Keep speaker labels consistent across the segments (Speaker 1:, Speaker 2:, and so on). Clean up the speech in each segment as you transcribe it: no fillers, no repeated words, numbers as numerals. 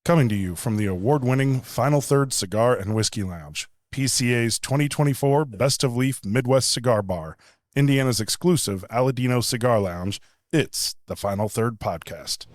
Speaker 1: Coming to you from the award-winning Final Third Cigar and Whiskey Lounge, PCA's 2024 Best of Leaf Midwest Cigar Bar, Indiana's exclusive Aladino Cigar Lounge, it's the Final Third Podcast.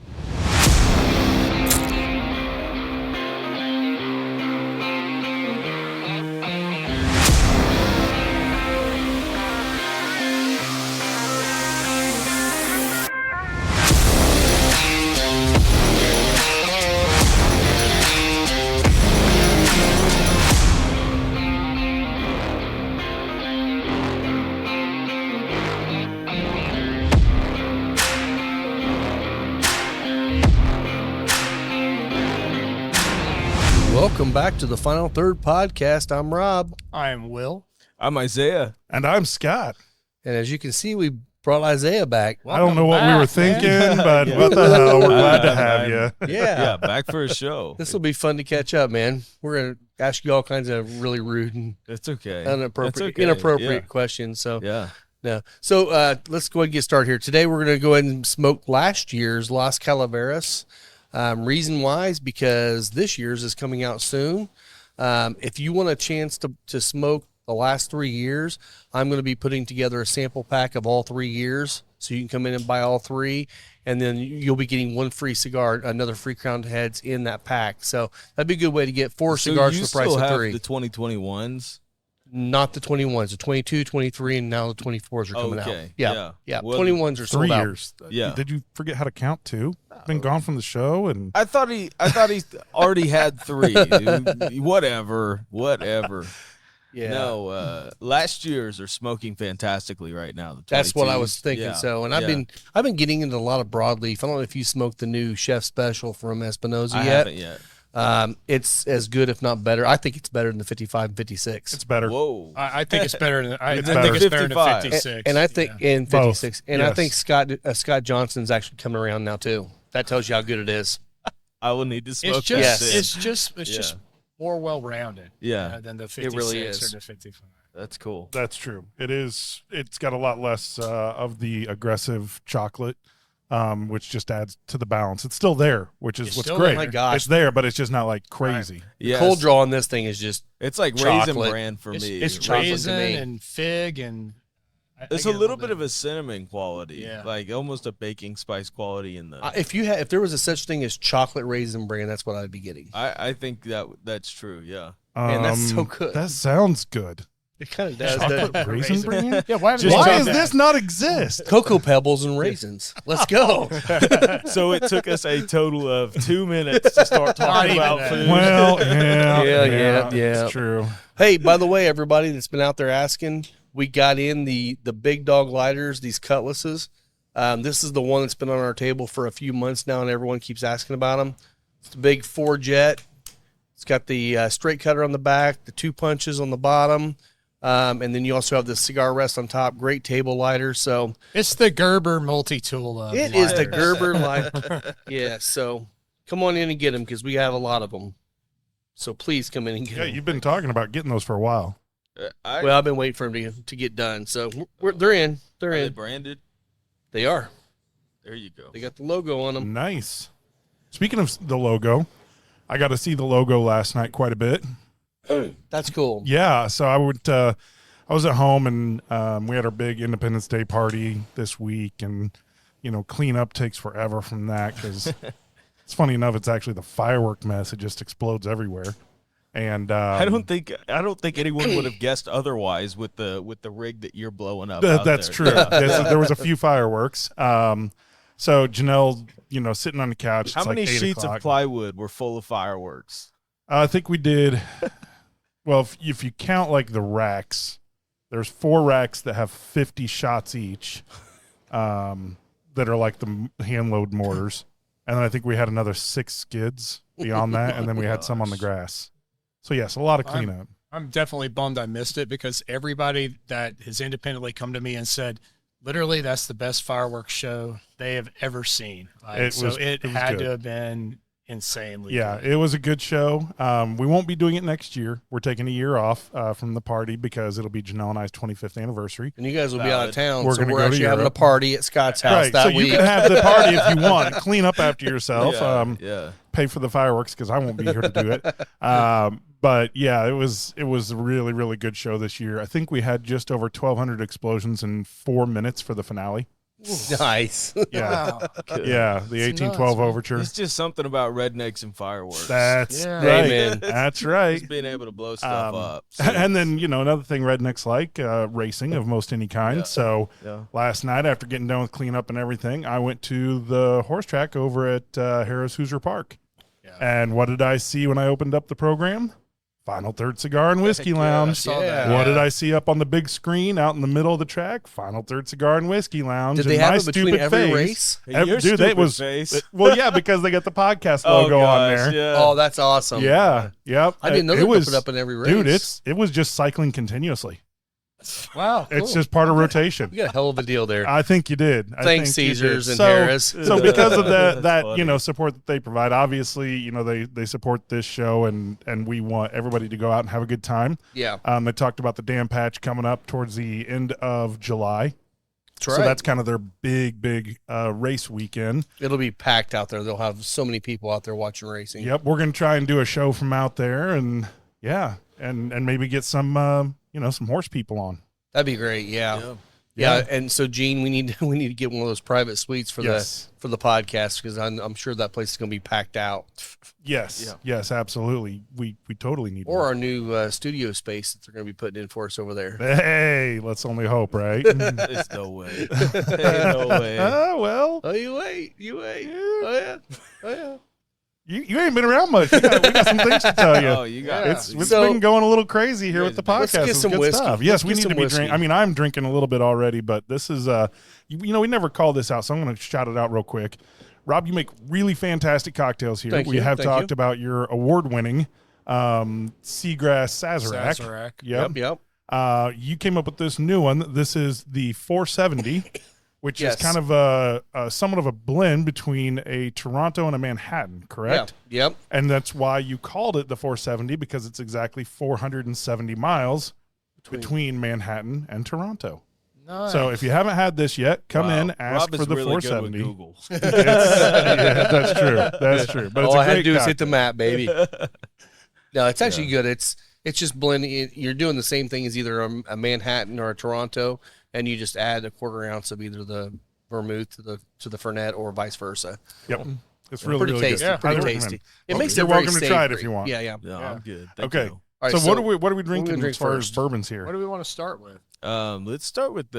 Speaker 2: Welcome back to the Final Third Podcast. I'm Rob.
Speaker 3: I'm Will.
Speaker 4: I'm Isaiah.
Speaker 1: And I'm Scott.
Speaker 2: And as you can see, we brought Isaiah back.
Speaker 1: I don't know what we were thinking, but what the hell? We're glad to have you.
Speaker 2: Yeah.
Speaker 4: Back for a show.
Speaker 2: This will be fun to catch up, man. We're going to ask you all kinds of really rude and
Speaker 4: It's okay.
Speaker 2: inappropriate questions. So,
Speaker 4: Yeah.
Speaker 2: no. So let's go ahead and get started here. Today, we're going to go ahead and smoke last year's Las Calaveras. Reason why is because this year's is coming out soon. If you want a chance to smoke the last 3 years, I'm going to be putting together a sample pack of all 3 years. So you can come in and buy all three, and then you'll be getting one free cigar, another free Crowned Heads in that pack. So that'd be a good way to get four cigars for the price of three.
Speaker 4: The 2021s?
Speaker 2: Not the 21s, the 22, 23, and now the 24s are coming out. Yeah.
Speaker 4: Well,
Speaker 2: 21s are sold
Speaker 1: 3
Speaker 2: out.
Speaker 1: years.
Speaker 4: Yeah.
Speaker 1: Did you forget how to count too? Been gone from the show, and
Speaker 4: I thought he already had three. Whatever.
Speaker 2: Yeah.
Speaker 4: No, last year's are smoking fantastically right now. The
Speaker 2: That's what I was
Speaker 4: 22s.
Speaker 2: thinking.
Speaker 4: Yeah.
Speaker 2: So, and I've been getting into a lot of broadleaf. I don't know if you smoked the new Chef Special from Espinosa
Speaker 4: I
Speaker 2: yet.
Speaker 4: haven't yet.
Speaker 2: It's as good, if not better. I think it's better than the 55 and 56.
Speaker 1: it's better.
Speaker 4: Whoa.
Speaker 3: I think it's better than I
Speaker 1: It's
Speaker 3: think
Speaker 1: better.
Speaker 3: it's better than
Speaker 4: 55.
Speaker 3: 56.
Speaker 2: And I think in 56, and I
Speaker 1: Yes.
Speaker 2: think Scott Johnson's actually coming around now too. That tells you how good it is.
Speaker 4: I will need to smoke
Speaker 3: it's
Speaker 4: that
Speaker 3: just
Speaker 4: then.
Speaker 3: it's just more well rounded.
Speaker 4: Yeah.
Speaker 3: Than the 56
Speaker 2: really is.
Speaker 3: or the 55.
Speaker 4: That's cool.
Speaker 1: That's true. It is. It's got a lot less of the aggressive chocolate, which just adds to the balance. It's still there, which is
Speaker 3: It's
Speaker 1: what's
Speaker 3: still
Speaker 1: great.
Speaker 3: there.
Speaker 2: Oh my gosh.
Speaker 1: It's there, but it's just not like crazy.
Speaker 4: Yes.
Speaker 2: Cold draw on this thing is just
Speaker 4: It's like
Speaker 2: chocolate.
Speaker 4: Raisin Bran for
Speaker 3: It's,
Speaker 4: me.
Speaker 3: it's
Speaker 2: chocolate to
Speaker 3: raisin
Speaker 2: me.
Speaker 3: and fig and
Speaker 4: It's a little bit of a cinnamon quality,
Speaker 3: Yeah.
Speaker 4: like almost a baking spice quality in the.
Speaker 2: if there was a such thing as chocolate raisin bran, that's what I'd be getting.
Speaker 4: I think that's true. Yeah.
Speaker 2: Man, that's so good.
Speaker 1: That sounds good.
Speaker 2: It kind of does.
Speaker 1: Chocolate
Speaker 2: doesn't it?
Speaker 1: raisin bran?
Speaker 3: Yeah, why
Speaker 4: Just
Speaker 1: Why
Speaker 4: chocolate.
Speaker 1: does this not exist?
Speaker 2: Cocoa pebbles and raisins. Let's go.
Speaker 4: So it took us a total of 2 minutes to start talking
Speaker 3: Not
Speaker 4: about
Speaker 3: even
Speaker 4: food.
Speaker 1: Well,
Speaker 2: Yeah.
Speaker 1: It's true.
Speaker 2: Hey, by the way, everybody that's been out there asking, we got in the big dog lighters, these cutlasses. This is the one that's been on our table for a few months now, and everyone keeps asking about them. It's the big 4-jet. It's got the straight cutter on the back, the 2 punches on the bottom, and then you also have the cigar rest on top. Great table lighter. So
Speaker 3: It's the Gerber multi-tool.
Speaker 2: it is the Gerber lighter. Yeah. So come on in and get them because we have a lot of them. So please come in and get
Speaker 1: Yeah,
Speaker 2: them.
Speaker 1: you've been talking about getting those for a while.
Speaker 2: Well, I've been waiting for them to get done. So they're in. They're
Speaker 4: Are they
Speaker 2: in.
Speaker 4: branded?
Speaker 2: They are.
Speaker 4: There you go.
Speaker 2: They got the logo on them.
Speaker 1: Nice. Speaking of the logo, I got to see the logo last night quite a bit.
Speaker 2: That's cool.
Speaker 1: Yeah, so I was at home and we had our big Independence Day party this week, and cleanup takes forever from that because it's funny enough, it's actually the firework mess. It just explodes everywhere. And
Speaker 4: I don't think anyone would have guessed otherwise with the rig that you're blowing up. out
Speaker 1: that's
Speaker 4: there.
Speaker 1: true. There was a few fireworks. So Janelle, sitting on the couch.
Speaker 4: How
Speaker 1: it's
Speaker 4: many
Speaker 1: like 8
Speaker 4: sheets
Speaker 1: o'clock.
Speaker 4: of plywood were full of fireworks?
Speaker 1: I think we did. Well, if you count like the racks, there's 4 racks that have 50 shots each, that are like the hand load mortars, and then I think we had another 6 skids beyond that, and then we had some on the grass. So yes, a lot of cleanup.
Speaker 3: I'm definitely bummed I missed it because everybody that has independently come to me and said, literally, that's the best fireworks show they have ever seen.
Speaker 1: It was
Speaker 3: had
Speaker 1: good.
Speaker 3: to have been insanely.
Speaker 1: Yeah,
Speaker 3: good.
Speaker 1: it was a good show. We won't be doing it next year. We're taking a year off from the party because it'll be Janelle and I's 25th anniversary.
Speaker 2: And you guys will be out of town,
Speaker 1: We're
Speaker 2: so
Speaker 1: gonna
Speaker 2: we're
Speaker 1: go to
Speaker 2: actually having a
Speaker 1: Europe.
Speaker 2: party at Scott's house
Speaker 1: Right,
Speaker 2: that
Speaker 1: so
Speaker 2: week.
Speaker 1: you can have the party if you want. Clean up after yourself.
Speaker 4: Yeah.
Speaker 1: Pay for the fireworks because I won't be here to do it. But yeah, it was a really, really good show this year. I think we had just over 1,200 explosions in 4 minutes for the finale.
Speaker 2: Nice.
Speaker 1: Yeah,
Speaker 3: Wow.
Speaker 1: yeah, the
Speaker 3: It's
Speaker 1: 1812
Speaker 3: nuts, man.
Speaker 1: overture.
Speaker 4: It's just something about rednecks and fireworks.
Speaker 1: That's
Speaker 3: Yeah.
Speaker 1: right.
Speaker 2: Amen.
Speaker 1: That's right.
Speaker 4: Just being able to blow stuff up.
Speaker 1: And then, another thing rednecks like, racing of most any kind.
Speaker 4: Yeah.
Speaker 1: So
Speaker 4: Yeah.
Speaker 1: last night, after getting done with cleanup and everything, I went to the horse track over at Harris Hoosier Park.
Speaker 3: Yeah.
Speaker 1: And what did I see when I opened up the program? Final Third Cigar and Whiskey
Speaker 4: Heck yeah, I
Speaker 1: Lounge.
Speaker 3: saw
Speaker 2: Yeah.
Speaker 3: that.
Speaker 1: What did I see up on the big screen out in the middle of the track? Final Third Cigar and Whiskey Lounge.
Speaker 2: Did they
Speaker 1: And
Speaker 2: have
Speaker 1: my
Speaker 2: it between
Speaker 1: stupid
Speaker 2: every
Speaker 1: face-
Speaker 2: race?
Speaker 4: Your
Speaker 1: Dude,
Speaker 4: stupid
Speaker 1: it was
Speaker 4: face.
Speaker 1: well, yeah, because they got the podcast
Speaker 4: Oh,
Speaker 1: logo on
Speaker 4: gosh,
Speaker 1: there.
Speaker 4: Yeah.
Speaker 2: Oh, that's awesome.
Speaker 1: Yeah, yep.
Speaker 2: I didn't know they
Speaker 1: it was
Speaker 2: put it up in every race.
Speaker 1: Dude, it was just cycling continuously.
Speaker 3: Wow.
Speaker 1: It's
Speaker 3: cool.
Speaker 1: just part of rotation.
Speaker 2: You got a hell of a deal there.
Speaker 1: I think you did. I
Speaker 2: Thanks,
Speaker 1: think you
Speaker 2: Caesars
Speaker 1: did.
Speaker 2: and
Speaker 1: So-
Speaker 2: Harris.
Speaker 1: So because of
Speaker 4: That's
Speaker 1: that
Speaker 4: funny.
Speaker 1: support that they provide, obviously, they support this show and we want everybody to go out and have a good time.
Speaker 2: Yeah.
Speaker 1: They talked about the Dam Patch coming up towards the end of July.
Speaker 2: That's
Speaker 1: So
Speaker 2: right.
Speaker 1: that's kind of their big race weekend.
Speaker 2: It'll be packed out there. They'll have so many people out there watching racing.
Speaker 1: Yep, we're gonna try and do a show from out there, and yeah, and maybe get some some horse people on.
Speaker 2: That'd be great. Yeah.
Speaker 4: Yeah.
Speaker 2: Yeah. And so, Gene, we need to get one of those private suites for
Speaker 1: Yes.
Speaker 2: the podcast because I'm sure that place is going to be packed out.
Speaker 1: Yes,
Speaker 4: Yeah.
Speaker 1: yes, absolutely. We totally need
Speaker 2: Or
Speaker 1: one.
Speaker 2: our new studio space that they're going to be putting in for us over there.
Speaker 1: Hey, let's only hope, right?
Speaker 4: There's no way. Ain't no way.
Speaker 1: Oh well,
Speaker 2: Oh, you wait. Oh, yeah. Oh, yeah.
Speaker 1: you ain't been around much. We got some things to tell you.
Speaker 4: Oh, you got
Speaker 2: Yeah.
Speaker 1: It's
Speaker 2: So-
Speaker 1: been going a little crazy here with the
Speaker 2: Let's
Speaker 1: podcast.
Speaker 2: get
Speaker 1: It's
Speaker 2: some
Speaker 1: good
Speaker 2: whiskey.
Speaker 1: stuff. Yes,
Speaker 2: Let's
Speaker 1: we
Speaker 2: get
Speaker 1: need
Speaker 2: some
Speaker 1: to be
Speaker 2: whiskey.
Speaker 1: drinking. I mean, I'm drinking a little bit already, but this is we never call this out, so I'm going to shout it out real quick. Rob, you make really fantastic cocktails here.
Speaker 2: Thank
Speaker 1: we
Speaker 2: you.
Speaker 1: have
Speaker 2: Thank
Speaker 1: talked
Speaker 2: you.
Speaker 1: about your award-winning Seagrass Sazerac.
Speaker 3: Sazerac.
Speaker 1: Yep.
Speaker 2: Yep.
Speaker 1: You came up with this new one. This is the 470, which
Speaker 2: Yes.
Speaker 1: is kind of a somewhat of a blend between a Toronto and a Manhattan, correct?
Speaker 2: Yeah. Yep.
Speaker 1: And that's why you called it the 470, because it's exactly 470 miles between Manhattan and Toronto.
Speaker 3: Nice.
Speaker 1: So if you haven't had this yet, come
Speaker 4: Wow.
Speaker 1: in, ask
Speaker 4: Rob
Speaker 1: for
Speaker 4: is
Speaker 1: the
Speaker 4: really good
Speaker 1: 470.
Speaker 4: with Google.
Speaker 1: Yeah, that's true. That's true. But it's
Speaker 2: All
Speaker 1: a
Speaker 2: I had to
Speaker 1: great
Speaker 2: do is hit the
Speaker 1: cocktail.
Speaker 2: map, baby. No, it's actually good. It's just blending. You're doing the same thing as either a Manhattan or a Toronto, and you just add a quarter ounce of either the vermouth to the Fernet or vice versa.
Speaker 1: Yep. It's really,
Speaker 2: Pretty
Speaker 1: really
Speaker 2: tasty.
Speaker 1: good.
Speaker 2: Pretty
Speaker 1: Highly
Speaker 2: tasty.
Speaker 1: recommend.
Speaker 2: It
Speaker 1: Well,
Speaker 2: makes
Speaker 1: you're
Speaker 2: it very
Speaker 1: welcome to try it if
Speaker 2: savory.
Speaker 1: you want.
Speaker 2: Yeah, yeah.
Speaker 4: No,
Speaker 3: Yeah.
Speaker 4: I'm good. Thank
Speaker 1: Okay.
Speaker 4: you.
Speaker 2: All right,
Speaker 1: So, what are we drinking
Speaker 2: drink
Speaker 1: as far
Speaker 2: first?
Speaker 1: as bourbons here?
Speaker 3: What do we want to start with?
Speaker 4: Let's start with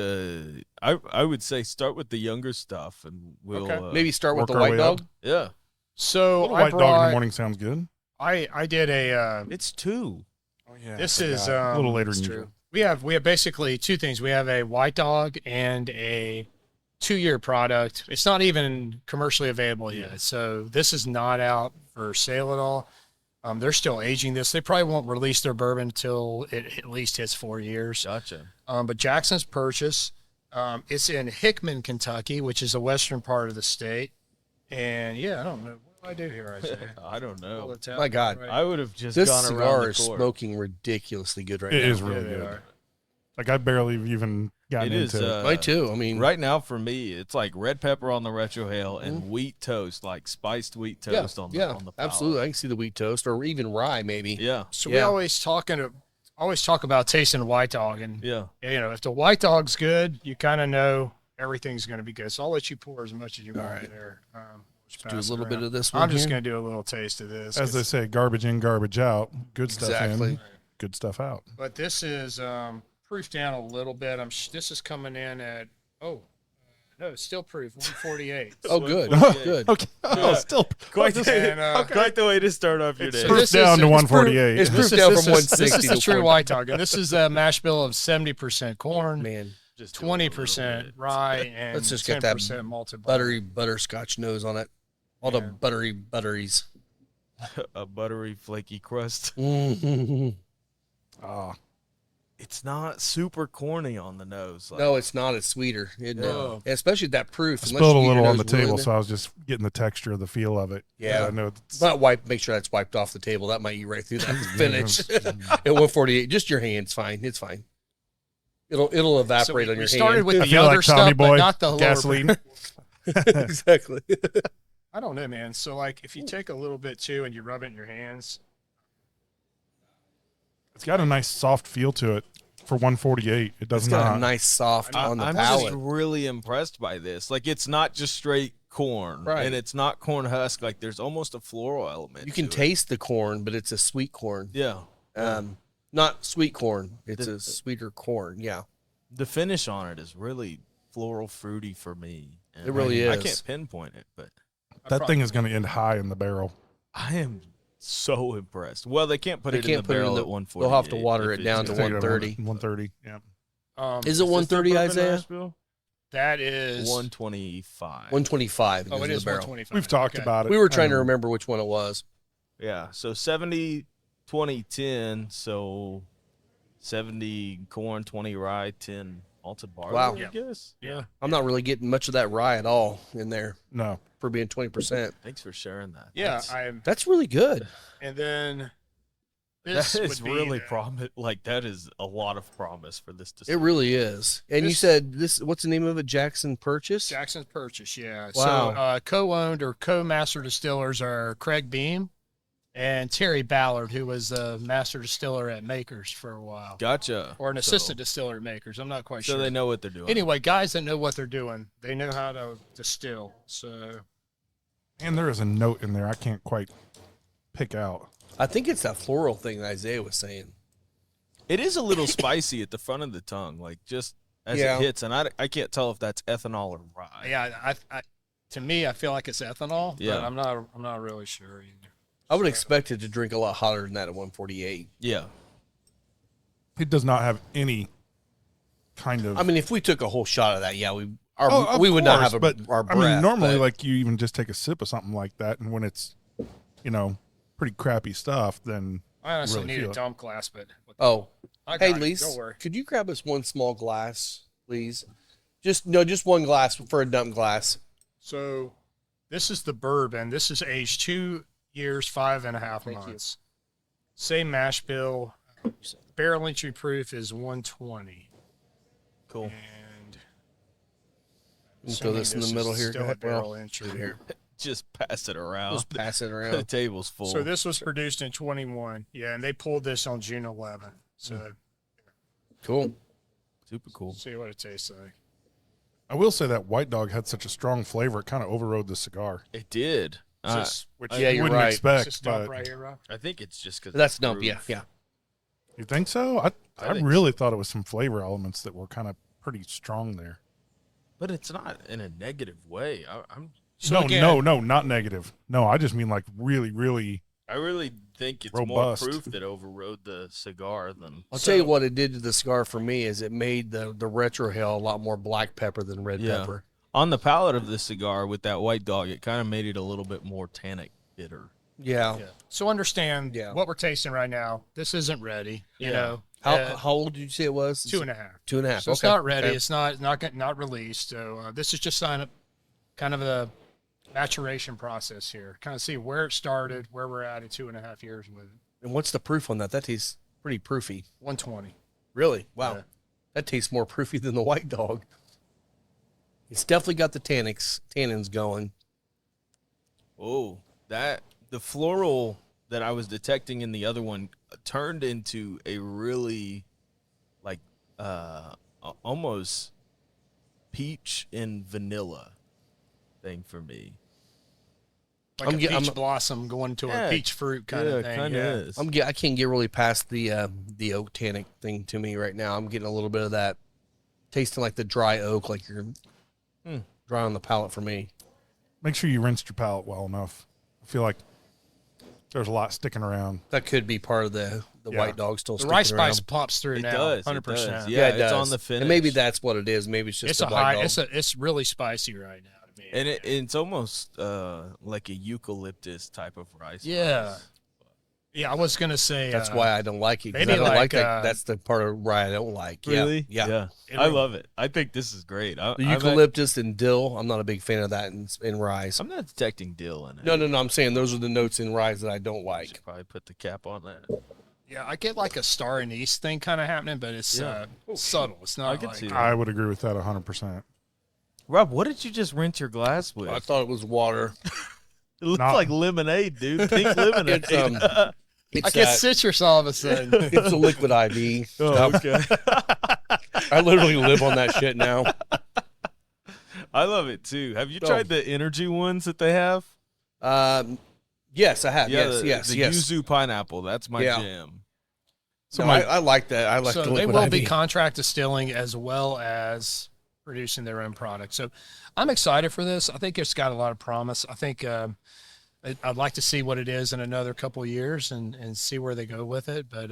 Speaker 4: I would say start with the younger stuff, and we'll
Speaker 3: Okay.
Speaker 2: Maybe start with
Speaker 1: work
Speaker 2: the
Speaker 1: our
Speaker 2: white
Speaker 1: way
Speaker 2: dog.
Speaker 1: up.
Speaker 4: yeah.
Speaker 3: So
Speaker 1: Little
Speaker 3: I
Speaker 1: white dog in the
Speaker 3: brought.
Speaker 1: morning sounds good.
Speaker 3: I did a.
Speaker 4: It's 2.
Speaker 1: Oh yeah.
Speaker 3: This is
Speaker 1: a little later
Speaker 2: That's
Speaker 1: than
Speaker 2: true.
Speaker 1: usual.
Speaker 3: we have basically two things. We have a white dog and a 2-year product. It's not even commercially available yet. So this is not out for sale at all. They're still aging this. They probably won't release their bourbon until it at least hits 4 years.
Speaker 4: Gotcha.
Speaker 3: But Jackson's Purchase, it's in Hickman, Kentucky, which is the western part of the state. And yeah, I don't know. What do I do here, Isaiah?
Speaker 4: I don't know.
Speaker 2: My God.
Speaker 4: I would have just
Speaker 2: This
Speaker 4: gone around
Speaker 2: cigar
Speaker 4: the
Speaker 2: is
Speaker 4: court.
Speaker 2: smoking ridiculously good right
Speaker 1: It
Speaker 2: now.
Speaker 1: is really
Speaker 3: Yeah, they
Speaker 1: good.
Speaker 3: are.
Speaker 1: Like I barely even gotten
Speaker 4: It is.
Speaker 1: into it.
Speaker 2: Mine too. I mean,
Speaker 4: Right now for me, it's like red pepper on the retrohale and wheat toast, like spiced wheat toast on the
Speaker 2: yeah,
Speaker 4: on the palate.
Speaker 2: absolutely. I can see the wheat toast or even rye, maybe.
Speaker 4: Yeah.
Speaker 3: So
Speaker 2: Yeah.
Speaker 3: we always talk about tasting the white dog, and
Speaker 4: Yeah.
Speaker 3: if the white dog's good, you kind of know everything's going to be good. So I'll let you pour as much as you want there.
Speaker 2: Do a little bit of this one.
Speaker 3: I'm just
Speaker 2: here.
Speaker 3: going to do a little taste of this.
Speaker 1: As they say, garbage in, garbage out. Good stuff
Speaker 2: Exactly.
Speaker 1: in, good stuff out.
Speaker 3: But this is proof down a little bit. This is coming in at no, it's still proof 148.
Speaker 2: Oh, good. Good.
Speaker 1: Okay. Oh, still
Speaker 4: Quite,
Speaker 3: And,
Speaker 4: quite the way to start off your day.
Speaker 3: So
Speaker 1: proof
Speaker 3: this
Speaker 1: down
Speaker 3: is-
Speaker 1: to
Speaker 3: it's
Speaker 1: 148.
Speaker 2: It's proof down from 160
Speaker 3: This is
Speaker 2: to
Speaker 3: a true
Speaker 2: 40.
Speaker 3: white dog, and this is a mash bill of 70% corn,
Speaker 2: Man,
Speaker 4: Just do a little
Speaker 3: 20%
Speaker 4: bit.
Speaker 3: rye, and
Speaker 2: Let's just get that
Speaker 3: 10% malted butter.
Speaker 2: buttery butterscotch nose on it. All the
Speaker 3: Yeah.
Speaker 2: buttery butteries.
Speaker 4: A buttery, flaky crust.
Speaker 2: Mm-hmm.
Speaker 1: Ah,
Speaker 4: it's not super corny on the nose. Like,
Speaker 2: No, it's not. It's sweeter. Especially that proof.
Speaker 1: I
Speaker 2: unless
Speaker 1: spilled a
Speaker 2: you get your
Speaker 1: little on
Speaker 2: nose
Speaker 1: the
Speaker 2: really
Speaker 1: table,
Speaker 2: there.
Speaker 1: so I was just getting the texture of the feel of it.
Speaker 2: Yeah.
Speaker 1: I know it's,
Speaker 2: Not wipe. Make sure that's wiped off the table. That might eat right through that finish. At 148, just your hand's fine. It's fine. It'll evaporate on your
Speaker 3: we started
Speaker 2: hand.
Speaker 3: with
Speaker 1: I
Speaker 3: the
Speaker 1: feel
Speaker 3: other
Speaker 1: like Tommy
Speaker 3: stuff,
Speaker 1: Boy,
Speaker 3: but not the lower.
Speaker 1: gasoline.
Speaker 2: Exactly.
Speaker 3: I don't know, man. So like, if you take a little bit too and you rub it in your hands,
Speaker 1: It's got a nice soft feel to it for 148. It does
Speaker 2: It's got
Speaker 1: not.
Speaker 2: a nice soft on the
Speaker 4: I'm just
Speaker 2: palate.
Speaker 4: really impressed by this. Like, it's not just straight corn,
Speaker 2: Right.
Speaker 4: and it's not corn husk. Like, there's almost a floral element.
Speaker 2: You can
Speaker 4: to it.
Speaker 2: taste the corn, but it's a sweet corn.
Speaker 4: Yeah.
Speaker 2: Not sweet corn. It's a sweeter corn. Yeah.
Speaker 4: The finish on it is really floral, fruity for me. And
Speaker 2: It really
Speaker 4: I
Speaker 2: is.
Speaker 4: can't pinpoint it, but
Speaker 1: That thing is going to end high in the barrel.
Speaker 4: I am so impressed. Well, they can't put
Speaker 2: They
Speaker 4: it
Speaker 2: can't
Speaker 4: in the
Speaker 2: put it in
Speaker 4: barrel
Speaker 2: the-
Speaker 4: at 140.
Speaker 2: they'll have to water it down to 130.
Speaker 1: 130. Yeah.
Speaker 2: Is it 130, Isaiah?
Speaker 3: that is
Speaker 4: 125.
Speaker 2: 125
Speaker 3: Oh,
Speaker 2: is
Speaker 3: it
Speaker 2: the
Speaker 3: is
Speaker 2: barrel.
Speaker 3: 125.
Speaker 1: We've talked
Speaker 3: Okay.
Speaker 1: about it.
Speaker 2: We were trying
Speaker 1: I
Speaker 2: to
Speaker 1: know.
Speaker 2: remember which one it was.
Speaker 4: Yeah, so 70, 20, 10. So 70 corn, 20 rye, 10 malted barley.
Speaker 2: Wow.
Speaker 4: I guess.
Speaker 3: Yeah.
Speaker 2: I'm not really getting much of that rye at all in there
Speaker 1: No.
Speaker 2: for being 20%.
Speaker 4: Thanks for sharing that.
Speaker 3: Yeah.
Speaker 4: That's-
Speaker 2: That's really good.
Speaker 3: And then this
Speaker 4: that is
Speaker 3: would be
Speaker 4: really
Speaker 3: the-
Speaker 4: promise. Like, that is a lot of promise for this
Speaker 2: It
Speaker 4: distillery.
Speaker 2: really is. And you
Speaker 3: This-
Speaker 2: said this, what's the name of it? Jackson Purchase?
Speaker 3: Jackson's Purchase, yeah.
Speaker 2: Wow.
Speaker 3: So co-owned or co-master distillers are Craig Beam and Terry Ballard, who was a master distiller at Makers for a while,
Speaker 4: Gotcha.
Speaker 3: or an assistant distiller at Makers. I'm not quite
Speaker 4: So
Speaker 3: sure.
Speaker 4: they know what they're doing.
Speaker 3: Anyway, guys that know what they're doing, they know how to distill. So
Speaker 1: And there is a note in there I can't quite pick out.
Speaker 2: I think it's that floral thing that Isaiah was saying.
Speaker 4: It is a little spicy at the front of the tongue, like just as
Speaker 2: Yeah.
Speaker 4: it hits, and I can't tell if that's ethanol or rye.
Speaker 3: yeah, I to me, I feel like it's ethanol,
Speaker 4: Yeah.
Speaker 3: but I'm not really sure either.
Speaker 2: I would expect it to drink a lot hotter than that at 148.
Speaker 4: Yeah.
Speaker 1: It does not have any kind of.
Speaker 2: I mean, if we took a whole shot of that, yeah, we
Speaker 1: of
Speaker 2: we would not
Speaker 1: course,
Speaker 2: have
Speaker 1: but
Speaker 2: our breath.
Speaker 1: I mean, normally,
Speaker 2: but-
Speaker 1: like you even just take a sip of something like that, and when it's, pretty crappy stuff, then
Speaker 3: I honestly
Speaker 1: really
Speaker 3: need
Speaker 1: feel
Speaker 3: a
Speaker 1: it.
Speaker 3: dump glass, but
Speaker 2: Oh,
Speaker 3: I
Speaker 2: hey,
Speaker 3: got it.
Speaker 2: Lise,
Speaker 3: Don't worry.
Speaker 2: could you grab us one small glass, please? Just one glass for a dump glass.
Speaker 3: So this is the bourbon. This is aged 2 years, 5.5
Speaker 2: Thank you.
Speaker 3: months. Same mash bill. Barrel entry proof is 120.
Speaker 4: Cool.
Speaker 3: And
Speaker 2: We'll throw this in the middle here.
Speaker 3: Still
Speaker 2: Go
Speaker 3: a
Speaker 2: ahead.
Speaker 3: barrel
Speaker 2: Well,
Speaker 3: entry
Speaker 2: here.
Speaker 3: here.
Speaker 4: Just pass it around.
Speaker 2: Just pass it
Speaker 4: The
Speaker 2: around.
Speaker 4: table's full.
Speaker 3: So this was produced in 21. Yeah, and they pulled this on June 11th. So
Speaker 2: Cool.
Speaker 4: Super cool.
Speaker 3: see what it tastes like.
Speaker 1: I will say that White Dog had such a strong flavor, it kind of overrode the cigar,
Speaker 4: It did.
Speaker 1: which
Speaker 2: Yeah,
Speaker 1: you
Speaker 2: you're
Speaker 1: wouldn't
Speaker 2: right.
Speaker 3: Is
Speaker 1: expect.
Speaker 3: this dump
Speaker 1: But
Speaker 3: right here, Rob?
Speaker 4: I think it's just because
Speaker 2: That's dump. Yeah, yeah.
Speaker 1: you think so? I
Speaker 4: think
Speaker 1: really thought it was some flavor elements that were kind of pretty strong there.
Speaker 4: But it's not in a negative way. I'm.
Speaker 3: So
Speaker 1: no,
Speaker 3: again-
Speaker 1: no, not negative. No, I just mean like really, really.
Speaker 4: I really think it's
Speaker 1: Robust.
Speaker 4: more proof that overrode the cigar than.
Speaker 2: I'll tell you what it did to the cigar for me is it made the retrohale a lot more black pepper than red
Speaker 4: Yeah.
Speaker 2: pepper.
Speaker 4: On the palate of the cigar with that White Dog, it kind of made it a little bit more tannic bitter.
Speaker 2: Yeah.
Speaker 3: So understand
Speaker 2: Yeah.
Speaker 3: what we're tasting right now. This isn't ready. You
Speaker 4: Yeah.
Speaker 3: know,
Speaker 2: How old did you say it was?
Speaker 3: 2.5.
Speaker 2: 2.5.
Speaker 3: So it's
Speaker 2: okay.
Speaker 3: not ready.
Speaker 2: Okay.
Speaker 3: It's not released. So this is just kind of a maturation process here. Kind of see where it started, where we're at in 2.5 years with it.
Speaker 2: And what's the proof on that? That tastes pretty proofy.
Speaker 3: 120.
Speaker 2: Really? Wow.
Speaker 3: Yeah.
Speaker 2: That tastes more proofy than the White Dog. It's definitely got the tannins going.
Speaker 4: Oh, the floral that I was detecting in the other one turned into a really like almost peach and vanilla thing for me.
Speaker 3: Like
Speaker 2: I'm
Speaker 3: a
Speaker 2: get-
Speaker 3: peach
Speaker 2: I'm-
Speaker 3: blossom going to
Speaker 4: Yeah.
Speaker 3: a peach fruit kind of thing.
Speaker 4: Kind of
Speaker 3: Yeah.
Speaker 4: is.
Speaker 2: I can't get really past the oak tannic thing to me right now. I'm getting a little bit of that tasting like the dry oak, like you're dry on the palate for me.
Speaker 1: Make sure you rinsed your palate well enough. I feel like there's a lot sticking around.
Speaker 2: That could be part of the
Speaker 1: Yeah.
Speaker 2: White Dog still
Speaker 3: The
Speaker 2: sticking
Speaker 3: rice
Speaker 2: around.
Speaker 3: spice pops through
Speaker 4: It
Speaker 3: now.
Speaker 4: does. It
Speaker 3: 100%.
Speaker 4: does.
Speaker 2: Yeah, it
Speaker 4: it's
Speaker 2: does.
Speaker 4: on the finish.
Speaker 2: And maybe that's what it is. Maybe it's just
Speaker 3: It's
Speaker 2: the
Speaker 3: a
Speaker 2: White
Speaker 3: high.
Speaker 2: Dog.
Speaker 3: It's really spicy right now to me.
Speaker 4: And it's almost like a eucalyptus type of rice.
Speaker 3: Yeah.
Speaker 4: spice.
Speaker 3: Yeah, I was gonna say
Speaker 2: That's why I don't like it. 'Cause
Speaker 3: maybe
Speaker 2: I don't like
Speaker 3: like,
Speaker 2: that. That's the part of rye I don't like.
Speaker 4: Really?
Speaker 2: Yeah.
Speaker 4: I love it. I think this is great.
Speaker 2: The eucalyptus and dill, I'm not a big fan of that in rye.
Speaker 4: I'm not detecting dill in it.
Speaker 2: No. I'm saying those are the notes in rye that I don't like.
Speaker 4: Should probably put the cap on that.
Speaker 3: yeah, I get like a star anise thing kind of happening, but it's subtle. It's not
Speaker 4: I can
Speaker 3: like
Speaker 4: see that.
Speaker 1: I would agree with that 100%.
Speaker 4: Rob, what did you just rinse your glass with?
Speaker 2: I thought it was water.
Speaker 4: It looks
Speaker 1: Not-
Speaker 4: like lemonade, dude. Pink lemonade.
Speaker 2: It's
Speaker 3: I get
Speaker 2: that-
Speaker 3: citrus all of a sudden.
Speaker 2: It's a liquid IV.
Speaker 4: Oh, okay.
Speaker 2: I literally live on that shit now.
Speaker 4: I love it too. Have you tried the energy ones that they have?
Speaker 2: Yes, I have.
Speaker 4: The
Speaker 2: yes.
Speaker 4: yuzu pineapple. That's my
Speaker 2: Yeah.
Speaker 4: jam.
Speaker 2: So I like that. I like
Speaker 3: So
Speaker 2: the
Speaker 3: they
Speaker 2: liquid
Speaker 3: will
Speaker 2: IV.
Speaker 3: be contract distilling as well as producing their own product. So I'm excited for this. I think it's got a lot of promise. I think I'd like to see what it is in another couple of years and see where they go with it. But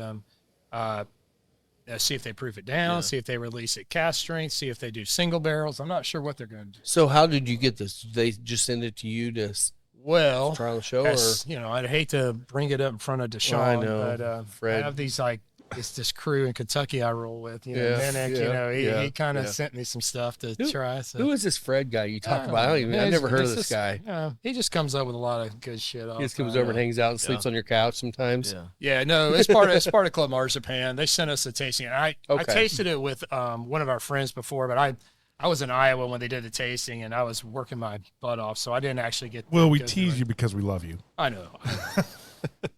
Speaker 3: see if they proof it down, see if they release it cast strength, see if they do single barrels. I'm not sure what they're going to do.
Speaker 2: So how did you get this? They just send it to you to
Speaker 3: Well,
Speaker 2: try on the show, or
Speaker 3: as, I'd hate to bring it up in front of Deshaun,
Speaker 2: I know,
Speaker 3: but
Speaker 2: Fred.
Speaker 3: I have these this crew in Kentucky I roll with, Minnick, he kind of sent me some stuff to try. So.
Speaker 2: who is this Fred guy you talk about? I've never heard of this guy.
Speaker 3: He just comes up with a lot of good shit.
Speaker 2: He just comes over and hangs out and sleeps on your couch sometimes.
Speaker 4: Yeah.
Speaker 3: Yeah, no, it's part of Club Marzipan. They sent us a tasting. I tasted it with one of our friends before, but I was in Iowa when they did the tasting, and I was working my butt off, so I didn't actually get.
Speaker 1: Well, we tease you because we love you.
Speaker 3: I know.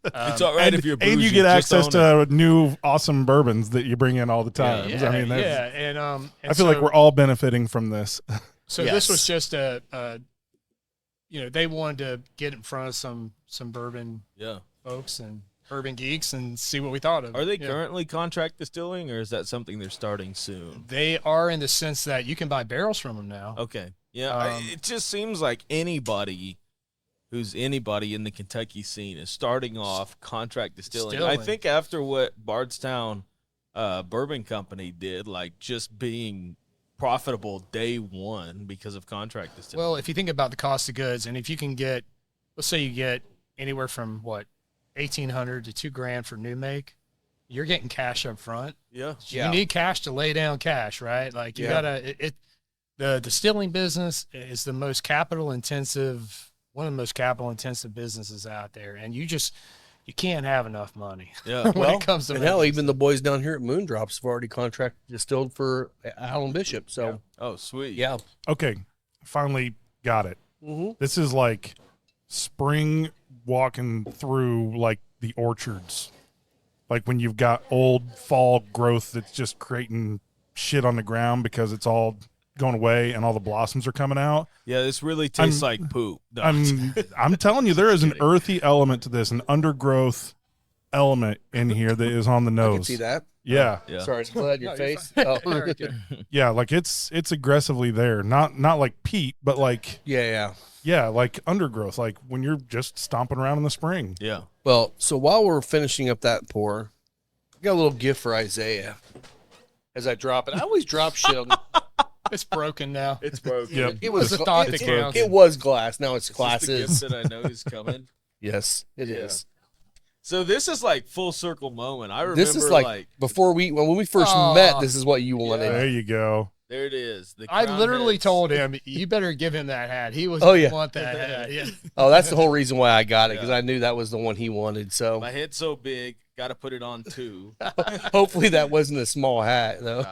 Speaker 4: It's all right if you're bougie,
Speaker 1: And you get
Speaker 4: just
Speaker 1: access
Speaker 4: own it.
Speaker 1: to new awesome bourbons that you bring in all the time.
Speaker 3: Yeah,
Speaker 1: I mean, that's,
Speaker 3: and
Speaker 1: I feel like we're all benefiting from this.
Speaker 3: So this was just they wanted to get in front of some bourbon folks and bourbon geeks and see what we thought of it.
Speaker 4: Are they currently contract distilling, or is that something they're starting soon?
Speaker 3: They are, in the sense that you can buy barrels from them now.
Speaker 4: Okay. Yeah, it just seems like anybody who's anybody in the Kentucky scene is starting off contract distilling. I think after what Bardstown Bourbon Company did, like just being profitable day one because of contract distilling.
Speaker 3: Well, if you think about the cost of goods, and if you can get, let's say you get anywhere from $1,800 to $2,000 for new make, you're getting cash up front.
Speaker 4: Yeah.
Speaker 3: You need cash to lay down cash, right? Like you gotta. The distilling business is the most capital intensive. One of the most capital intensive businesses out there, and you can't have enough money.
Speaker 4: Yeah.
Speaker 3: when it comes to
Speaker 2: hell, even the boys down here at Moondrops have already contracted distilled for Alan Bishop. So
Speaker 4: Oh, sweet.
Speaker 2: yeah.
Speaker 1: Okay, finally got it.
Speaker 2: Mm-hmm.
Speaker 1: This is like spring walking through like the orchards. Like when you've got old fall growth that's just creating shit on the ground because it's all going away and all the blossoms are coming out.
Speaker 4: Yeah, this really tastes like poop. No.
Speaker 1: I'm telling you, there is an earthy element to this, an undergrowth element in here that is on the nose.
Speaker 2: I can see that.
Speaker 1: Yeah.
Speaker 4: Yeah.
Speaker 2: Sorry, it's blood in your
Speaker 3: No, you're
Speaker 2: face.
Speaker 3: fine.
Speaker 2: Oh.
Speaker 3: Very good.
Speaker 1: Yeah, like it's aggressively there. Not like peat, but like
Speaker 2: yeah.
Speaker 1: like undergrowth, like when you're just stomping around in the spring.
Speaker 4: Yeah.
Speaker 2: Well, so while we're finishing up that pour, I got a little gift for Isaiah as I drop it. I always drop shit on
Speaker 3: It's broken now.
Speaker 4: It's broken.
Speaker 1: Yep.
Speaker 2: It was
Speaker 3: It's a thought that counts.
Speaker 2: It was glass. Now it's
Speaker 4: Is this the
Speaker 2: glasses.
Speaker 4: gift that I know is coming?
Speaker 2: Yes, it is.
Speaker 4: So this is like full circle moment. I remember
Speaker 2: This is like before when we first met. This is what you wanted.
Speaker 1: There you go.
Speaker 4: there it is. The
Speaker 3: I
Speaker 4: crown
Speaker 3: literally
Speaker 4: heads.
Speaker 3: told him, you better give him that hat. He was
Speaker 2: Oh, yeah.
Speaker 3: want that hat. Yeah.
Speaker 2: Oh, that's the whole reason why I got it, because I knew that was the one he wanted. So
Speaker 4: My head's so big, got to put it on two.
Speaker 2: hopefully that wasn't a small hat, though.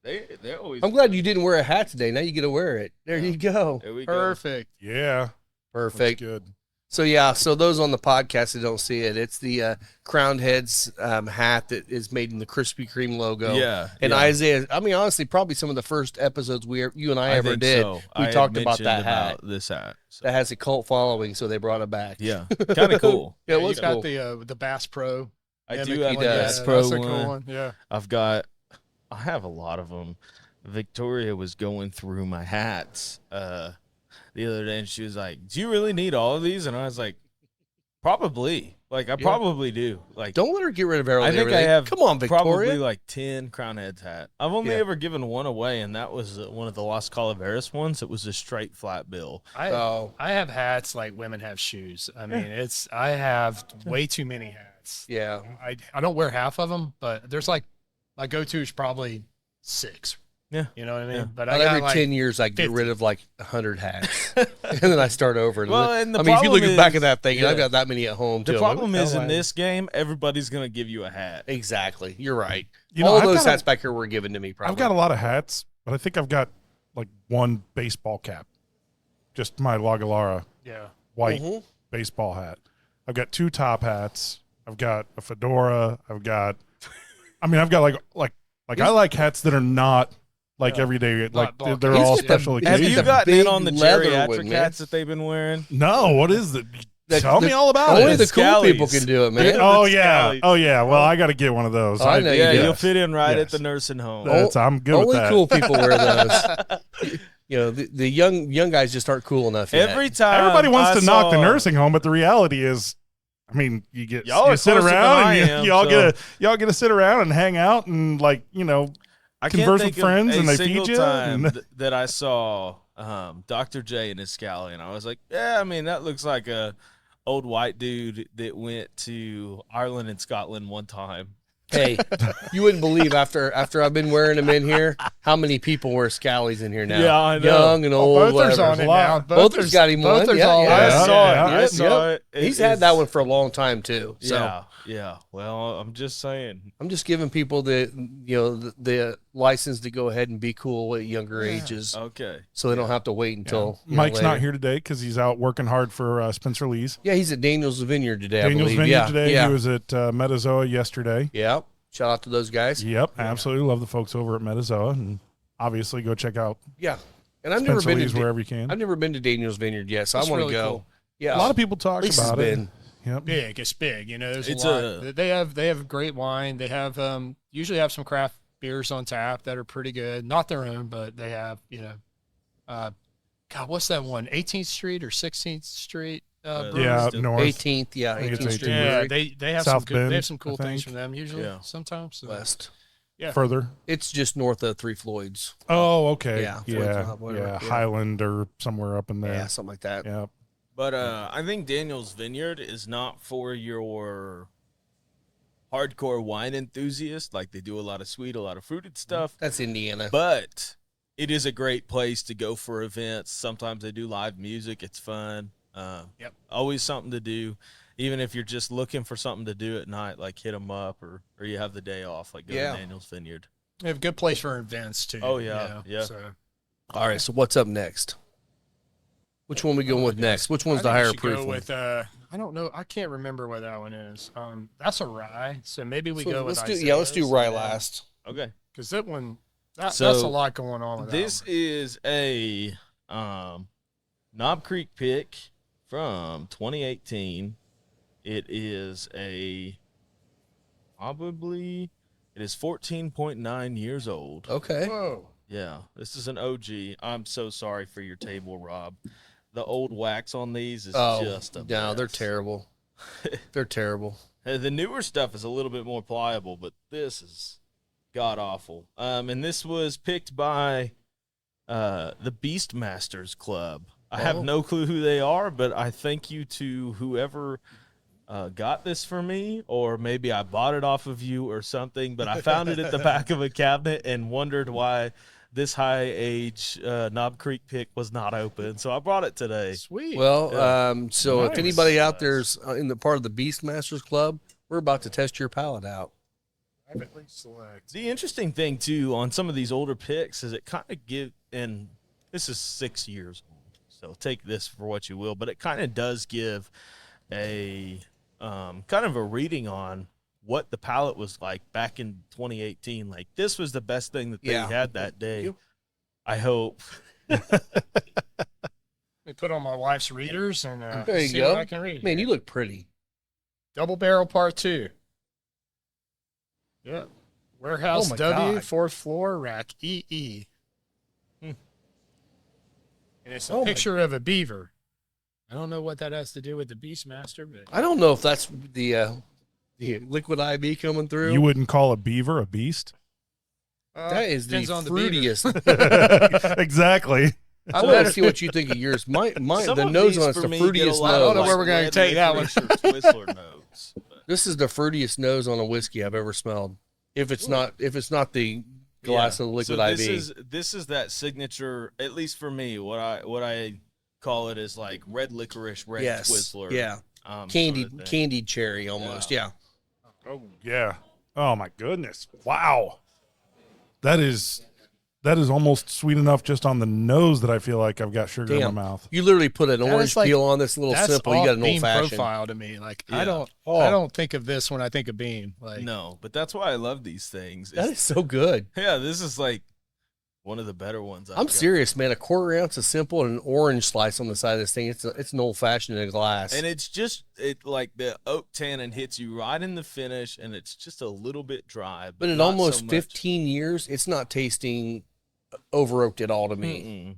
Speaker 4: They're always.
Speaker 2: I'm glad you didn't wear a hat today. Now you get to wear it. There you go.
Speaker 4: There we go.
Speaker 3: Perfect.
Speaker 1: Yeah.
Speaker 2: Perfect.
Speaker 1: That's good.
Speaker 2: So yeah, so those on the podcast that don't see it, it's the Crowned Heads hat that is made in the Krispy Kreme logo.
Speaker 4: Yeah.
Speaker 2: And
Speaker 4: yeah.
Speaker 2: Isaiah, I mean, honestly, probably some of the first episodes you and I ever
Speaker 4: think
Speaker 2: did,
Speaker 4: so.
Speaker 2: we
Speaker 4: I had
Speaker 2: talked about
Speaker 4: mentioned
Speaker 2: that hat.
Speaker 4: This hat. So.
Speaker 2: That has a cult following, so they brought it back.
Speaker 4: Yeah. Kind of cool.
Speaker 2: Yeah, it
Speaker 3: You
Speaker 2: was
Speaker 3: got
Speaker 2: cool.
Speaker 3: the Bass Pro.
Speaker 4: I
Speaker 3: Yeah,
Speaker 4: do
Speaker 3: Mickey
Speaker 4: have a
Speaker 2: does.
Speaker 4: Bass Pro
Speaker 3: That's a cool
Speaker 4: one.
Speaker 3: one. Yeah.
Speaker 4: I have a lot of them. Victoria was going through my hats the other day, and she was like, "Do you really need all of these?" And I was like, "Probably." Like I probably do. Like
Speaker 2: don't let her get rid of everything.
Speaker 4: I think I have.
Speaker 2: Come on, Victoria.
Speaker 4: Probably like 10 Crown Heads hat. I've only ever given one away, and that was one of the Las Calaveras ones. It was a straight flat bill.
Speaker 3: I have hats like women have shoes. I mean, I have way too many hats.
Speaker 2: Yeah.
Speaker 3: I don't wear half of them, but there's like my go-to is probably 6.
Speaker 4: Yeah.
Speaker 3: You know what I mean?
Speaker 2: Yeah.
Speaker 3: But
Speaker 2: every 10 years, I get
Speaker 3: 50.
Speaker 2: rid of like 100 hats, and then I start over.
Speaker 4: Well, and
Speaker 2: I mean, if you look back at that thing, and I've got that many at home too.
Speaker 4: The problem is in this game, everybody's gonna give you a hat.
Speaker 2: Exactly, you're right.
Speaker 1: You know,
Speaker 2: all those hats back here were given to me. Probably.
Speaker 1: I've got a lot of hats, but I think I've got like one baseball cap, just my Lagalara white baseball hat. I've got 2 top hats. I've got a fedora. I've got like I like hats that are not like everyday, like they're all special occasions.
Speaker 4: Have you gotten in on the
Speaker 2: geriatric
Speaker 4: geriatric hats that they've been wearing?
Speaker 1: No, what is it? Tell me all about it.
Speaker 2: Only the cool people can do it, man.
Speaker 1: Oh yeah, Well, I got to get one of those.
Speaker 2: I know
Speaker 4: yeah,
Speaker 2: you do.
Speaker 4: you'll fit in right at the nursing home.
Speaker 1: I'm good with that.
Speaker 2: Only cool people wear those. You know, the young guys just aren't cool enough yet.
Speaker 4: Every time
Speaker 1: Everybody wants to knock the nursing home, but the reality is, I mean, you sit around and y'all get to sit around and hang out and
Speaker 4: I
Speaker 1: converse
Speaker 4: can't
Speaker 1: with friends and they feed you.
Speaker 4: Time that I saw Dr. J and his scally, and I was like, yeah, I mean, that looks like a old white dude that went to Ireland and Scotland one time.
Speaker 2: Hey, you wouldn't believe after I've been wearing them in here, how many people wear scallies in here now.
Speaker 4: Yeah, I know.
Speaker 2: Young and old.
Speaker 3: Boather's on it now.
Speaker 2: Boather's got him one.
Speaker 4: I saw it.
Speaker 2: He's had that one for a long time too. So.
Speaker 4: Yeah. Well, I'm just saying.
Speaker 2: I'm just giving people the license to go ahead and be cool at younger ages.
Speaker 4: Okay.
Speaker 2: So they don't have to wait until
Speaker 1: Mike's
Speaker 2: later.
Speaker 1: not here today because he's out working hard for Spencer Lee's.
Speaker 2: Yeah, he's at Daniel's Vineyard today.
Speaker 1: Daniel's
Speaker 2: I believe.
Speaker 1: Vineyard today.
Speaker 2: Yeah.
Speaker 1: He was at Metazoa yesterday.
Speaker 2: Yeah. Shout out to those guys.
Speaker 1: Yep, absolutely love the folks over at Metazoa, and obviously go check out.
Speaker 2: Yeah, and I've
Speaker 1: Spencer
Speaker 2: never been
Speaker 1: Lee's
Speaker 2: to
Speaker 1: wherever you can.
Speaker 2: I've never been to Daniel's Vineyard yet, so I want to
Speaker 3: really
Speaker 2: go.
Speaker 3: cool.
Speaker 2: Yeah,
Speaker 1: a lot of people talk about it. Yep.
Speaker 3: Big, it's big. You know, there's a lot. They have great wine. They have usually have some craft beers on tap that are pretty good. Not their own, but they have God, what's that one? 18th Street or 16th Street?
Speaker 1: North
Speaker 2: 18th. Yeah, 18th Street.
Speaker 3: Yeah, they have
Speaker 1: South
Speaker 3: some good,
Speaker 1: Bend,
Speaker 3: they have some cool
Speaker 1: I
Speaker 3: things
Speaker 1: think.
Speaker 3: from them usually.
Speaker 4: Yeah.
Speaker 3: Sometimes so.
Speaker 2: West.
Speaker 3: Yeah.
Speaker 1: Further.
Speaker 2: It's just north of Three Floyds.
Speaker 1: Oh, okay.
Speaker 2: Yeah.
Speaker 1: Highland or somewhere up in there.
Speaker 2: Yeah, something like that.
Speaker 1: Yeah.
Speaker 4: But I think Daniel's Vineyard is not for your hardcore wine enthusiast. Like they do a lot of sweet, a lot of fruited stuff.
Speaker 2: That's Indiana.
Speaker 4: But it is a great place to go for events. Sometimes they do live music. It's fun. Always something to do. Even if you're just looking for something to do at night, like hit them up or you have the day off, like go to Daniel's Vineyard.
Speaker 3: They have a good place for events too.
Speaker 4: Oh, yeah.
Speaker 3: So.
Speaker 2: All right, so what's up next? Which one we going with next? Which one's the higher proof
Speaker 3: go
Speaker 2: one?
Speaker 3: with I don't know. I can't remember what that one is. That's a rye. So maybe we go with
Speaker 2: let's do rye last.
Speaker 4: Okay.
Speaker 3: Because that one that's a lot going on with
Speaker 4: this
Speaker 3: that one.
Speaker 4: is a Knob Creek pick from 2018. It is it is 14.9 years old.
Speaker 2: Okay.
Speaker 3: Whoa.
Speaker 4: Yeah, this is an OG. I'm so sorry for your table, Rob. The old wax on these is just a mess.
Speaker 2: They're terrible. They're terrible.
Speaker 4: The newer stuff is a little bit more pliable, but this is god awful. And this was picked by the Beastmasters Club. I have no clue who they are, but I thank you to whoever got this for me, or maybe I bought it off of you or something, but I found it at the back of a cabinet and wondered why this high age Knob Creek pick was not open. So I brought it today.
Speaker 3: Sweet.
Speaker 2: Well, so if
Speaker 1: Nice.
Speaker 2: anybody out there's in the part of the Beastmasters Club, we're about to test your palate out.
Speaker 3: Privately select.
Speaker 4: The interesting thing, too, on some of these older picks is it kind of and this is 6 years old, so take this for what you will, but it kind of does give a kind of a reading on what the palette was like back in 2018. Like, this was the best thing that they had that day. I hope.
Speaker 3: Let me put on my wife's readers and
Speaker 2: There you
Speaker 3: see
Speaker 2: go.
Speaker 3: what I can read.
Speaker 2: Man, you look pretty.
Speaker 3: Double barrel part 2. Yeah. Warehouse
Speaker 2: Oh my
Speaker 3: W,
Speaker 2: God.
Speaker 3: 4th floor, rack EE. And it's a
Speaker 2: Oh my-
Speaker 3: picture of a beaver. I don't know what that has to do with the Beastmaster, but
Speaker 2: I don't know if that's the liquid IB coming through.
Speaker 1: You wouldn't call a beaver a beast?
Speaker 2: That is the
Speaker 3: depends on the beaver.
Speaker 2: fruitiest.
Speaker 1: Exactly.
Speaker 2: I want to see what you think of yours. The nose on it's the fruitiest
Speaker 3: I don't know
Speaker 2: nose.
Speaker 3: where we're going to take that one.
Speaker 4: Whistler nose. But
Speaker 2: This is the fruitiest nose on a whiskey I've ever smelled. If it's not the glass of the liquid
Speaker 4: so
Speaker 2: IV.
Speaker 4: this is that signature, at least for me. What I call it is like red licorice, red Twizzler.
Speaker 2: Yeah. Candied cherry almost. Yeah.
Speaker 1: Oh yeah. Oh my goodness. Wow. That is almost sweet enough just on the nose that I feel like I've got sugar in my mouth.
Speaker 2: You literally put an orange
Speaker 3: like-
Speaker 2: peel on this little
Speaker 3: That's
Speaker 2: simple. You got an
Speaker 3: Beam
Speaker 2: old fashioned.
Speaker 3: profile to me. Like
Speaker 4: Yeah.
Speaker 3: I don't think of this when I think of Beam. Like
Speaker 4: No, but that's why I love these things.
Speaker 2: That is so good.
Speaker 4: Yeah, this is like one of the better ones.
Speaker 2: I'm serious, man. A quarter ounce of simple and an orange slice on the side of this thing. It's an old fashioned in a glass.
Speaker 4: And it's just like the oak tannin hits you right in the finish, and it's just a little bit dry.
Speaker 2: but in
Speaker 4: not
Speaker 2: almost
Speaker 4: so much.
Speaker 2: 15 years, it's not tasting over oaked at all to me.
Speaker 4: Mm-mm.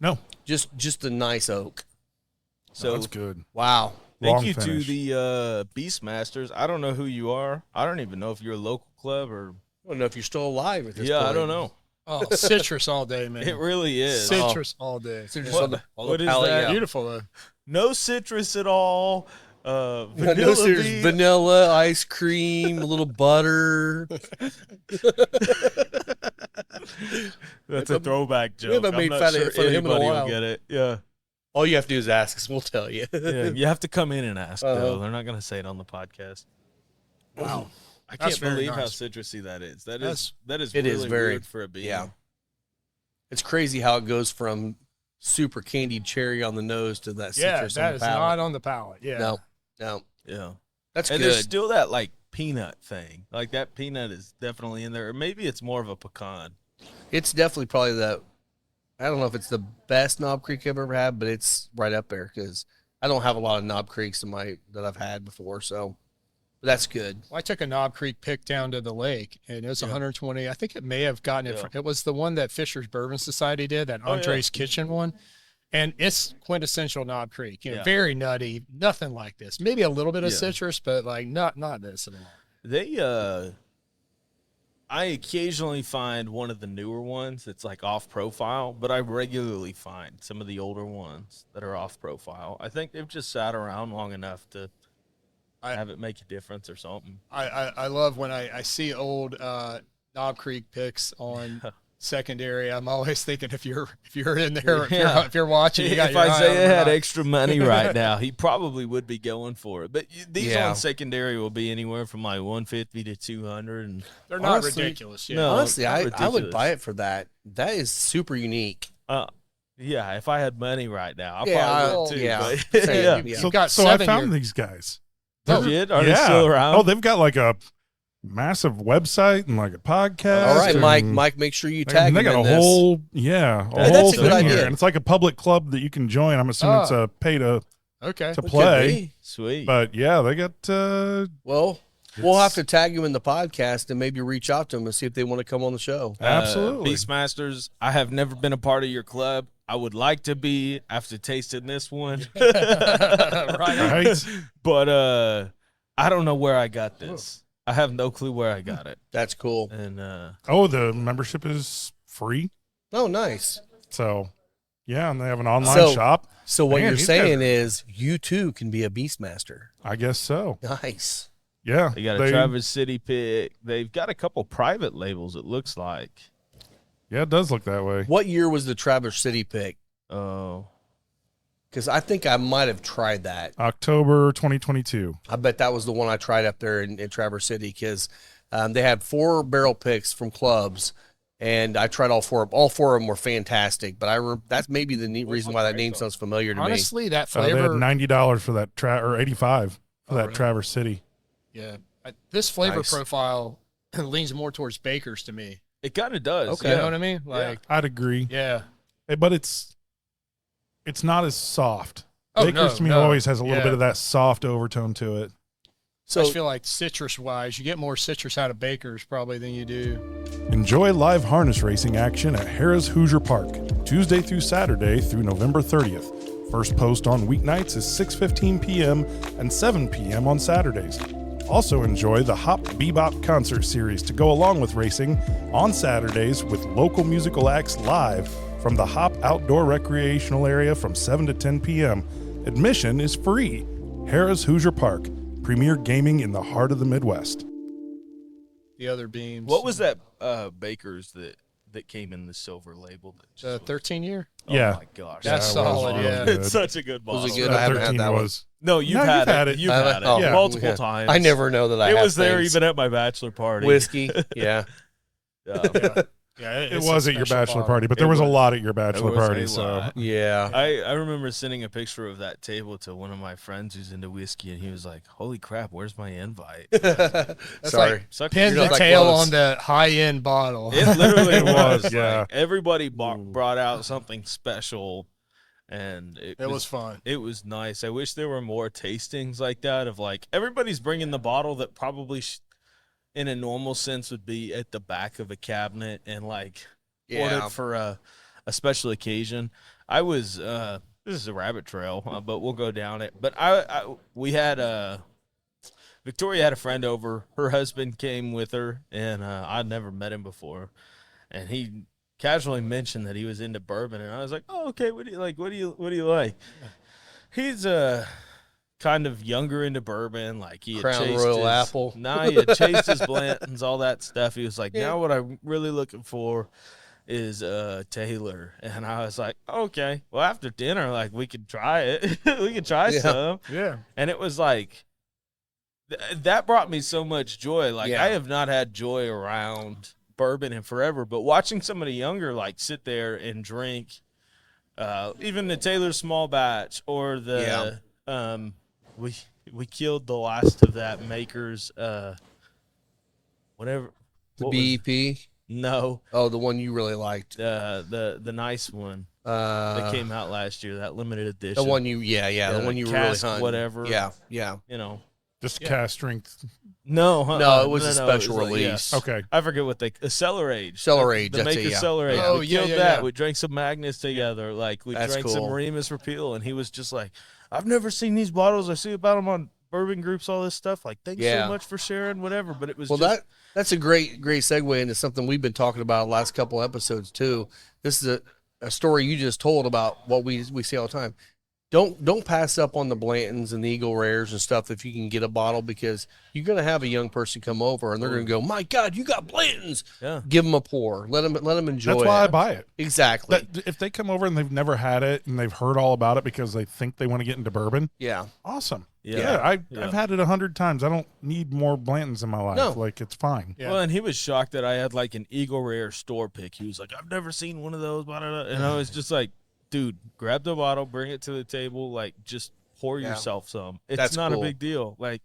Speaker 1: No.
Speaker 2: Just a nice oak.
Speaker 4: So
Speaker 1: That's good.
Speaker 2: Wow.
Speaker 4: thank
Speaker 1: Long
Speaker 4: you
Speaker 1: finish.
Speaker 4: to the Beastmasters. I don't know who you are. I don't even know if you're a local club or.
Speaker 2: I don't know if you're still alive at this
Speaker 4: Yeah,
Speaker 2: point.
Speaker 4: I don't know.
Speaker 3: oh, citrus all day, man.
Speaker 4: It really is.
Speaker 3: citrus all day.
Speaker 2: Citrus
Speaker 4: What-
Speaker 2: on the
Speaker 4: what is
Speaker 2: palate,
Speaker 4: that?
Speaker 2: yeah.
Speaker 3: Beautiful though.
Speaker 4: No citrus at all.
Speaker 2: No,
Speaker 4: Vanilla
Speaker 2: there's
Speaker 4: bean.
Speaker 2: vanilla, ice cream, a little butter.
Speaker 4: That's a throwback joke.
Speaker 2: haven't
Speaker 4: I'm
Speaker 2: made
Speaker 4: not
Speaker 2: fun of-
Speaker 4: sure
Speaker 2: fun of him in a
Speaker 4: anybody will
Speaker 2: while.
Speaker 4: get it. Yeah.
Speaker 2: All you have to do is ask us. We'll tell you.
Speaker 4: Yeah, you have to come in and ask,
Speaker 2: Uh-huh.
Speaker 4: though. They're not going to say it on the podcast.
Speaker 3: Wow.
Speaker 4: I
Speaker 3: That's
Speaker 4: can't
Speaker 3: very
Speaker 4: believe how
Speaker 3: nice.
Speaker 4: citrusy that is. That
Speaker 3: That's-
Speaker 4: is
Speaker 2: It
Speaker 4: really
Speaker 2: is very-
Speaker 4: weird for a bean.
Speaker 2: Yeah. It's crazy how it goes from super candied cherry on the nose to that
Speaker 3: Yeah,
Speaker 2: citrus
Speaker 3: that
Speaker 2: on
Speaker 3: is
Speaker 2: the palate.
Speaker 3: not on the palate. Yeah.
Speaker 2: No.
Speaker 4: Yeah.
Speaker 2: That's
Speaker 4: And there's
Speaker 2: good.
Speaker 4: still that, like, peanut thing. Like, that peanut is definitely in there. Or maybe it's more of a pecan.
Speaker 2: It's definitely probably I don't know if it's the best Knob Creek I've ever had, but it's right up there because I don't have a lot of Knob Creeks that I've had before. So but that's good.
Speaker 3: Well, I took a Knob Creek pick down to the lake, and it was 120. I think it may have gotten it.
Speaker 4: Yeah.
Speaker 3: It was the one that Fisher's Bourbon Society did, that
Speaker 4: Oh, yeah.
Speaker 3: Andre's Kitchen one, and it's quintessential Knob Creek. You know,
Speaker 4: Yeah.
Speaker 3: very nutty, nothing like this. Maybe a little bit of
Speaker 4: Yeah.
Speaker 3: citrus, but like not this at all.
Speaker 4: They, I occasionally find one of the newer ones that's, like, off-profile, but I regularly find some of the older ones that are off-profile. I think they've just sat around long enough to have it make a difference or something.
Speaker 3: I love when I see old Knob Creek picks on secondary. I'm always thinking if you're in there,
Speaker 4: Yeah.
Speaker 3: if you're watching, you got
Speaker 4: If
Speaker 3: your eye on
Speaker 4: Isaiah
Speaker 3: them or
Speaker 4: had
Speaker 3: not.
Speaker 4: extra money right now, he probably would be going for it. But these
Speaker 2: Yeah.
Speaker 4: on secondary will be anywhere from like 150 to 200. And
Speaker 3: They're not
Speaker 2: Honestly,
Speaker 3: ridiculous. Yeah.
Speaker 4: no.
Speaker 2: Honestly,
Speaker 4: not
Speaker 2: I would
Speaker 4: ridiculous.
Speaker 2: buy it for that. That is super unique.
Speaker 4: yeah, if I had money right now, I
Speaker 2: Yeah,
Speaker 4: probably would too.
Speaker 2: yeah.
Speaker 4: But,
Speaker 2: Same.
Speaker 4: yeah.
Speaker 2: Yeah.
Speaker 3: You've got
Speaker 1: So I
Speaker 3: 7
Speaker 1: found
Speaker 3: year-
Speaker 1: these guys.
Speaker 4: You did? Are they still around?
Speaker 1: Oh, they've got like a massive website and like a podcast.
Speaker 2: All right,
Speaker 1: and
Speaker 2: Mike, make sure you
Speaker 1: They
Speaker 2: tag
Speaker 1: they
Speaker 2: him
Speaker 1: got
Speaker 2: in
Speaker 1: a
Speaker 2: this.
Speaker 1: whole
Speaker 2: Hey, that's
Speaker 1: whole
Speaker 2: a good
Speaker 1: thing
Speaker 2: idea.
Speaker 1: here, and it's like a public club that you can join. I'm assuming it's a pay to
Speaker 3: Okay.
Speaker 2: Could
Speaker 1: play,
Speaker 2: be.
Speaker 4: Sweet.
Speaker 1: but yeah, they got.
Speaker 2: Well, we'll have to tag you in the podcast and maybe reach out to them and see if they want to come on the show.
Speaker 1: Absolutely.
Speaker 4: Beastmasters, I have never been a part of your club. I would like to be after tasting this one.
Speaker 1: Right?
Speaker 4: But I don't know where I got this. I have no clue where I got it.
Speaker 2: That's cool.
Speaker 4: And
Speaker 1: Oh, the membership is free.
Speaker 2: Oh, nice.
Speaker 1: So, yeah, and they have an online
Speaker 2: So-
Speaker 1: shop.
Speaker 2: So what
Speaker 1: Man,
Speaker 2: you're
Speaker 1: these
Speaker 2: saying
Speaker 1: guys
Speaker 2: is you too can be a Beastmaster.
Speaker 1: I guess so.
Speaker 2: Nice.
Speaker 1: Yeah.
Speaker 4: they got a Traverse City pick. They've got a couple private labels, it looks like.
Speaker 1: Yeah, it does look that way.
Speaker 2: What year was the Traverse City pick?
Speaker 4: Oh,
Speaker 2: Because I think I might have tried that.
Speaker 1: October 2022.
Speaker 2: I bet that was the one I tried up there in Traverse City because they had 4 barrel picks from clubs, and I tried all 4. All 4 of them were fantastic, but that's maybe the neat reason why that name sounds familiar to me.
Speaker 3: Honestly, that
Speaker 1: They had
Speaker 3: flavor.
Speaker 1: $90 for that or 85 for that
Speaker 3: really?
Speaker 1: Traverse City.
Speaker 3: Yeah. This flavor
Speaker 2: Nice.
Speaker 3: profile leans more towards Baker's to me.
Speaker 4: it kind of does.
Speaker 2: Okay.
Speaker 3: You know what I mean? Like,
Speaker 1: I'd agree.
Speaker 3: yeah.
Speaker 1: But it's not as soft.
Speaker 3: Oh,
Speaker 1: Baker's
Speaker 3: no,
Speaker 1: to me
Speaker 3: no.
Speaker 1: always has a little
Speaker 3: Yeah.
Speaker 1: bit of that soft overtone to it.
Speaker 3: I just feel like citrus wise, you get more citrus out of Baker's probably than you do.
Speaker 1: Enjoy live harness racing action at Harrah's Hoosier Park, Tuesday through Saturday through November 30th. First post on weeknights is 6:15 p.m. and 7 p.m. on Saturdays. Also enjoy the Hop Bebop concert series to go along with racing on Saturdays with local musical acts live from the Hop Outdoor Recreational Area from 7 to 10 p.m. Admission is free. Harrah's Hoosier Park, premier gaming in the heart of the Midwest.
Speaker 3: The other beams.
Speaker 4: What was that Baker's that came in the silver label?
Speaker 3: The 13-year?
Speaker 1: Yeah.
Speaker 4: Oh my gosh.
Speaker 3: That's solid, yeah.
Speaker 4: It's such a good bottle.
Speaker 2: Was it good? I haven't had that one.
Speaker 4: No, you've had it. You've had it
Speaker 2: Oh,
Speaker 4: multiple times.
Speaker 2: I never know that I
Speaker 4: It
Speaker 2: have
Speaker 4: was there
Speaker 2: things.
Speaker 4: even at my bachelor party.
Speaker 2: Whiskey, yeah.
Speaker 3: Yeah,
Speaker 1: It was at your bachelor party, but there was a lot at your bachelor party. So
Speaker 2: Yeah.
Speaker 4: I remember sending a picture of that table to one of my friends who's into whiskey, and he was like, "Holy crap, where's my invite?"
Speaker 2: Sorry.
Speaker 3: Pin the
Speaker 2: not
Speaker 3: tail
Speaker 2: close.
Speaker 3: on the high-end bottle.
Speaker 4: It literally was.
Speaker 1: yeah.
Speaker 4: Like, everybody brought out something special, and
Speaker 3: It was fun.
Speaker 4: It was nice. I wish there were more tastings like that of like everybody's bringing the bottle that probably in a normal sense would be at the back of a cabinet and like ordered for a special occasion. I was this is a rabbit trail, but we'll go down it. But we had Victoria had a friend over. Her husband came with her, and I'd never met him before, and he casually mentioned that he was into bourbon, and I was like, "Oh, okay. What do you like? What do you like?" He's kind of younger into bourbon, like he had
Speaker 2: Crown
Speaker 4: chased
Speaker 2: Royal
Speaker 4: his,
Speaker 2: Apple.
Speaker 4: Nah, he had chased his Blantons, all that stuff. He was like, now what I'm really looking for is Taylor. And I was like, okay, well after dinner, like we could try it. We could try some.
Speaker 3: Yeah.
Speaker 4: And it was like that brought me so much joy. Like I have not had joy around bourbon in forever, but watching somebody younger like sit there and drink even the Taylor small batch or the we killed the last of that Maker's whatever.
Speaker 2: The BEP?
Speaker 4: No.
Speaker 2: Oh, the one you really liked.
Speaker 4: The nice one that came out last year, that limited edition.
Speaker 2: The one the one you were really
Speaker 4: cask
Speaker 2: hunting.
Speaker 4: whatever.
Speaker 2: Yeah.
Speaker 4: You know.
Speaker 1: just cast strength.
Speaker 4: No,
Speaker 2: No, it was a
Speaker 4: it
Speaker 2: special
Speaker 4: was
Speaker 2: release.
Speaker 1: Okay.
Speaker 4: I forget what Cellar Age.
Speaker 2: Cellar Age,
Speaker 4: The
Speaker 2: that's it,
Speaker 4: Maker's
Speaker 2: yeah.
Speaker 4: Cellar Age.
Speaker 3: Oh,
Speaker 4: We
Speaker 3: yeah,
Speaker 4: killed
Speaker 3: yeah,
Speaker 4: that.
Speaker 3: yeah.
Speaker 4: We drank some Magnus together. Like we
Speaker 2: That's
Speaker 4: drank some
Speaker 2: cool.
Speaker 4: Remus Repeal, and he was just like, "I've never seen these bottles. I see about them on bourbon groups, all this stuff. Like, thanks so much for sharing, whatever." But it was
Speaker 2: that's a great segue into something we've been talking about the last couple episodes too. This is a story you just told about what we see all the time. Don't pass up on the Blantons and the Eagle Rares and stuff if you can get a bottle, because you're gonna have a young person come over and they're gonna go, "My God, you got Blantons!" Yeah. Give them a pour. Let them enjoy.
Speaker 1: That's why I buy it.
Speaker 2: Exactly.
Speaker 1: If they come over and they've never had it and they've heard all about it because they think they want to get into bourbon, awesome. I've had it 100 times. I don't need more Blantons in my life.
Speaker 2: No.
Speaker 1: Like, it's fine.
Speaker 4: Well, and he was shocked that I had like an Eagle Rare store pick. He was like, "I've never seen one of those." Blah, blah, blah. And I was just like, dude, grab the bottle, bring it to the table, like just pour yourself some. It's not a big deal. Like,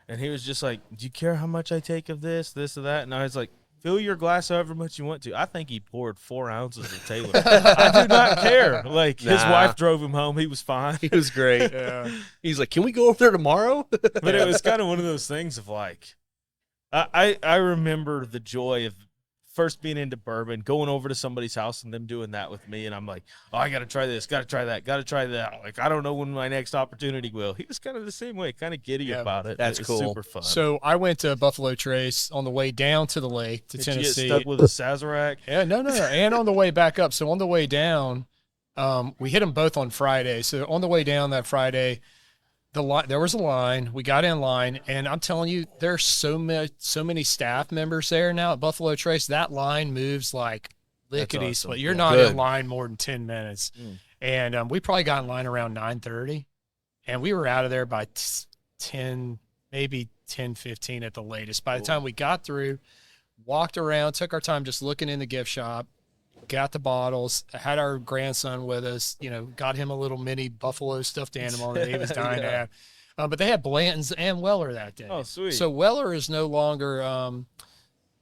Speaker 4: and he was just like, "Do you care how much I take of this, or that?" And I was like, "Fill your glass however much you want to." I think he poured 4 ounces of Taylor. I do not care. Like his wife drove him home. He was fine.
Speaker 2: He was great. He's like, "Can we go over there tomorrow?"
Speaker 4: But it was kind of one of those things of like, I remember the joy of first being into bourbon, going over to somebody's house and them doing that with me, and I'm like, "Oh, I got to try this, got to try that, got to try that." Like, I don't know when my next opportunity will. He was kind of the same way, kind of giddy about it.
Speaker 2: That's
Speaker 4: it was
Speaker 2: cool.
Speaker 4: Super fun.
Speaker 3: So I went to Buffalo Trace on the way down to the lake to
Speaker 4: Did
Speaker 3: Tennessee.
Speaker 4: you get stuck with a Sazerac?
Speaker 3: Yeah, no. And on the way back up. So on the way down, we hit them both on Friday. So on the way down that Friday, there was a line. We got in line, and I'm telling you, there's so many staff members there now at Buffalo Trace. That line moves like lickety split.
Speaker 4: awesome.
Speaker 3: You're not in line more than 10 minutes. And we probably got in line around 9:30, and we were out of there by 10, maybe 10:15 at the latest. By the time we got through, walked around, took our time just looking in the gift shop, got the bottles, had our grandson with us, got him a little mini buffalo stuffed animal that he was dying to have. But they had Blantons and Weller that day.
Speaker 4: Oh, sweet.
Speaker 3: So Weller is no longer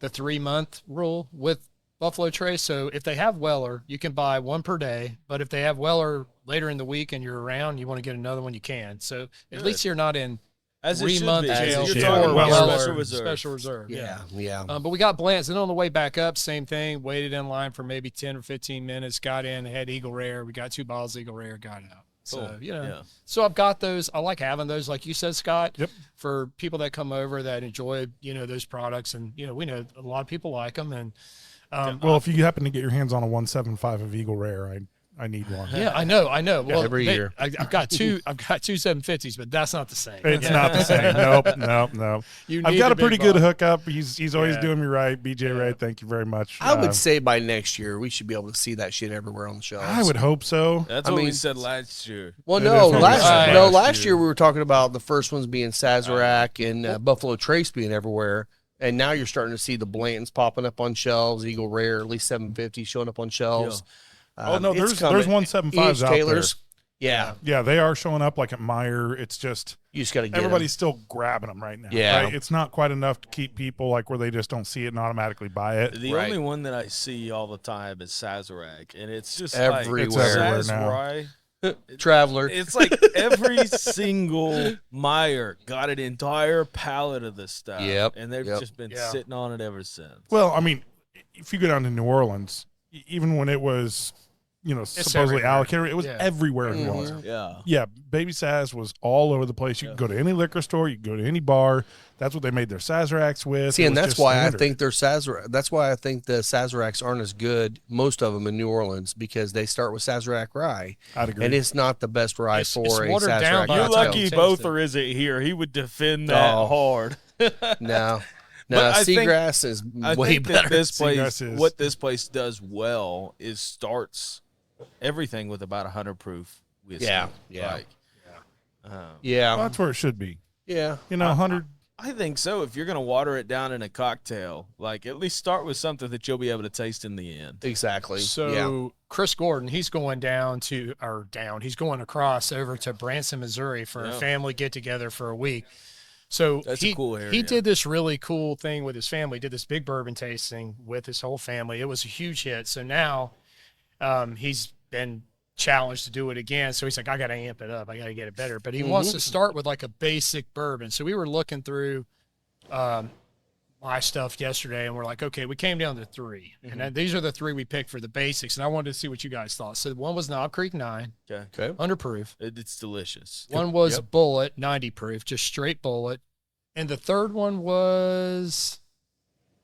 Speaker 3: the 3-month rule with Buffalo Trace. So if they have Weller, you can buy one per day. But if they have Weller later in the week and you're around, you want to get another one, you can. So at least you're not in
Speaker 4: As
Speaker 3: 3 month jail.
Speaker 4: You're
Speaker 1: Yeah.
Speaker 4: talking about
Speaker 1: Weller.
Speaker 4: special reserve.
Speaker 3: Special reserve.
Speaker 2: Yeah.
Speaker 3: But we got Blantons. And on the way back up, same thing. Waited in line for maybe 10 or 15 minutes. Got in, had Eagle Rare. We got 2 bottles of Eagle Rare, got out. So,
Speaker 4: Cool.
Speaker 3: you know,
Speaker 4: Yeah.
Speaker 3: so I've got those. I like having those, like you said, Scott.
Speaker 1: Yep.
Speaker 3: For people that come over that enjoy, you know, those products, and you know, we know a lot of people like them, and
Speaker 1: Well, if you happen to get your hands on a 175 of Eagle Rare, I need one.
Speaker 3: yeah, I know. Well,
Speaker 2: every year.
Speaker 3: I've got two 750s, but that's not the same.
Speaker 1: It's not the same. Nope.
Speaker 3: You
Speaker 1: I've
Speaker 3: need
Speaker 1: got
Speaker 3: the
Speaker 1: a pretty
Speaker 3: big
Speaker 1: good
Speaker 3: bottle.
Speaker 1: hookup. He's always
Speaker 3: Yeah.
Speaker 1: doing me right. BJ Ray, thank you very much.
Speaker 2: I would say by next year we should be able to see that shit everywhere on the shelves.
Speaker 1: I would hope so.
Speaker 4: That's
Speaker 2: I
Speaker 4: what we
Speaker 2: mean-
Speaker 4: said last year.
Speaker 2: Well,
Speaker 1: It
Speaker 2: no,
Speaker 1: is what we
Speaker 2: last
Speaker 1: said
Speaker 2: no
Speaker 1: last
Speaker 2: last
Speaker 1: year.
Speaker 2: year we were talking about the first ones being Sazerac and Buffalo Trace being everywhere, and now you're starting to see the Blantons popping up on shelves, Eagle Rare, at least 750 showing up on shelves.
Speaker 1: Oh no,
Speaker 2: It's
Speaker 1: there's
Speaker 2: coming.
Speaker 1: 175s out
Speaker 2: Taylor's, yeah,
Speaker 1: there. Yeah, they are showing up like at Meyer. It's just
Speaker 2: you just got to get 'em.
Speaker 1: everybody's still grabbing them right now.
Speaker 2: Yeah.
Speaker 1: right? It's not quite enough to keep people like where they just don't see it and automatically buy it.
Speaker 4: The
Speaker 2: Right.
Speaker 4: only one that I see all the time is Sazerac, and it's just
Speaker 2: Everywhere.
Speaker 1: It's everywhere
Speaker 4: Sazerac.
Speaker 2: Traveler.
Speaker 4: It's like every single Meyer got an entire pallet of this stuff.
Speaker 2: Yep,
Speaker 4: And they've
Speaker 2: yep.
Speaker 4: just been
Speaker 3: Yeah.
Speaker 4: sitting on it ever since.
Speaker 1: Well, I mean, if you go down to New Orleans, even when it was, supposedly
Speaker 3: everywhere.
Speaker 1: allocated, it was
Speaker 3: Yeah.
Speaker 1: everywhere in New Orleans.
Speaker 4: Yeah.
Speaker 1: Yeah, Baby Saz was all over the place. You could go to any liquor store, you could go to any bar. That's what they made their Sazeracs with.
Speaker 2: See,
Speaker 1: It
Speaker 2: and
Speaker 1: was
Speaker 2: that's
Speaker 1: just
Speaker 2: why I
Speaker 1: standard.
Speaker 2: think they're Sazerac. That's why I think the Sazeracs aren't as good, most of them in New Orleans, because they start with Sazerac rye,
Speaker 1: I'd agree.
Speaker 2: and it's not the best rye
Speaker 3: It's
Speaker 2: for a
Speaker 3: watered down
Speaker 2: Sazerac.
Speaker 3: by
Speaker 4: You're
Speaker 3: That's
Speaker 2: cocktail.
Speaker 3: how
Speaker 4: lucky
Speaker 3: it
Speaker 4: both
Speaker 3: tastes.
Speaker 4: are isn't here. He would defend that
Speaker 2: Oh.
Speaker 4: hard.
Speaker 2: No,
Speaker 4: But I think-
Speaker 2: Seagrass is
Speaker 4: I
Speaker 2: way
Speaker 4: think
Speaker 2: better.
Speaker 4: that this place,
Speaker 1: Seagrass is-
Speaker 4: what this place does well is starts everything with about 100 proof whiskey.
Speaker 2: Yeah.
Speaker 4: Like,
Speaker 2: Yeah,
Speaker 1: Well, that's where it should be.
Speaker 2: yeah.
Speaker 1: 100.
Speaker 4: I think so. If you're going to water it down in a cocktail, like at least start with something that you'll be able to taste in the end.
Speaker 2: Exactly.
Speaker 3: So
Speaker 2: yeah.
Speaker 3: Chris Gordon, he's going he's going across over to Branson, Missouri for a
Speaker 4: Yeah.
Speaker 3: family get together for a week. So
Speaker 4: That's a cool area.
Speaker 3: He did this really cool thing with his family. Did this big bourbon tasting with his whole family. It was a huge hit. So now, he's been challenged to do it again. So he's like, I got to amp it up. I got to get it better. But he wants to start with like a basic bourbon. So we were looking through my stuff yesterday, and we're like, okay, we came down to 3. And then these are the 3 we picked for the basics. And I wanted to see what you guys thought. So one was Knob Creek 9,
Speaker 4: Okay.
Speaker 2: Okay.
Speaker 3: 100 proof.
Speaker 4: It's delicious.
Speaker 3: One was Bullet, 90 proof, just straight Bullet. And the third one was,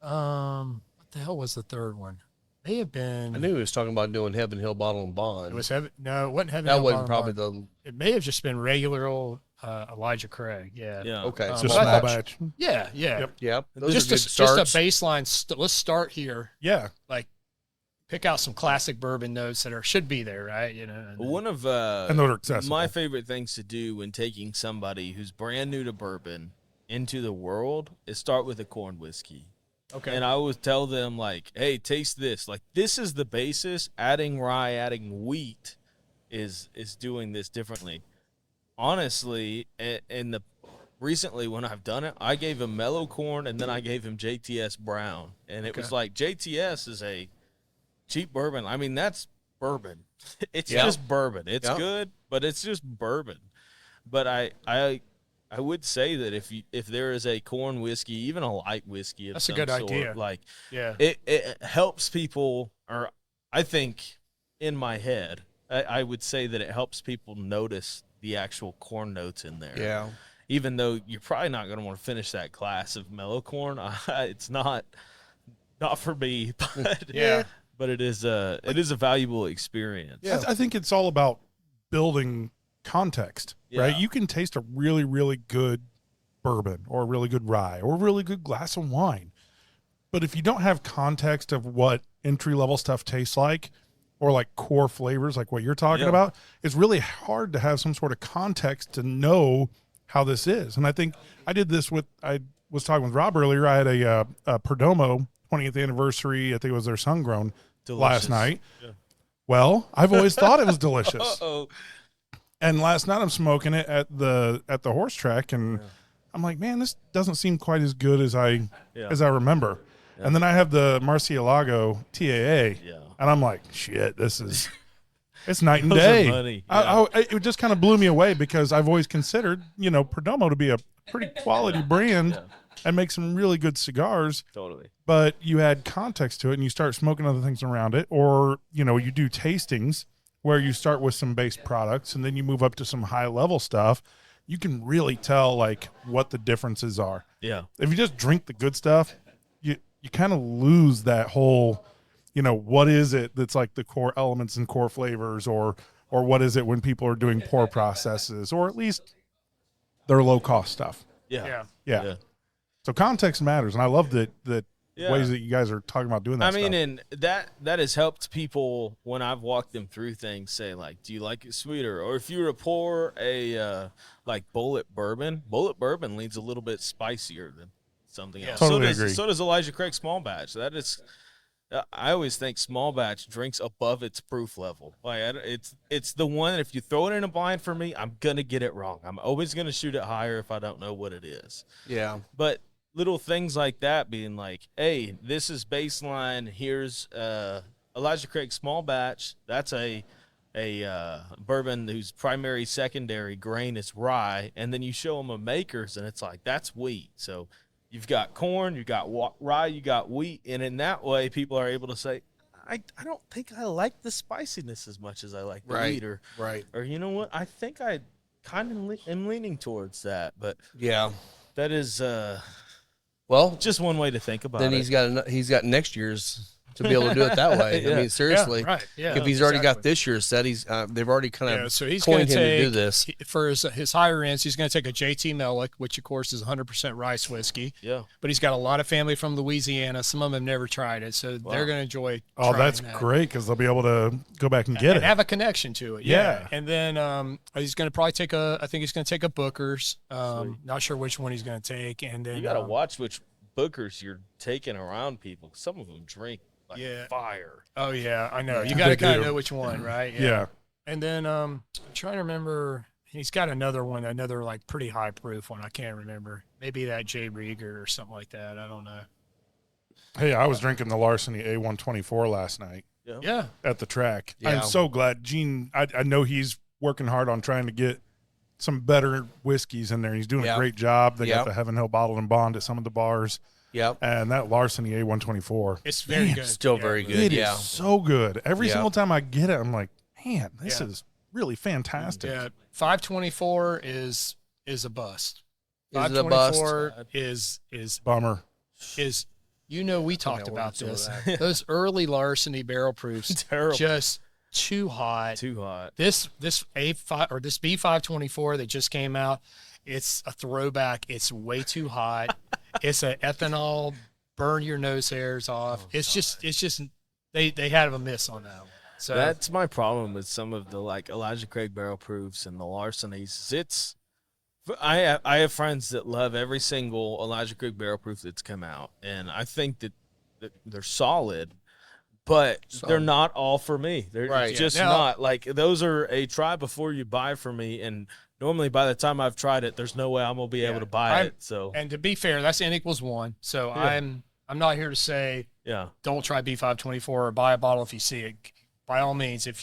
Speaker 3: what the hell was the third one? May have been.
Speaker 2: I knew he was talking about doing Heaven Hill Bottle and Bond.
Speaker 3: It was heaven. No, it wasn't heaven.
Speaker 2: that
Speaker 3: Hill
Speaker 2: wasn't
Speaker 3: Bottom
Speaker 2: probably
Speaker 3: Bar.
Speaker 2: the.
Speaker 3: It may have just been regular old Elijah Craig. Yeah.
Speaker 4: Yeah.
Speaker 2: Okay.
Speaker 3: Um,
Speaker 1: Just
Speaker 3: but I
Speaker 1: small
Speaker 3: thought-
Speaker 1: batch.
Speaker 3: Yeah.
Speaker 1: Yep.
Speaker 2: Yep. Those
Speaker 3: Just
Speaker 2: are
Speaker 3: a,
Speaker 2: good
Speaker 3: just
Speaker 2: starts.
Speaker 3: a baseline. Let's start here.
Speaker 1: Yeah.
Speaker 3: Like, pick out some classic bourbon notes that should be there, right? You know. And then-
Speaker 4: One of
Speaker 1: And those are accessible.
Speaker 4: my favorite things to do when taking somebody who's brand new to bourbon into the world is start with a corn whiskey.
Speaker 3: okay.
Speaker 4: And I would tell them, like, hey, taste this. Like, this is the basis. Adding rye, adding wheat is doing this differently. Honestly, recently when I've done it, I gave him mellow corn and then I gave him JTS Brown. And it was like, JTS is a cheap bourbon. I mean, that's bourbon. It's
Speaker 2: Yeah.
Speaker 4: just bourbon. It's
Speaker 2: Yeah.
Speaker 4: good, but it's just bourbon. But I would say that if there is a corn whiskey, even a light whiskey of
Speaker 3: That's a
Speaker 4: some
Speaker 3: good
Speaker 4: sort,
Speaker 3: idea.
Speaker 4: like
Speaker 3: yeah.
Speaker 4: it helps people, or I think in my head, I would say that it helps people notice the actual corn notes in there.
Speaker 2: Yeah.
Speaker 4: Even though you're probably not going to want to finish that glass of mellow corn, it's not for me. But
Speaker 3: Yeah.
Speaker 4: but it is a valuable experience.
Speaker 2: Yeah.
Speaker 1: I think it's all about building context, right?
Speaker 4: Yeah.
Speaker 1: You can taste a really, really good bourbon or a really good rye or a really good glass of wine. But if you don't have context of what entry-level stuff tastes like or like core flavors like what you're talking
Speaker 4: Yeah.
Speaker 1: about, it's really hard to have some sort of context to know how this is. And I think I did this I was talking with Rob earlier. I had a Perdomo 20th anniversary. I think it was their sun-grown last
Speaker 4: Delicious.
Speaker 1: night.
Speaker 4: Yeah.
Speaker 1: Well, I've always thought it was delicious.
Speaker 4: Uh-oh.
Speaker 1: And last night I'm smoking it at the horse track, and I'm like, man, this doesn't seem quite as good as I remember.
Speaker 4: Yeah.
Speaker 1: And then I have the Murcielago TAA,
Speaker 4: Yeah.
Speaker 1: and I'm like, shit, this is it's night and
Speaker 4: Those are
Speaker 1: day.
Speaker 4: money.
Speaker 1: It just kind of blew me away because I've always considered, Perdomo to be a pretty quality brand and make some really good cigars.
Speaker 4: Totally.
Speaker 1: But you add context to it and you start smoking other things around it, or you do tastings where you start with some base products and then you move up to some high level stuff, you can really tell like what the differences are.
Speaker 4: Yeah.
Speaker 1: If you just drink the good stuff, you kind of lose that whole, what is it that's like the core elements and core flavors, or what is it when people are doing pour processes, or at least their low cost stuff. Yeah. So context matters, and I love that ways that you guys are talking about doing that.
Speaker 4: I mean, and that has helped people when I've walked them through things. Say like, do you like it sweeter? Or if you were to pour a like Bullet Bourbon leans a little bit spicier than something else.
Speaker 1: Totally agree.
Speaker 4: So does Elijah Craig Small Batch. That is, I always think Small Batch drinks above its proof level. Like it's the one that if you throw it in a blind for me, I'm gonna get it wrong. I'm always gonna shoot it higher if I don't know what it is.
Speaker 2: Yeah,
Speaker 4: but little things like that being like, hey, this is baseline. Here's Elijah Craig Small Batch. That's a bourbon whose primary, secondary grain is rye, and then you show them a makers, and it's like that's wheat. So you've got corn, you got rye, you got wheat, and in that way, people are able to say, I don't think I like the spiciness as much as I like the wheat, or you know what, I think I kind of am leaning towards that, but
Speaker 2: yeah,
Speaker 4: that is.
Speaker 2: Well,
Speaker 4: just one way to think about
Speaker 2: then
Speaker 4: it.
Speaker 2: Then he's got next year's to be able to do it that way.
Speaker 4: Yeah.
Speaker 2: I mean, seriously.
Speaker 3: Yeah, right. Yeah,
Speaker 2: if he's already got this year's set, they've already kind of
Speaker 3: so he's
Speaker 2: coined him
Speaker 3: take,
Speaker 2: to do this.
Speaker 3: For his higher ends, he's going to take a JT Mellick, which of course is 100% rice whiskey.
Speaker 4: Yeah.
Speaker 3: But he's got a lot of family from Louisiana. Some of them have never tried it, so they're going to enjoy.
Speaker 1: Oh, that's great because they'll be able to go back and get it,
Speaker 3: have a connection to it. Yeah. And then he's going to probably take I think he's going to take a Booker's. Not sure which one he's going to take, and then
Speaker 4: you got to watch which Bookers you're taking around people. Some of them drink like fire.
Speaker 3: Oh yeah, I know. You got to kind of know which one, right?
Speaker 1: Yeah.
Speaker 3: And then I'm trying to remember. He's got another one, another like pretty high proof one. I can't remember. Maybe that J. Rieger or something like that. I don't know.
Speaker 1: Hey, I was drinking the Larceny A124 last night.
Speaker 3: Yeah.
Speaker 1: At the track.
Speaker 2: Yeah.
Speaker 1: I'm so glad Gene. I know he's working hard on trying to get some better whiskeys in there. He's doing a great job. They got the Heaven Hill Bottled and Bond at some of the bars.
Speaker 2: Yep.
Speaker 1: And that Larceny A124.
Speaker 3: It's very good.
Speaker 2: Still very good.
Speaker 1: It is so good. Every single time I get it, I'm like, man, this is really fantastic.
Speaker 3: Yeah. 524 is a bust.
Speaker 2: Is it a bust?
Speaker 3: 524 is
Speaker 1: Bummer.
Speaker 3: We talked about this. Those early Larceny barrel proofs,
Speaker 4: terrible.
Speaker 3: Just too hot.
Speaker 4: Too hot.
Speaker 3: This A5 or this B524 that just came out, it's a throwback. It's way too hot. It's an ethanol burn your nose hairs off. It's just they had a miss on that one. So
Speaker 4: that's my problem with some of the like Elijah Craig barrel proofs and the Larcenys. I have friends that love every single Elijah Craig barrel proof that's come out, and I think that they're solid. But they're not all for me. They're just not. Like, those are a try before you buy for me. And normally by the time I've tried it, there's no way I'm going to be able to buy it. So,
Speaker 3: and to be fair, that's N=1. So I'm not here to say, don't try B524 or buy a bottle if you see it. By all means, if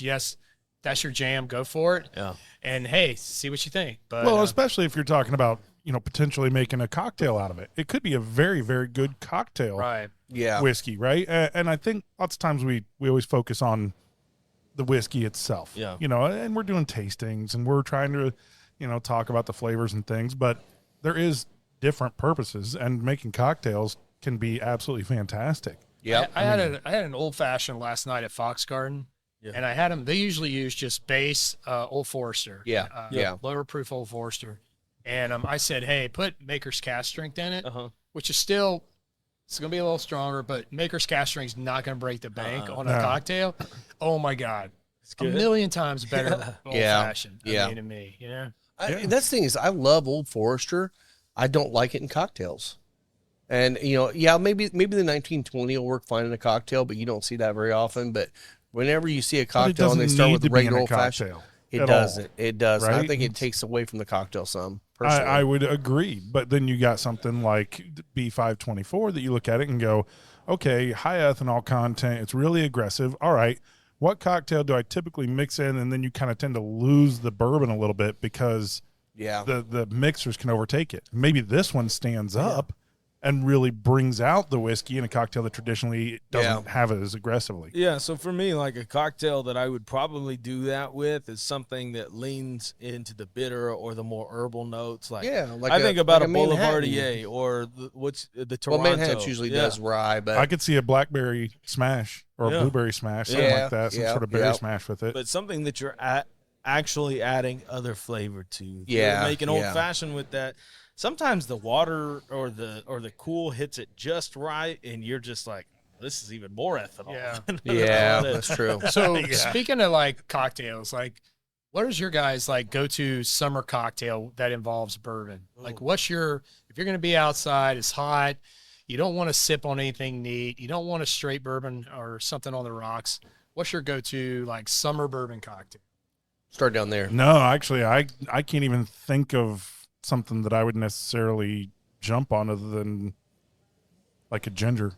Speaker 3: that's your jam, go for it.
Speaker 4: Yeah.
Speaker 3: And hey, see what you think. But
Speaker 1: especially if you're talking about, potentially making a cocktail out of it. It could be a very, very good cocktail.
Speaker 3: Right.
Speaker 2: Yeah.
Speaker 1: Whiskey, right? And I think lots of times we always focus on the whiskey itself.
Speaker 4: Yeah.
Speaker 1: And we're doing tastings and we're trying to, talk about the flavors and things, but there is different purposes, and making cocktails can be absolutely fantastic.
Speaker 2: Yeah.
Speaker 3: I had an old fashioned last night at Fox Garden. Yeah. And I had them. They usually use just base Old Forester. Lower proof Old Forester. And I said, hey, put Maker's Cask Strength in it, which is still, it's going to be a little stronger, but Maker's Cask Strength is not going to break the bank on a cocktail. Oh, my God. It's a million times better old-fashioned to me,
Speaker 2: That's the thing is, I love Old Forester. I don't like it in cocktails. And, maybe the 1920 will work fine in a cocktail, but you don't see that very often. But whenever you see a cocktail and they start with the regular old-fashioned, it doesn't. It does. Right? I think it takes away from the cocktail some.
Speaker 1: I would agree. But then you got something like B524 that you look at it and go, okay, high ethanol content. It's really aggressive. All right. What cocktail do I typically mix in? And then you kind of tend to lose the bourbon a little bit because the mixers can overtake it. Maybe this one stands up, and really brings out the whiskey in a cocktail that traditionally doesn't have it as aggressively.
Speaker 4: Yeah, so for me, like a cocktail that I would probably do that with is something that leans into the bitter or the more herbal notes. Like, I think about a Boulevardier or the Toronto.
Speaker 2: Well, Manhattan usually does rye, but
Speaker 1: I could see a blackberry smash or a blueberry smash, something like that, some sort of berry smash with it.
Speaker 4: But something that you're actually adding other flavor to.
Speaker 2: Yeah,
Speaker 4: make an old fashioned with that. Sometimes the water or the cool hits it just right, and you're just like, this is even more ethanol.
Speaker 2: Yeah, that's true.
Speaker 3: So speaking of like cocktails, like what is your guys like go-to summer cocktail that involves bourbon? Like if you're going to be outside, it's hot, you don't want to sip on anything neat, you don't want a straight bourbon or something on the rocks. What's your go-to like summer bourbon cocktail?
Speaker 2: Start down there.
Speaker 1: No, actually, I can't even think of something that I would necessarily jump on other than like a ginger,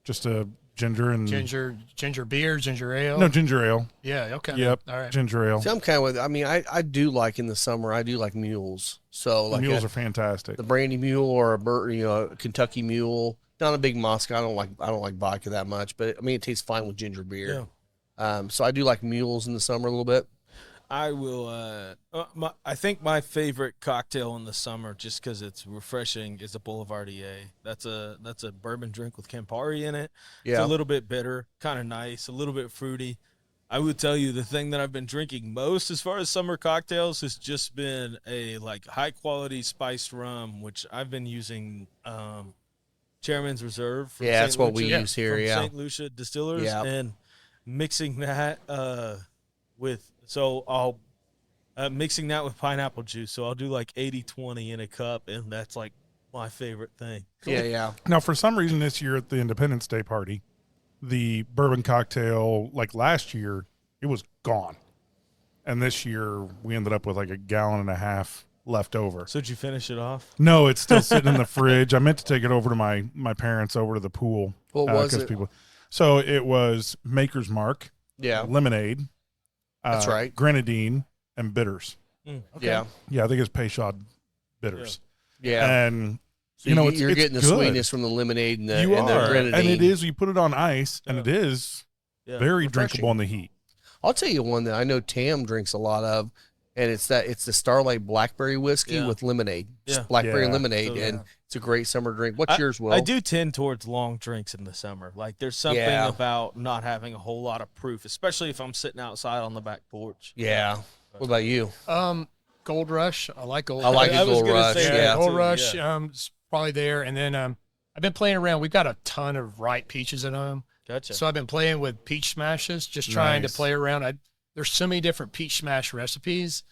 Speaker 1: just a ginger and
Speaker 3: ginger beer, ginger ale.
Speaker 1: No, ginger ale.
Speaker 3: Yeah. Okay.
Speaker 1: Yep.
Speaker 3: All right.
Speaker 1: Ginger ale.
Speaker 2: See, I'm kind of with. I mean, I do like in the summer. I do like mules. So like
Speaker 1: mules are fantastic.
Speaker 2: The brandy mule or a Kentucky mule. Not a big Moscow. I don't like vodka that much, but I mean it tastes fine with ginger beer. Yeah. So I do like mules in the summer a little bit.
Speaker 4: I will. I think my favorite cocktail in the summer, just because it's refreshing, is a Boulevardier. That's a bourbon drink with Campari in it. Yeah. It's a little bit bitter, kind of nice, a little bit fruity. I would tell you the thing that I've been drinking most as far as summer cocktails has just been a like high quality spiced rum, which I've been using. Chairman's Reserve. From
Speaker 2: that's what we use here.
Speaker 4: From St. Lucia Distilleries, and mixing that with. So I'll mixing that with pineapple juice. So I'll do like 80-20 in a cup, and that's like my favorite thing.
Speaker 2: Yeah.
Speaker 1: Now, for some reason this year at the Independence Day party, the bourbon cocktail, like last year, it was gone. And this year we ended up with like 1.5 gallons left over.
Speaker 4: So did you finish it off?
Speaker 1: No, it's still sitting in the fridge. I meant to take it over to my parents over to the pool.
Speaker 2: What was it?
Speaker 1: So it was Maker's Mark, lemonade.
Speaker 2: That's right.
Speaker 1: Grenadine and bitters.
Speaker 2: Okay.
Speaker 1: Yeah, I think it's Peychaud bitters.
Speaker 2: Yeah.
Speaker 1: And
Speaker 2: so you're getting the sweetness from the lemonade and the grenadine.
Speaker 1: And it is, you put it on ice, and it is very drinkable in the heat.
Speaker 2: I'll tell you one that I know Tam drinks a lot of, and it's the Starlight Blackberry whiskey with lemonade. Blackberry lemonade, and it's a great summer drink. What's yours, Will?
Speaker 4: I do tend towards long drinks in the summer. Like there's something about not having a whole lot of proof, especially if I'm sitting outside on the back porch.
Speaker 2: Yeah. What about you?
Speaker 3: Gold Rush. I like Gold.
Speaker 2: I like a Gold Rush.
Speaker 3: Gold Rush. Is probably there. And then I've been playing around. We've got a ton of ripe peaches at home.
Speaker 4: Gotcha.
Speaker 3: So I've been playing with peach smashes, just trying to play around. There's so many different peach smash recipes.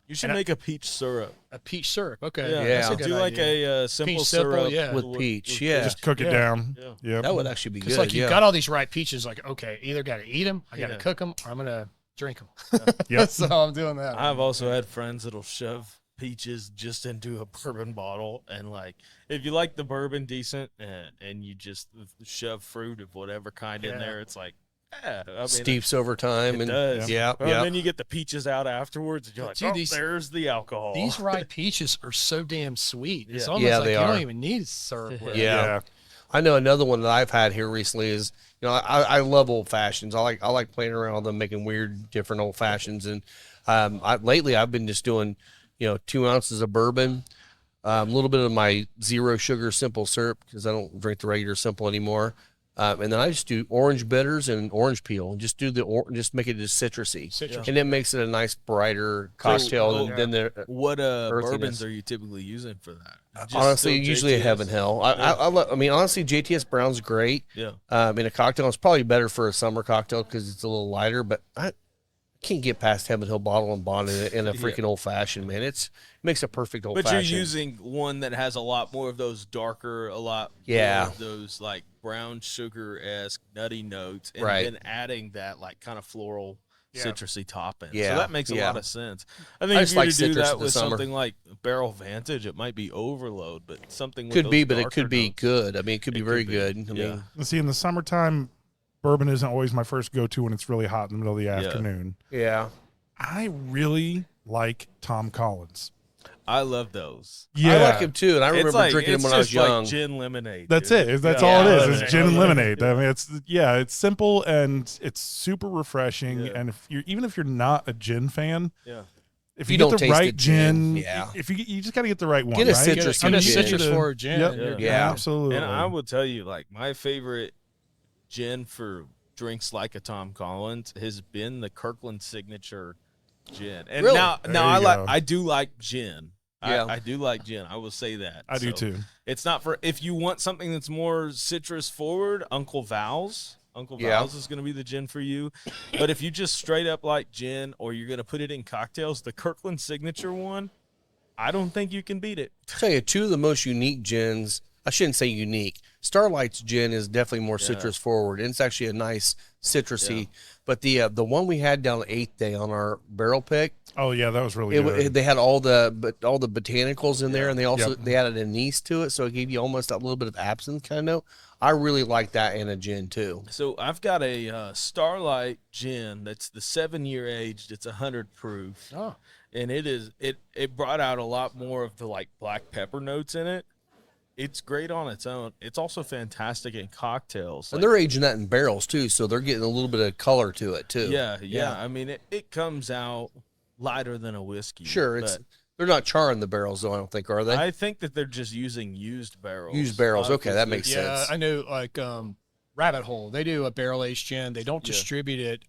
Speaker 4: You should make a peach syrup.
Speaker 3: A peach syrup, okay.
Speaker 2: Yeah.
Speaker 3: That's a good
Speaker 4: do like
Speaker 3: idea.
Speaker 4: a simple
Speaker 3: peach
Speaker 4: syrup
Speaker 2: with peach.
Speaker 1: Just cook it down. Yeah.
Speaker 2: That would actually be good.
Speaker 3: It's like you've got all these ripe peaches, like, okay, either got to eat them, I got to cook them, or I'm going to drink them. So I'm doing that.
Speaker 4: I've also had friends that'll shove peaches just into a bourbon bottle, and like if you like the bourbon decent and you just shove fruit of whatever kind in there, it's like
Speaker 2: steeps over time, and
Speaker 4: then you get the peaches out afterwards, and you're like, there's the alcohol.
Speaker 3: These ripe peaches are so damn sweet. It's almost like you don't even need syrup with
Speaker 2: it. I know another one that I've had here recently is, I love old fashions. I like playing around with them, making weird, different old fashions, and lately I've been just doing 2 ounces of bourbon, a little bit of my zero sugar simple syrup because I don't drink the regular simple anymore. And then I just do orange bitters and orange peel, and just do just make it just citrusy, and it makes it a nice brighter cocktail than the.
Speaker 4: What bourbons are you typically using for that?
Speaker 2: Honestly, usually a Heaven Hill. I mean, honestly, JTS Brown's great. Yeah. In a cocktail, it's probably better for a summer cocktail because it's a little lighter. But I can't get past Heaven Hill Bottle and Bond in a freaking old fashioned, man. It makes a perfect old fashioned.
Speaker 4: But you're using one that has a lot more of those darker, more of those like brown sugar-esque nutty notes, and then adding that like kind of floral citrusy topping. So that makes a lot of sense. I think if you do that with something like Barrel Vantage, it might be overload, but something with
Speaker 2: could be, but it could be good. I mean, it could be very good. I mean,
Speaker 1: see, in the summertime, bourbon isn't always my first go-to when it's really hot in the middle of the afternoon.
Speaker 2: Yeah.
Speaker 1: I really like Tom Collins.
Speaker 4: I love those.
Speaker 1: Yeah,
Speaker 2: I like them too, and I remember drinking them when I was young.
Speaker 4: Like gin lemonade.
Speaker 1: That's
Speaker 4: dude.
Speaker 1: it. That's
Speaker 4: Yeah.
Speaker 1: all it is.
Speaker 3: lemonade.
Speaker 1: It's gin and lemonade. I mean, it's simple and it's super refreshing.
Speaker 4: Yeah.
Speaker 1: And even if you're not a gin fan,
Speaker 4: Yeah.
Speaker 1: if
Speaker 2: You
Speaker 1: you
Speaker 2: don't
Speaker 1: get the
Speaker 2: taste the
Speaker 1: right
Speaker 2: gin,
Speaker 1: gin,
Speaker 2: yeah.
Speaker 1: if you just got to get the right one.
Speaker 2: Get a
Speaker 1: right?
Speaker 2: citrus
Speaker 3: Get a
Speaker 2: gin.
Speaker 3: citrus forward gin.
Speaker 1: Yep.
Speaker 3: and you're
Speaker 4: Yeah.
Speaker 3: good.
Speaker 1: Absolutely.
Speaker 4: And I will tell you, like, my favorite gin for drinks like a Tom Collins has been the Kirkland Signature gin. And
Speaker 2: Really?
Speaker 4: now
Speaker 1: There
Speaker 4: I
Speaker 1: you
Speaker 4: like
Speaker 1: go.
Speaker 4: I do like gin.
Speaker 2: Yeah.
Speaker 4: I do like gin. I will say that.
Speaker 1: I do
Speaker 4: So,
Speaker 1: too.
Speaker 4: It's not for if you want something that's more citrus forward, Uncle Val's. Uncle
Speaker 2: Yeah.
Speaker 4: Val's is going to be the gin for you. But if you just straight up like gin or you're going to put it in cocktails, the Kirkland Signature one, I don't think you can beat it.
Speaker 2: I'll tell you, two of the most unique gins. I shouldn't say unique. Starlight's gin is definitely more citrus forward, and it's actually a nice citrusy.
Speaker 4: Yeah.
Speaker 2: But the one we had down 8th Day on our barrel pick,
Speaker 1: Oh yeah, that was really good.
Speaker 2: they had all the botanicals in there, and they also
Speaker 1: Yep.
Speaker 2: they added anise to it, so it gave you almost a little bit of absinthe kind of note. I really like that in a gin too.
Speaker 4: So I've got a Starlight gin that's the 7-year aged. It's 100 proof.
Speaker 3: Oh.
Speaker 4: And it brought out a lot more of the like black pepper notes in it. It's great on its own. It's also fantastic in cocktails.
Speaker 2: And
Speaker 4: Like,
Speaker 2: they're aging that in barrels too, so they're getting a little bit of color to it too.
Speaker 4: yeah. I mean, it comes out lighter than a whiskey.
Speaker 2: Sure,
Speaker 4: but
Speaker 2: they're not charring the barrels though. I don't think, are they?
Speaker 4: I think that they're just using used barrels.
Speaker 2: Used barrels. Okay, that makes
Speaker 3: Yeah,
Speaker 2: sense.
Speaker 3: I know. Like Rabbit Hole, they do a barrel aged gin. They don't
Speaker 4: Yeah.
Speaker 3: distribute it.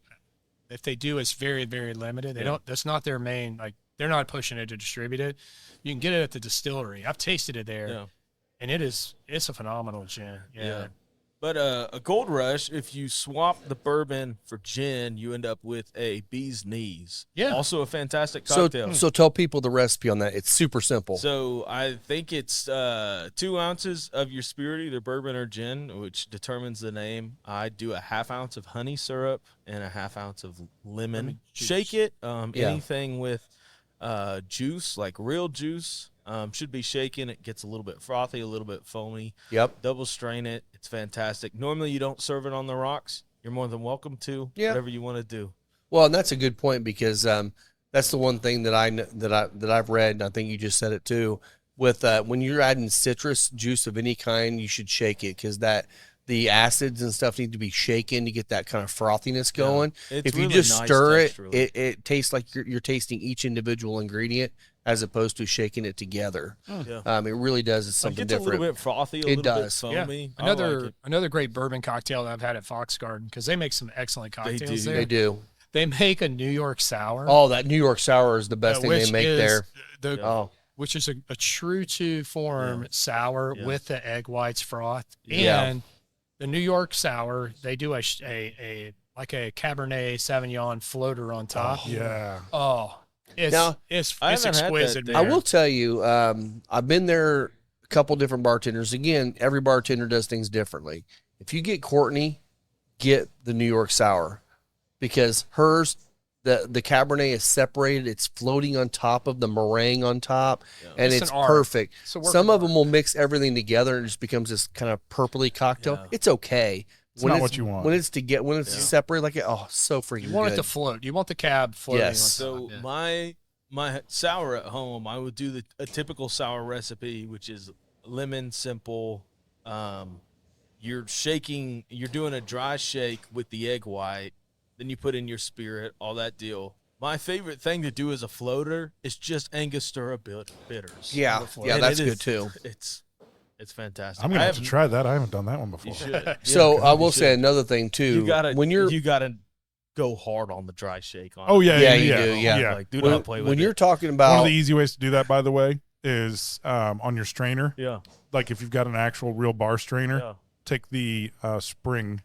Speaker 3: If they do, it's very, very limited. They
Speaker 4: Yeah.
Speaker 3: don't. That's not their main. Like they're not pushing it to distribute it. You can get it at the distillery. I've tasted it there,
Speaker 4: Yeah.
Speaker 3: and it's a phenomenal gin. Yeah.
Speaker 4: But a Gold Rush, if you swap the bourbon for gin, you end up with a bee's knees.
Speaker 3: Yeah.
Speaker 4: Also a fantastic
Speaker 2: So,
Speaker 4: cocktail.
Speaker 2: so tell people the recipe on that. It's super simple.
Speaker 4: So I think it's 2 ounces of your spirit, either bourbon or gin, which determines the name. I do a ½ ounce of honey syrup and a ½ ounce of lemon.
Speaker 3: juice.
Speaker 4: Shake it.
Speaker 2: Yeah.
Speaker 4: Anything with juice, like real juice, should be shaken. It gets a little bit frothy, a little bit foamy.
Speaker 2: Yep.
Speaker 4: Double strain it. It's fantastic. Normally you don't serve it on the rocks. You're more than welcome to.
Speaker 2: Yeah.
Speaker 4: Whatever you want to do.
Speaker 2: Well, and that's a good point because that's the one thing that I've read, and I think you just said it too. With when you're adding citrus juice of any kind, you should shake it because the acids and stuff need to be shaken to get that kind of frothiness going.
Speaker 4: It's
Speaker 2: If you
Speaker 4: really
Speaker 2: just
Speaker 4: nice
Speaker 2: stir
Speaker 4: texturally.
Speaker 2: it tastes like you're tasting each individual ingredient as opposed to shaking it together.
Speaker 4: Yeah.
Speaker 2: It really does. It's
Speaker 4: It
Speaker 2: something
Speaker 4: gets a
Speaker 2: different.
Speaker 4: little bit frothy, a
Speaker 2: It
Speaker 4: little
Speaker 2: does.
Speaker 4: bit
Speaker 3: Yeah.
Speaker 4: foamy. I like it.
Speaker 3: Another great bourbon cocktail that I've had at Fox Garden because they make some excellent
Speaker 4: They
Speaker 3: cocktails
Speaker 4: do.
Speaker 3: there.
Speaker 2: They do.
Speaker 3: They make a New York sour.
Speaker 2: Oh, that New York sour is the best thing they
Speaker 3: which
Speaker 2: make
Speaker 3: is
Speaker 2: there.
Speaker 3: The,
Speaker 2: Oh,
Speaker 3: which is a true to form sour
Speaker 4: Yeah.
Speaker 3: with the egg whites froth.
Speaker 2: Yeah.
Speaker 3: And the New York sour, they do a like a Cabernet Sauvignon floater on top.
Speaker 1: Yeah.
Speaker 3: Oh, it's
Speaker 2: Now,
Speaker 3: it's
Speaker 4: I haven't had that
Speaker 3: exquisite.
Speaker 4: there.
Speaker 2: I
Speaker 3: man.
Speaker 2: will tell you, I've been there a couple different bartenders. Again, every bartender does things differently. If you get Courtney, get the New York sour because hers, the Cabernet is separated. It's floating on top of the meringue on top, and
Speaker 3: It's
Speaker 2: it's
Speaker 3: an art.
Speaker 2: perfect.
Speaker 3: It's a work
Speaker 2: Some of
Speaker 3: art.
Speaker 2: them will mix everything together and it just becomes this kind of purpley cocktail.
Speaker 4: Yeah.
Speaker 2: It's okay.
Speaker 1: It's not what you want.
Speaker 2: When it's separated like it. Oh, so freaking
Speaker 3: You want
Speaker 2: good.
Speaker 3: it to float. You want the cab floating
Speaker 2: Yes.
Speaker 3: on top.
Speaker 4: So
Speaker 3: yeah.
Speaker 4: my sour at home, I would do a typical sour recipe, which is lemon simple. You're doing a dry shake with the egg white, then you put in your spirit, all that deal. My favorite thing to do as a floater is just Angostura bitters.
Speaker 2: Yeah,
Speaker 4: And
Speaker 2: that's
Speaker 4: it
Speaker 2: good
Speaker 4: is-
Speaker 2: too.
Speaker 4: It's fantastic.
Speaker 1: I'm gonna have to try that. I haven't done that one before.
Speaker 4: You should.
Speaker 2: So
Speaker 4: Yeah,
Speaker 2: I
Speaker 4: you
Speaker 2: will
Speaker 4: should.
Speaker 2: say another thing too.
Speaker 4: you gotta go hard on the dry shake. On
Speaker 1: Oh
Speaker 4: it.
Speaker 1: yeah,
Speaker 2: Yeah,
Speaker 1: yeah,
Speaker 2: you
Speaker 1: yeah.
Speaker 2: do, yeah.
Speaker 4: Like, do
Speaker 2: when,
Speaker 4: not play with
Speaker 2: when
Speaker 4: it.
Speaker 2: you're talking
Speaker 1: One
Speaker 2: about
Speaker 1: of the easy ways to do that, by the way, is on your strainer.
Speaker 4: Yeah.
Speaker 1: Like if you've got an actual real bar strainer,
Speaker 4: Yeah.
Speaker 1: take the spring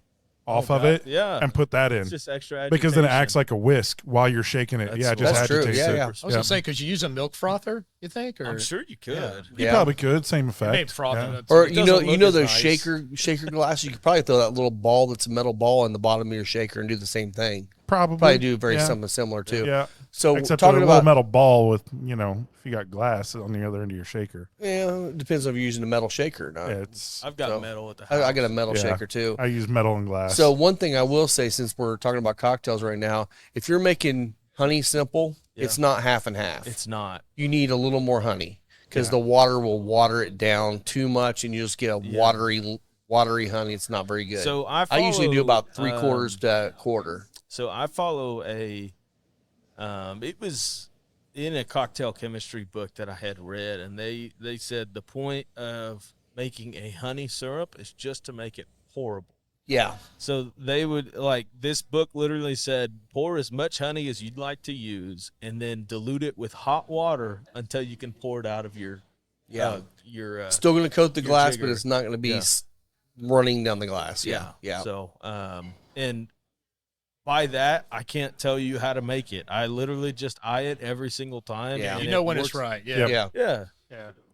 Speaker 1: off
Speaker 4: Oh,
Speaker 1: of
Speaker 4: God.
Speaker 1: it
Speaker 4: Yeah.
Speaker 1: and put that in
Speaker 4: It's just extra
Speaker 1: because then it
Speaker 4: agitation.
Speaker 1: acts like a whisk while you're shaking it.
Speaker 4: That's
Speaker 1: Yeah, it just
Speaker 2: That's true.
Speaker 1: agitates
Speaker 2: Yeah,
Speaker 1: it.
Speaker 2: yeah.
Speaker 3: I was gonna say, could you use a milk frother? You think? Or
Speaker 4: I'm sure you could.
Speaker 3: Yeah.
Speaker 1: You
Speaker 2: Yeah.
Speaker 1: probably could. Same effect.
Speaker 3: maybe froth
Speaker 1: Yeah.
Speaker 3: it up.
Speaker 2: or
Speaker 4: It
Speaker 2: you
Speaker 4: doesn't
Speaker 2: know
Speaker 4: look
Speaker 2: those
Speaker 4: as nice.
Speaker 2: shaker glasses. You could probably throw that little ball that's a metal ball in the bottom of your shaker and do the same thing. Probably do very
Speaker 1: yeah.
Speaker 2: something similar too.
Speaker 1: Yeah.
Speaker 2: So
Speaker 1: Except for a
Speaker 2: talking
Speaker 1: little
Speaker 2: about
Speaker 1: metal ball with, if you got glass on the other end of your shaker.
Speaker 2: it depends if you're using a metal shaker or not.
Speaker 1: It's
Speaker 4: I've got
Speaker 2: So,
Speaker 4: metal at the house.
Speaker 2: I got a metal
Speaker 1: Yeah.
Speaker 2: shaker too.
Speaker 1: I use metal and glass.
Speaker 2: So one thing I will say, since we're talking about cocktails right now, if you're making honey simple, It's not half and half.
Speaker 4: It's not.
Speaker 2: You need a little more honey because the water will water it down too much, and you just get a watery honey. It's not very good.
Speaker 4: So
Speaker 2: I usually do about 3/4 to 1/4.
Speaker 4: So I follow a. It was in a cocktail chemistry book that I had read, and they said the point of making a honey syrup is just to make it pourable.
Speaker 2: Yeah.
Speaker 4: So they would this book literally said pour as much honey as you'd like to use, and then dilute it with hot water until you can pour it out of your
Speaker 2: still going to coat the glass,
Speaker 4: jigger.
Speaker 2: but it's not going to be running down the glass. Yeah.
Speaker 4: So and by that, I can't tell you how to make it. I literally just eye it every single time.
Speaker 2: Yeah.
Speaker 4: and
Speaker 3: You know
Speaker 4: it
Speaker 3: when
Speaker 4: works.
Speaker 3: it's right.
Speaker 2: Yeah.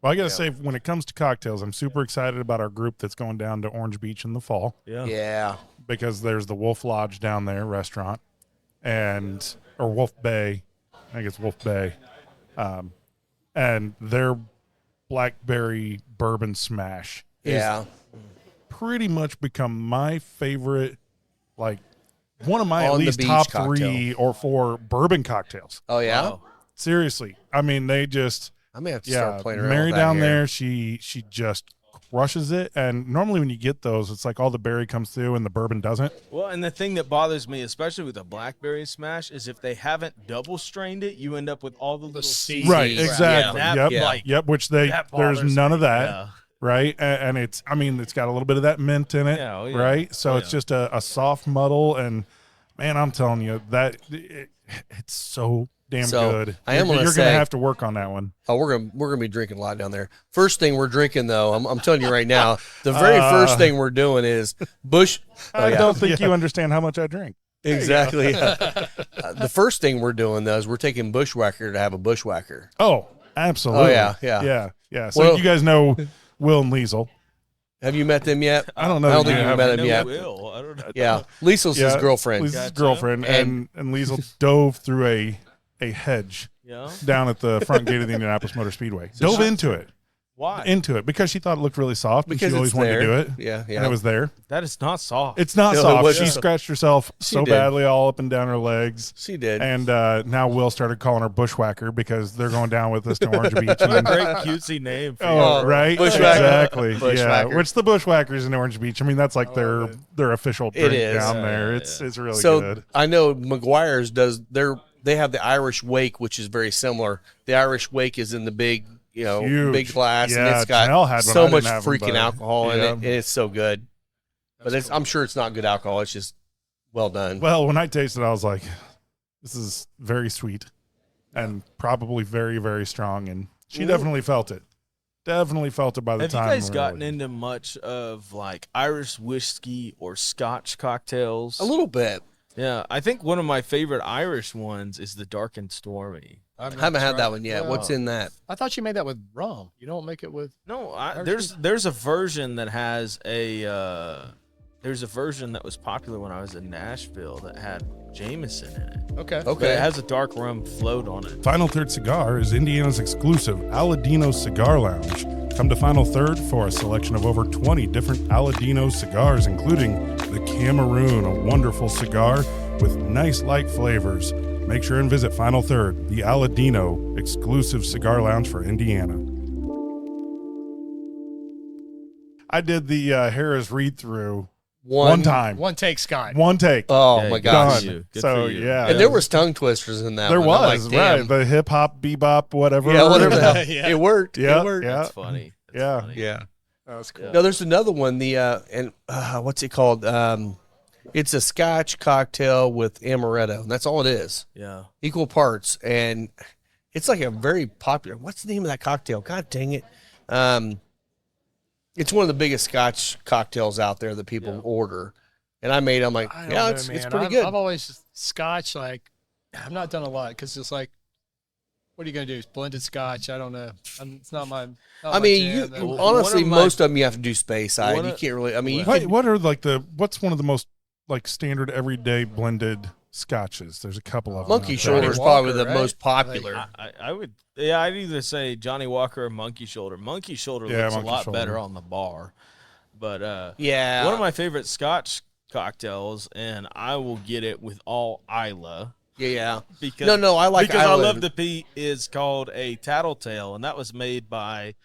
Speaker 1: Well, I got to say, when it comes to cocktails, I'm super excited about our group that's going down to Orange Beach in the fall.
Speaker 2: Yeah.
Speaker 1: Because there's the Wolf Lodge down there, restaurant, or Wolf Bay. I think it's Wolf Bay. And their blackberry bourbon smash is pretty much become my favorite, one of my at least top
Speaker 2: cocktail.
Speaker 1: 3 or 4 bourbon cocktails.
Speaker 2: Oh, yeah?
Speaker 4: Wow.
Speaker 1: Seriously. I mean, they just...
Speaker 2: I may have to start playing around
Speaker 1: Mary
Speaker 2: with that
Speaker 1: down
Speaker 2: here.
Speaker 1: there, she just crushes it. And normally when you get those, it's like all the berry comes through and the bourbon doesn't.
Speaker 4: Well, and the thing that bothers me, especially with a blackberry smash, is if they haven't double strained it, you end up with all the little seeds.
Speaker 1: Right, exactly.
Speaker 4: That,
Speaker 1: Which
Speaker 4: that
Speaker 1: there's
Speaker 4: bothers
Speaker 1: none
Speaker 4: me.
Speaker 1: of that.
Speaker 4: Yeah.
Speaker 1: Right. And it's got a little bit of that mint in it.
Speaker 4: Yeah,
Speaker 1: Right. So it's just a soft muddle. And man, I'm telling you it's so damn good.
Speaker 2: I am
Speaker 1: You're
Speaker 2: gonna
Speaker 1: going to have to work on that one.
Speaker 2: Oh, we're gonna be drinking a lot down there. First thing we're drinking, though, I'm telling you right now, the very first thing we're doing is Bush.
Speaker 1: I don't think you understand how much I drink.
Speaker 2: Exactly. The first thing we're doing, though, is we're taking Bushwhacker to have a Bushwhacker.
Speaker 1: Oh, absolutely.
Speaker 2: Oh, yeah.
Speaker 1: So you guys know Will and Liesel.
Speaker 2: Have you met them yet?
Speaker 1: I don't know.
Speaker 2: I don't think
Speaker 1: you
Speaker 2: you've
Speaker 1: have.
Speaker 2: met him
Speaker 4: No
Speaker 2: yet.
Speaker 4: will. I don't know.
Speaker 2: Yeah. Liesel's his girlfriend.
Speaker 1: Liesel's girlfriend. And Liesel dove through a hedge down at the front gate of the Indianapolis Motor Speedway. Dove into it.
Speaker 4: Why?
Speaker 1: Into it because she thought it looked really soft
Speaker 2: Because
Speaker 1: and she always wanted to do it.
Speaker 2: Yeah.
Speaker 1: And it was there.
Speaker 4: That is not soft.
Speaker 1: It's not
Speaker 2: No, it
Speaker 1: soft.
Speaker 2: wasn't.
Speaker 1: She scratched herself so
Speaker 2: did.
Speaker 1: badly all up and down her legs.
Speaker 2: She did.
Speaker 1: And now Will started calling her Bushwhacker because they're going down with us to Orange Beach.
Speaker 4: What a great cutesy name for
Speaker 1: Oh, right?
Speaker 2: Bushwhacker.
Speaker 1: Exactly.
Speaker 2: Bushwhacker.
Speaker 1: Yeah. Which the Bushwhackers in Orange Beach, I mean, that's like their official drink
Speaker 2: is.
Speaker 1: down there. It's really
Speaker 2: So
Speaker 1: good.
Speaker 2: I know McGuire's they have the Irish Wake, which is very similar. The Irish Wake is in the big,
Speaker 1: Huge.
Speaker 2: big glass, and
Speaker 1: Yeah,
Speaker 2: it's got
Speaker 1: Janelle had one. I
Speaker 2: so
Speaker 1: didn't
Speaker 2: much
Speaker 1: have 'em,
Speaker 2: freaking
Speaker 1: but-
Speaker 2: alcohol in it,
Speaker 1: Yeah.
Speaker 2: and it's so good. But I'm sure it's not good alcohol. It's just well done.
Speaker 1: Well, when I tasted it, I was like, this is very sweet and probably very, very strong. And she definitely felt it. Definitely felt it by the
Speaker 4: Have
Speaker 1: time.
Speaker 4: you guys
Speaker 1: we were
Speaker 4: gotten
Speaker 1: leaving.
Speaker 4: into much of Irish whiskey or Scotch cocktails?
Speaker 2: A little bit.
Speaker 4: Yeah, I think one of my favorite Irish ones is the Dark and Stormy.
Speaker 2: I haven't had that one yet.
Speaker 3: Yeah.
Speaker 2: What's in that?
Speaker 3: I thought you made that with rum. You don't make it with.
Speaker 4: No,
Speaker 3: Irish
Speaker 4: there's a version that has there's a version that was popular when I was in Nashville that had Jameson in it.
Speaker 3: Okay.
Speaker 4: But it has a dark rum float on it.
Speaker 1: Final Third Cigar is Indiana's exclusive Aladino Cigar Lounge. Come to Final Third for a selection of over 20 different Aladino cigars, including the Cameroon, a wonderful cigar with nice light flavors. Make sure and visit Final Third, the Aladino exclusive cigar lounge for Indiana. I did the Harris read-through one time.
Speaker 3: One take, Scott.
Speaker 1: One take.
Speaker 2: Oh
Speaker 4: Yeah,
Speaker 2: my
Speaker 4: good
Speaker 2: gosh!
Speaker 4: for you. Good
Speaker 1: So,
Speaker 4: for you.
Speaker 1: yeah.
Speaker 2: And there was tongue twisters in that.
Speaker 1: There
Speaker 2: one. I'm
Speaker 1: was,
Speaker 2: like, damn.
Speaker 1: right. The hip-hop, bebop, whatever.
Speaker 2: Yeah, whatever the hell.
Speaker 3: Yeah.
Speaker 2: It worked.
Speaker 1: Yeah,
Speaker 2: It worked.
Speaker 1: yeah.
Speaker 4: That's funny. That's
Speaker 1: Yeah.
Speaker 4: funny.
Speaker 2: Yeah.
Speaker 3: That was cool.
Speaker 2: No, there's another one. What's it called? It's a Scotch cocktail with amaretto. And that's all it is.
Speaker 4: Yeah.
Speaker 2: Equal parts, and it's like a very popular. What's the name of that cocktail? God dang it! It's one of the biggest Scotch cocktails out there that people order, and I made. I'm like,
Speaker 3: I don't
Speaker 2: yeah,
Speaker 3: know,
Speaker 2: it's
Speaker 3: man.
Speaker 2: pretty good.
Speaker 3: I've always Scotch. I've not done a lot because it's like, what are you gonna do? Blended Scotch? I don't know. It's not my.
Speaker 2: I mean,
Speaker 3: jam, though.
Speaker 4: Well,
Speaker 2: honestly,
Speaker 4: one of my-
Speaker 2: most of them you have to do space side.
Speaker 4: one
Speaker 2: You
Speaker 4: of-
Speaker 2: can't really. I mean, you
Speaker 1: Wait,
Speaker 2: can,
Speaker 1: what are what's one of the most standard everyday blended scotches? There's a couple of
Speaker 2: Monkey
Speaker 1: them.
Speaker 2: Shoulder is
Speaker 3: Johnny
Speaker 2: probably
Speaker 3: Walker,
Speaker 2: the
Speaker 3: right?
Speaker 2: most popular.
Speaker 4: I would, yeah, I'd either say Johnny Walker or Monkey Shoulder. Monkey Shoulder
Speaker 1: Yeah,
Speaker 4: looks
Speaker 1: Monkey
Speaker 4: a lot
Speaker 1: Shoulder.
Speaker 4: better on the bar. But
Speaker 2: Yeah.
Speaker 4: one of my favorite Scotch cocktails, and I will get it with all Isla,
Speaker 2: Yeah.
Speaker 4: Because
Speaker 2: no, I like
Speaker 4: because I love
Speaker 2: Island.
Speaker 4: the peat is called a tattletale, and that was made by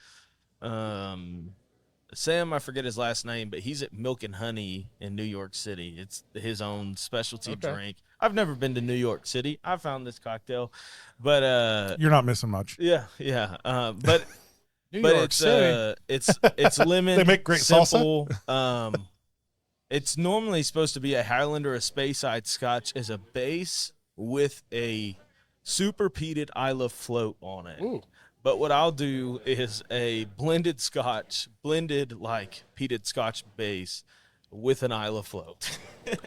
Speaker 4: Sam. I forget his last name, but he's at Milk and Honey in New York City. It's his own specialty drink. I've never been to New York City. I found this cocktail, but
Speaker 1: You're not missing much.
Speaker 4: yeah. But
Speaker 3: New
Speaker 4: but
Speaker 3: York
Speaker 4: it's
Speaker 3: City.
Speaker 4: it's lemon.
Speaker 1: They make great
Speaker 4: simple. It's normally supposed to be a Highland or a Speyside Scotch as a base with a super peated Isla float on it.
Speaker 3: Ooh.
Speaker 4: But what I'll do is a blended Scotch, like peated Scotch base with an Isla float,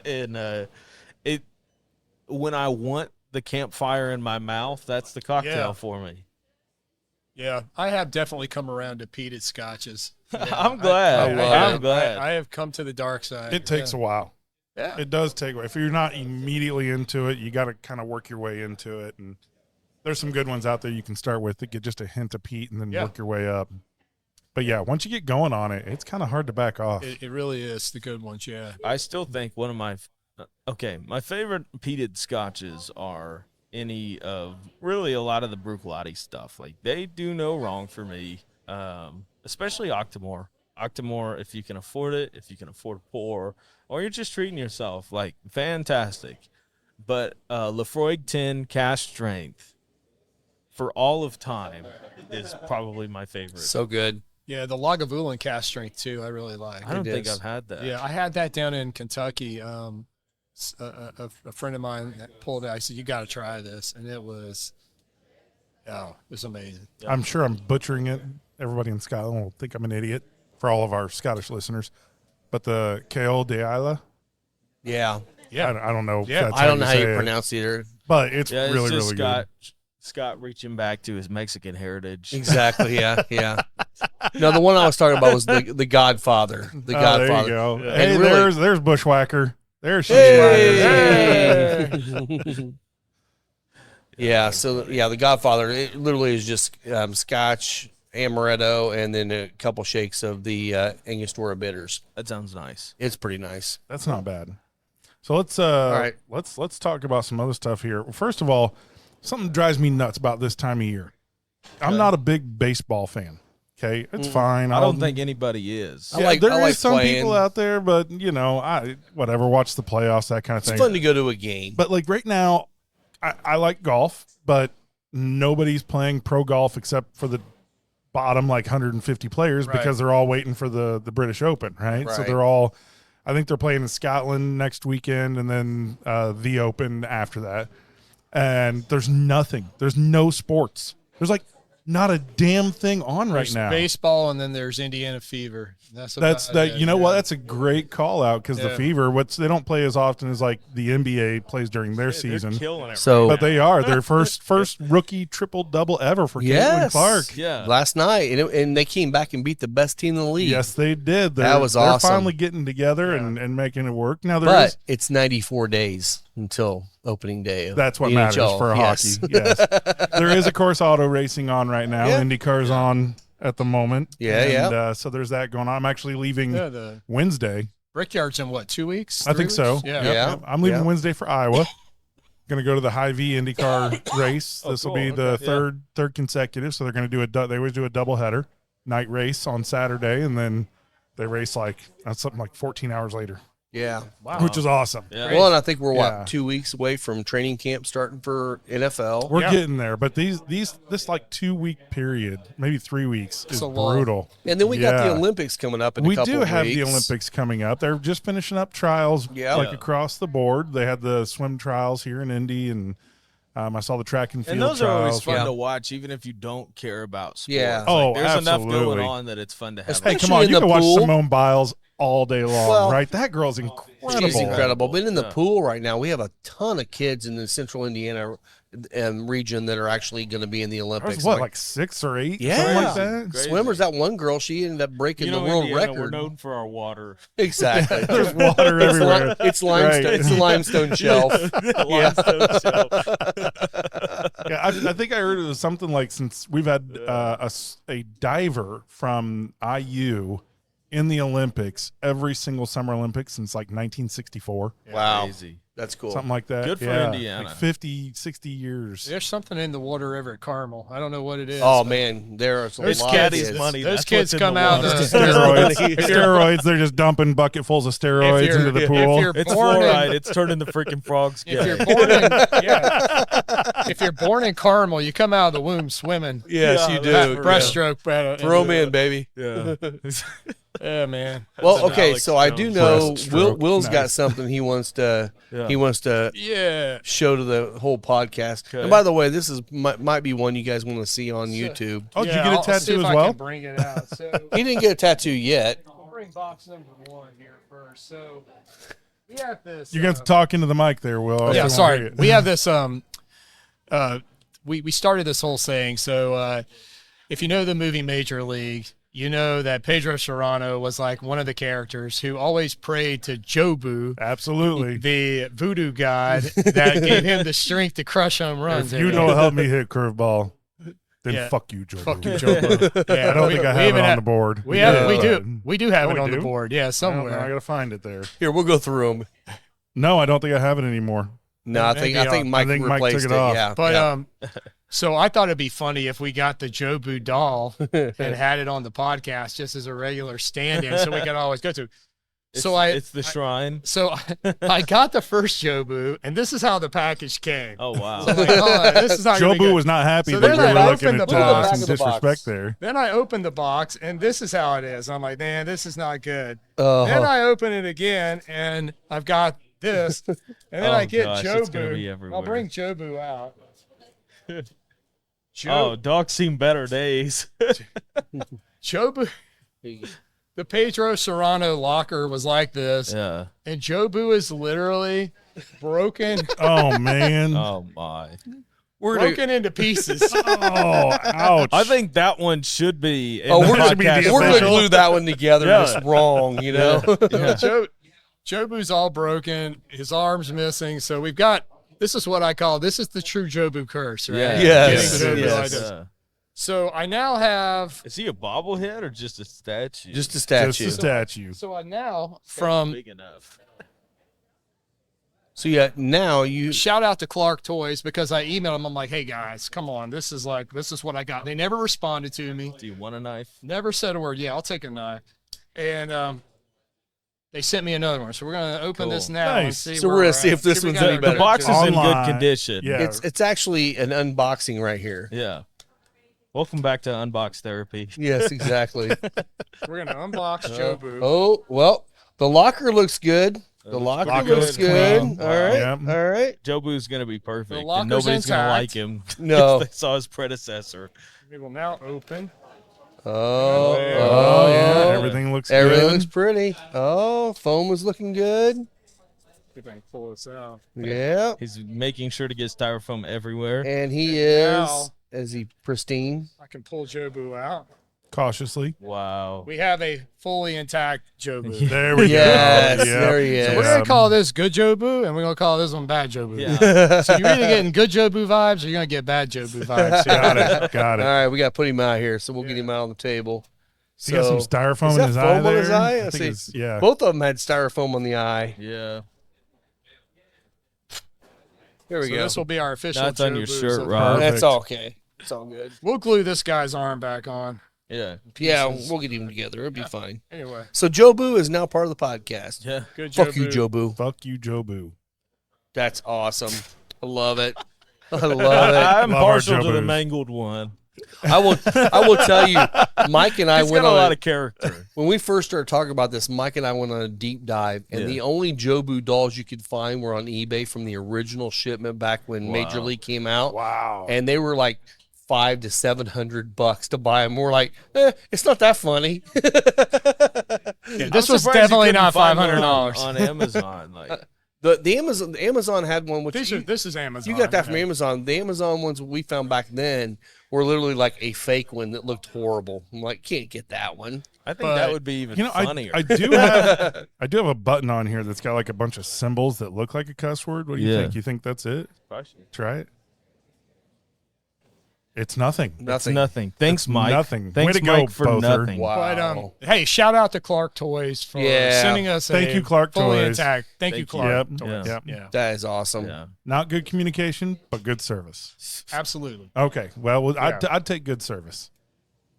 Speaker 4: and when I want the campfire in my mouth, that's the cocktail for me.
Speaker 3: Yeah, I have definitely come around to peated scotches. Yeah,
Speaker 4: I'm glad. I'm glad.
Speaker 3: I have come to the dark side.
Speaker 1: It takes a while.
Speaker 3: Yeah.
Speaker 1: It does take. If you're not immediately into it, you got to kind of work your way into it. And there's some good ones out there you can start with that get just a hint of peat and then work your way up. But yeah, once you get going on it, it's kind of hard to back off.
Speaker 3: It really is the good ones. Yeah.
Speaker 4: I still think one of my favorite peated scotches are any of really a lot of the Bruichladdich stuff. Like they do no wrong for me, especially Octomore. Octomore, if you can afford it, if you can afford to pour, or you're just treating yourself, like fantastic. But Lafroig 10 cask strength for all of time is probably my favorite.
Speaker 2: So good.
Speaker 3: Yeah, the Lagavulin cast strength too. I really like.
Speaker 4: I don't think I've had that.
Speaker 3: Yeah, I had that down in Kentucky. A friend of mine pulled it. I said, "You got to try this," and it was amazing.
Speaker 1: I'm sure I'm butchering it. Everybody in Scotland will think I'm an idiot for all of our Scottish listeners. But the Céol de Isla,
Speaker 2: Yeah.
Speaker 1: I don't know.
Speaker 3: Yeah.
Speaker 1: If that's
Speaker 2: I don't know how
Speaker 1: say
Speaker 2: you
Speaker 1: it,
Speaker 2: pronounce it either.
Speaker 1: but it's
Speaker 4: Yeah,
Speaker 1: really,
Speaker 4: just
Speaker 1: really good.
Speaker 4: Scott reaching back to his Mexican heritage.
Speaker 2: Exactly. Yeah. No, the one I was talking about was the Godfather. The Godfather.
Speaker 1: There you go.
Speaker 4: Yeah.
Speaker 1: Hey,
Speaker 2: And really-
Speaker 1: there's Bushwhacker. There's
Speaker 2: Hey! Yeah. So the Godfather. It literally is just Scotch, amaretto, and then a couple shakes of the Angostura bitters.
Speaker 4: That sounds nice.
Speaker 2: It's pretty nice.
Speaker 1: That's not bad. So let's
Speaker 2: right.
Speaker 1: let's talk about some other stuff here. First of all, something drives me nuts about this time of year. I'm not a big baseball fan. Okay, it's fine.
Speaker 4: I don't think anybody is.
Speaker 2: I like
Speaker 1: some
Speaker 2: playing.
Speaker 1: people out there, but I whatever. Watch the playoffs, that kind of
Speaker 2: It's
Speaker 1: thing.
Speaker 2: fun to go to a game.
Speaker 1: But like right now, I like golf, but nobody's playing pro golf except for the bottom like 150 players because they're all waiting for the British Open, right? So
Speaker 2: Right.
Speaker 1: they're all. I think they're playing in Scotland next weekend, and then the Open after that. And there's nothing. There's no sports. There's like not a damn thing on right
Speaker 3: There's
Speaker 1: now.
Speaker 3: baseball, and then there's Indiana Fever. That's
Speaker 1: That.
Speaker 3: it,
Speaker 1: You know what? That's a great call out because the
Speaker 3: Yeah.
Speaker 1: Fever. They don't play as often as like the NBA plays during their season.
Speaker 4: They're killing it.
Speaker 2: So
Speaker 1: But they are their first rookie triple double ever for Caitlin
Speaker 2: Yes.
Speaker 1: Clark.
Speaker 4: Yeah.
Speaker 2: last night, and they came back and beat the best team in the league.
Speaker 1: Yes, they did.
Speaker 2: That was
Speaker 1: they're
Speaker 2: awesome.
Speaker 1: finally getting together and making it work. Now
Speaker 2: But it's 94 days until opening day. Of
Speaker 1: that's what
Speaker 2: the
Speaker 1: matters
Speaker 2: NHL.
Speaker 1: for
Speaker 2: Yes.
Speaker 1: hockey. Yes, there is of course auto racing on right now.
Speaker 2: Yeah.
Speaker 1: IndyCar's on at the moment.
Speaker 2: Yeah,
Speaker 1: and, so there's that going on. I'm actually leaving
Speaker 3: the
Speaker 1: Wednesday.
Speaker 3: Brickyard's in what, 2 weeks?
Speaker 1: I think
Speaker 3: 3
Speaker 1: so.
Speaker 3: weeks? Yeah.
Speaker 2: Yeah.
Speaker 1: I'm leaving
Speaker 2: Yeah.
Speaker 1: Wednesday for Iowa. Going to go to the High-V IndyCar race. This will
Speaker 4: cool.
Speaker 1: be the
Speaker 4: Okay,
Speaker 1: third consecutive. So they're going to do they always do a doubleheader, night race on Saturday, and then they race something like 14 hours later,
Speaker 2: Yeah.
Speaker 1: which is awesome.
Speaker 4: Yeah.
Speaker 2: Well, and I think we're
Speaker 1: Yeah.
Speaker 2: 2 weeks away from training camp starting for NFL.
Speaker 1: We're getting there, but this like 2 week period, maybe 3 weeks, is
Speaker 3: a lot.
Speaker 1: brutal.
Speaker 2: And then we got the
Speaker 1: Yeah.
Speaker 2: Olympics coming up in
Speaker 1: We
Speaker 2: a couple
Speaker 1: do
Speaker 2: of
Speaker 1: have
Speaker 2: weeks.
Speaker 1: the Olympics coming up. They're just finishing up trials,
Speaker 2: Yeah.
Speaker 1: across the board. They had the swim trials here in Indy, and I saw the track and field
Speaker 4: And those are always
Speaker 1: trials.
Speaker 4: fun
Speaker 2: Yeah.
Speaker 4: to watch, even if you don't care about sports.
Speaker 2: Yeah.
Speaker 1: Oh,
Speaker 4: There's enough
Speaker 1: absolutely.
Speaker 4: going on that it's fun to have.
Speaker 1: Hey, come
Speaker 2: Especially
Speaker 1: on!
Speaker 2: in
Speaker 1: You
Speaker 2: the
Speaker 1: can watch
Speaker 2: pool.
Speaker 1: Simone Biles all day long,
Speaker 2: Well,
Speaker 1: right? That girl's incredible.
Speaker 2: She's incredible. But in the
Speaker 4: Yeah.
Speaker 2: pool right now, we have a ton of kids in the central Indiana region that are actually going to be in the Olympics.
Speaker 1: There's like 6 or 8?
Speaker 2: Yeah.
Speaker 1: Something like that.
Speaker 4: Crazy.
Speaker 2: Swimmers, that one girl, she ended up breaking the world
Speaker 4: Indiana,
Speaker 2: record.
Speaker 4: We're known for our water.
Speaker 2: Exactly.
Speaker 1: There's water
Speaker 2: It's
Speaker 1: everywhere.
Speaker 2: it's limestone.
Speaker 1: Right.
Speaker 2: It's the limestone shelf.
Speaker 4: Limestone shelf.
Speaker 1: Yeah, I think I heard it was something like since we've had a diver from IU in the Olympics every single Summer Olympics since like 1964.
Speaker 2: Wow.
Speaker 4: Crazy.
Speaker 2: That's cool.
Speaker 1: Something like that.
Speaker 4: Good for
Speaker 1: Yeah,
Speaker 4: Indiana.
Speaker 1: Like 50, 60 years.
Speaker 3: There's something in the water over at Carmel. I don't know what it is.
Speaker 2: Oh man, there's a
Speaker 3: Those
Speaker 2: lot
Speaker 3: kids-
Speaker 2: of kids.
Speaker 4: money.
Speaker 3: Those
Speaker 4: That's
Speaker 3: kids
Speaker 4: what's in
Speaker 3: come
Speaker 4: the
Speaker 3: out
Speaker 4: water.
Speaker 3: of
Speaker 1: Steroids. Steroids. They're just dumping bucketfuls of steroids
Speaker 3: If you're-
Speaker 1: into the
Speaker 3: if
Speaker 1: pool.
Speaker 3: you're
Speaker 4: It's
Speaker 3: born in-
Speaker 4: fluoride. It's turning the freaking frogs
Speaker 3: If
Speaker 4: gay.
Speaker 3: you're born in, if you're born in Carmel, you come out of the womb swimming.
Speaker 2: Yes,
Speaker 4: Yeah,
Speaker 2: you do.
Speaker 4: that's
Speaker 2: Yeah.
Speaker 4: for
Speaker 3: Breaststroke.
Speaker 2: Throw 'em in, baby.
Speaker 4: Yeah.
Speaker 3: Yeah, man.
Speaker 2: Well,
Speaker 4: an
Speaker 2: okay,
Speaker 4: Alex
Speaker 2: so I do
Speaker 4: Jones
Speaker 2: know
Speaker 1: breaststroke.
Speaker 2: Will's got
Speaker 1: Nice.
Speaker 2: something he wants to
Speaker 4: Yeah.
Speaker 3: Yeah.
Speaker 2: show to the whole podcast.
Speaker 4: Okay.
Speaker 2: And by the way, this is might be one you guys want to see on YouTube.
Speaker 1: Oh, did
Speaker 3: Yeah,
Speaker 1: you get a
Speaker 3: I'll see
Speaker 1: tattoo
Speaker 3: if
Speaker 1: as
Speaker 3: I
Speaker 1: well?
Speaker 3: can bring it out. So
Speaker 2: He didn't get a tattoo yet.
Speaker 3: I'll bring box number 1 here first. So we have this.
Speaker 1: You're going to talk into the mic there, Will.
Speaker 3: Yeah,
Speaker 1: I
Speaker 3: sorry.
Speaker 1: won't hear it.
Speaker 3: We have this. We started this whole saying. So if you know the movie Major League, you know that Pedro Serrano was like one of the characters who always prayed to Jobu,
Speaker 1: Absolutely.
Speaker 3: the voodoo god that gave him the strength to crush home runs.
Speaker 1: If you don't help me hit curveball, then
Speaker 3: Yeah.
Speaker 1: fuck you, Joe.
Speaker 3: Fuck you, Jobu. Yeah,
Speaker 1: I don't think I have it
Speaker 3: even
Speaker 1: on the board.
Speaker 3: We have
Speaker 1: Yeah.
Speaker 3: we do have
Speaker 1: Oh,
Speaker 3: it
Speaker 1: we
Speaker 3: on the
Speaker 1: do?
Speaker 3: board. Yeah,
Speaker 1: I don't know. I
Speaker 3: somewhere.
Speaker 1: got to find it there.
Speaker 2: Here, we'll go through them.
Speaker 1: No, I don't think I have it anymore.
Speaker 2: No, I
Speaker 3: Maybe
Speaker 2: think Mike
Speaker 1: Mike
Speaker 2: replaced
Speaker 1: took
Speaker 2: it.
Speaker 1: it off.
Speaker 2: Yeah,
Speaker 3: But
Speaker 2: yeah.
Speaker 3: so I thought it'd be funny if we got the Jobu doll and had it on the podcast just as a regular stand-in, so we could always go to.
Speaker 4: It's the shrine.
Speaker 3: So I got the first Jobu, and this is how the package came.
Speaker 4: Oh wow.
Speaker 3: So I'm like, oh, this is not gonna be
Speaker 1: Jobu
Speaker 3: good.
Speaker 1: was not happy
Speaker 3: So
Speaker 1: that
Speaker 3: then
Speaker 1: we
Speaker 3: I
Speaker 1: were looking
Speaker 3: opened
Speaker 1: at
Speaker 3: the box.
Speaker 1: some
Speaker 2: Look at the box.
Speaker 1: disrespect there.
Speaker 3: Then I opened the box, and this is how it is. I'm like, man, this is not good.
Speaker 2: Uh-huh.
Speaker 3: Then I open it again, and I've got this, and then I get
Speaker 4: gosh, it's gonna be
Speaker 3: Jobu.
Speaker 4: everywhere.
Speaker 3: I'll bring Jobu out.
Speaker 4: Oh, dogs seen better days.
Speaker 3: Jobu. The Pedro Serrano locker was like this,
Speaker 4: Yeah.
Speaker 3: and Jobu is literally broken,
Speaker 1: Oh, man.
Speaker 4: Oh my.
Speaker 2: We're gonna,
Speaker 3: broken into pieces.
Speaker 1: Oh, ouch.
Speaker 4: I think that one should be. In
Speaker 2: we're
Speaker 4: the
Speaker 2: gonna
Speaker 4: podcast.
Speaker 2: we're gonna
Speaker 1: official.
Speaker 2: glue that one together
Speaker 4: Yeah.
Speaker 2: just wrong, you know.
Speaker 3: Jobu's all broken. His arm's missing. So we've got. This is what I call. This is the true Jobu curse, right?
Speaker 4: Yeah.
Speaker 2: Yes,
Speaker 3: Getting Jobu
Speaker 2: yes.
Speaker 3: like this.
Speaker 4: Yeah.
Speaker 3: So I now have.
Speaker 4: Is he a bobblehead or just a statue?
Speaker 2: Just a
Speaker 1: Just
Speaker 2: statue.
Speaker 1: a statue.
Speaker 3: So I now from.
Speaker 4: big enough.
Speaker 2: So yeah, now you
Speaker 3: Shout out to Clark Toys because I emailed them. I'm like, hey guys, come on. This is what I got. They never responded to me.
Speaker 4: Do you want a knife?
Speaker 3: Never said a word. Yeah, I'll take a knife. And they sent me another one. So we're going to open this
Speaker 4: Cool.
Speaker 3: now and
Speaker 1: Nice.
Speaker 3: see
Speaker 2: So
Speaker 3: where
Speaker 2: we're gonna
Speaker 3: we're
Speaker 2: see
Speaker 3: at.
Speaker 2: if this
Speaker 3: we
Speaker 2: one's
Speaker 3: got
Speaker 2: any
Speaker 3: our
Speaker 2: better.
Speaker 4: The box is in
Speaker 1: Online.
Speaker 4: good condition.
Speaker 1: Yeah.
Speaker 2: it's actually an unboxing right here.
Speaker 4: Yeah. Welcome back to Unbox Therapy.
Speaker 2: Yes, exactly.
Speaker 3: We're going to unbox Jobu.
Speaker 2: Oh, well, the locker looks good. The locker
Speaker 1: Locker
Speaker 2: looks
Speaker 1: looks
Speaker 2: good.
Speaker 1: clean.
Speaker 2: All right.
Speaker 1: Yep.
Speaker 2: All right.
Speaker 4: Jobu's gonna be perfect.
Speaker 3: The
Speaker 4: And
Speaker 3: locker's
Speaker 4: nobody's gonna
Speaker 3: intact.
Speaker 4: like him.
Speaker 2: No.
Speaker 4: They saw his predecessor.
Speaker 3: We will now open.
Speaker 2: Oh,
Speaker 1: Oh, yeah.
Speaker 2: oh.
Speaker 1: Everything looks
Speaker 2: Everything
Speaker 1: good.
Speaker 2: looks pretty. Oh, foam is looking good.
Speaker 3: See if I can pull this out.
Speaker 2: Yeah.
Speaker 4: He's making sure to get styrofoam everywhere.
Speaker 2: And he
Speaker 3: Now-
Speaker 2: is he pristine?
Speaker 3: I can pull Jobu out.
Speaker 1: Cautiously.
Speaker 4: Wow.
Speaker 3: We have a fully intact Jobu.
Speaker 1: There we
Speaker 2: Yes,
Speaker 1: go. Yeah.
Speaker 2: there he is.
Speaker 3: So we're going to call this good Jobu, and we're going to call this one bad Jobu.
Speaker 4: Yeah.
Speaker 3: So you're either getting good Jobu vibes or you're going to get bad Jobu vibes.
Speaker 1: Got it. Got
Speaker 2: All
Speaker 1: it.
Speaker 2: right, we got to put him out here, so we'll get him out on the table.
Speaker 1: He got some styrofoam
Speaker 2: is
Speaker 1: in
Speaker 2: that
Speaker 1: his
Speaker 2: foam
Speaker 1: eye
Speaker 2: on
Speaker 1: there.
Speaker 2: his eye?
Speaker 1: I
Speaker 2: I
Speaker 1: think
Speaker 2: see.
Speaker 1: it's, yeah.
Speaker 2: Both of them had styrofoam on the eye.
Speaker 4: Yeah.
Speaker 2: Here we
Speaker 3: So
Speaker 2: go.
Speaker 3: this will be our official
Speaker 4: That's on your
Speaker 3: Jobu.
Speaker 4: shirt,
Speaker 3: So
Speaker 4: Rob.
Speaker 2: That's
Speaker 1: Perfect.
Speaker 2: okay. It's all good.
Speaker 3: We'll glue this guy's arm back on.
Speaker 4: Yeah.
Speaker 2: Yeah, we'll get him together. It'll be fine.
Speaker 3: Anyway,
Speaker 2: So Jobu is now part of the podcast.
Speaker 4: Yeah.
Speaker 3: good Jobu.
Speaker 2: Fuck you, Jobu.
Speaker 1: Fuck you, Jobu.
Speaker 2: That's awesome. I love it. I love it.
Speaker 4: I'm
Speaker 1: Love our
Speaker 4: partial to the
Speaker 1: Jobus.
Speaker 4: mangled one.
Speaker 2: I will tell you, Mike and I
Speaker 4: He's
Speaker 2: went
Speaker 4: got a
Speaker 2: on
Speaker 4: lot of character.
Speaker 2: when we first started talking about this, Mike and I went on a deep dive, and
Speaker 4: Yeah.
Speaker 2: the only Jobu dolls you could find were on eBay from the original shipment back when Major League came out.
Speaker 1: Wow.
Speaker 2: And they were like $500 to $700 to buy them. We're like, it's not that funny.
Speaker 3: Yeah, this
Speaker 4: I'm
Speaker 3: was
Speaker 4: surprised you
Speaker 3: definitely
Speaker 4: couldn't
Speaker 3: not
Speaker 4: find one
Speaker 3: $500.
Speaker 4: on Amazon. Like,
Speaker 2: the Amazon had one, which
Speaker 3: This is Amazon.
Speaker 2: you got that from
Speaker 3: yeah.
Speaker 2: Amazon. The Amazon ones we found back then were literally like a fake one that looked horrible. I'm like, can't get that one.
Speaker 4: I think
Speaker 3: But,
Speaker 4: that would be even
Speaker 1: You know,
Speaker 4: funnier.
Speaker 1: I do have a button on here that's got like a bunch of symbols that look like a cuss word. What do you
Speaker 4: Yeah.
Speaker 1: think? You think that's it? Try it. It's nothing.
Speaker 4: It's nothing. Thanks, Mike.
Speaker 1: Nothing.
Speaker 4: Thanks,
Speaker 1: Way to go,
Speaker 4: Mike, for
Speaker 1: Bother.
Speaker 4: nothing.
Speaker 2: Wow.
Speaker 3: But hey, shout out to Clark Toys for sending us
Speaker 1: Thank you, Clark
Speaker 3: fully
Speaker 1: Toys.
Speaker 3: intact. Thank you, Clark
Speaker 1: Yep.
Speaker 3: Toys.
Speaker 1: Yep.
Speaker 3: Yeah,
Speaker 2: That is awesome.
Speaker 4: Yeah.
Speaker 1: Not good communication, but good service.
Speaker 3: absolutely.
Speaker 1: Okay. Well,
Speaker 3: Yeah.
Speaker 1: I'd take good service.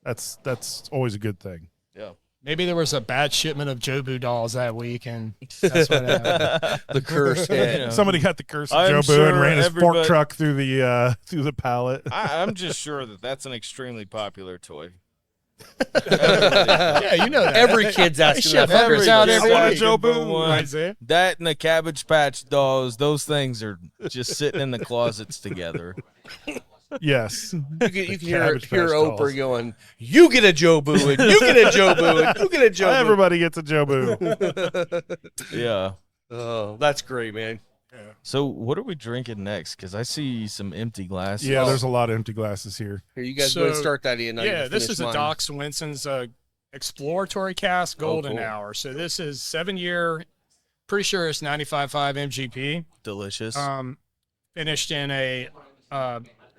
Speaker 1: That's always a good thing.
Speaker 4: Yeah.
Speaker 3: Maybe there was a bad shipment of Jobu dolls that week, and that's what happened.
Speaker 2: The curse hit.
Speaker 4: Yeah.
Speaker 1: Somebody got the curse of
Speaker 4: I'm
Speaker 1: Joe Boo
Speaker 4: sure
Speaker 1: and ran his fork
Speaker 4: everybody-
Speaker 1: truck through the pallet.
Speaker 4: I'm just sure that that's an extremely popular toy.
Speaker 3: Yeah, you know that.
Speaker 2: Every kid's
Speaker 3: They
Speaker 2: asking
Speaker 3: ship
Speaker 2: that.
Speaker 3: fuckers out
Speaker 4: kid's
Speaker 3: every
Speaker 4: asking
Speaker 3: week.
Speaker 4: Joe Boo
Speaker 3: Right,
Speaker 4: one.
Speaker 3: Isaiah?
Speaker 4: That and the Cabbage Patch dolls, those things are just sitting in the closets together.
Speaker 1: Yes.
Speaker 2: You can hear
Speaker 1: Cabbage Patch
Speaker 2: Oprah
Speaker 1: dolls.
Speaker 2: going, "You get a Joe Boo, and you get a Joe Boo, and you get a Joe Boo."
Speaker 1: Everybody gets a Joe Boo.
Speaker 4: Yeah.
Speaker 2: Oh, that's great, man.
Speaker 4: So what are we drinking next? Because I see some empty glasses.
Speaker 1: Yeah, there's a lot of empty glasses here.
Speaker 2: Here, you guys go ahead and
Speaker 3: So,
Speaker 2: start that in.
Speaker 3: Yeah, this is a Doc Swinson's exploratory cask golden
Speaker 4: cool.
Speaker 3: hour. So this is 7-year, pretty sure it's 95.5 MGP.
Speaker 4: Delicious.
Speaker 3: Finished in a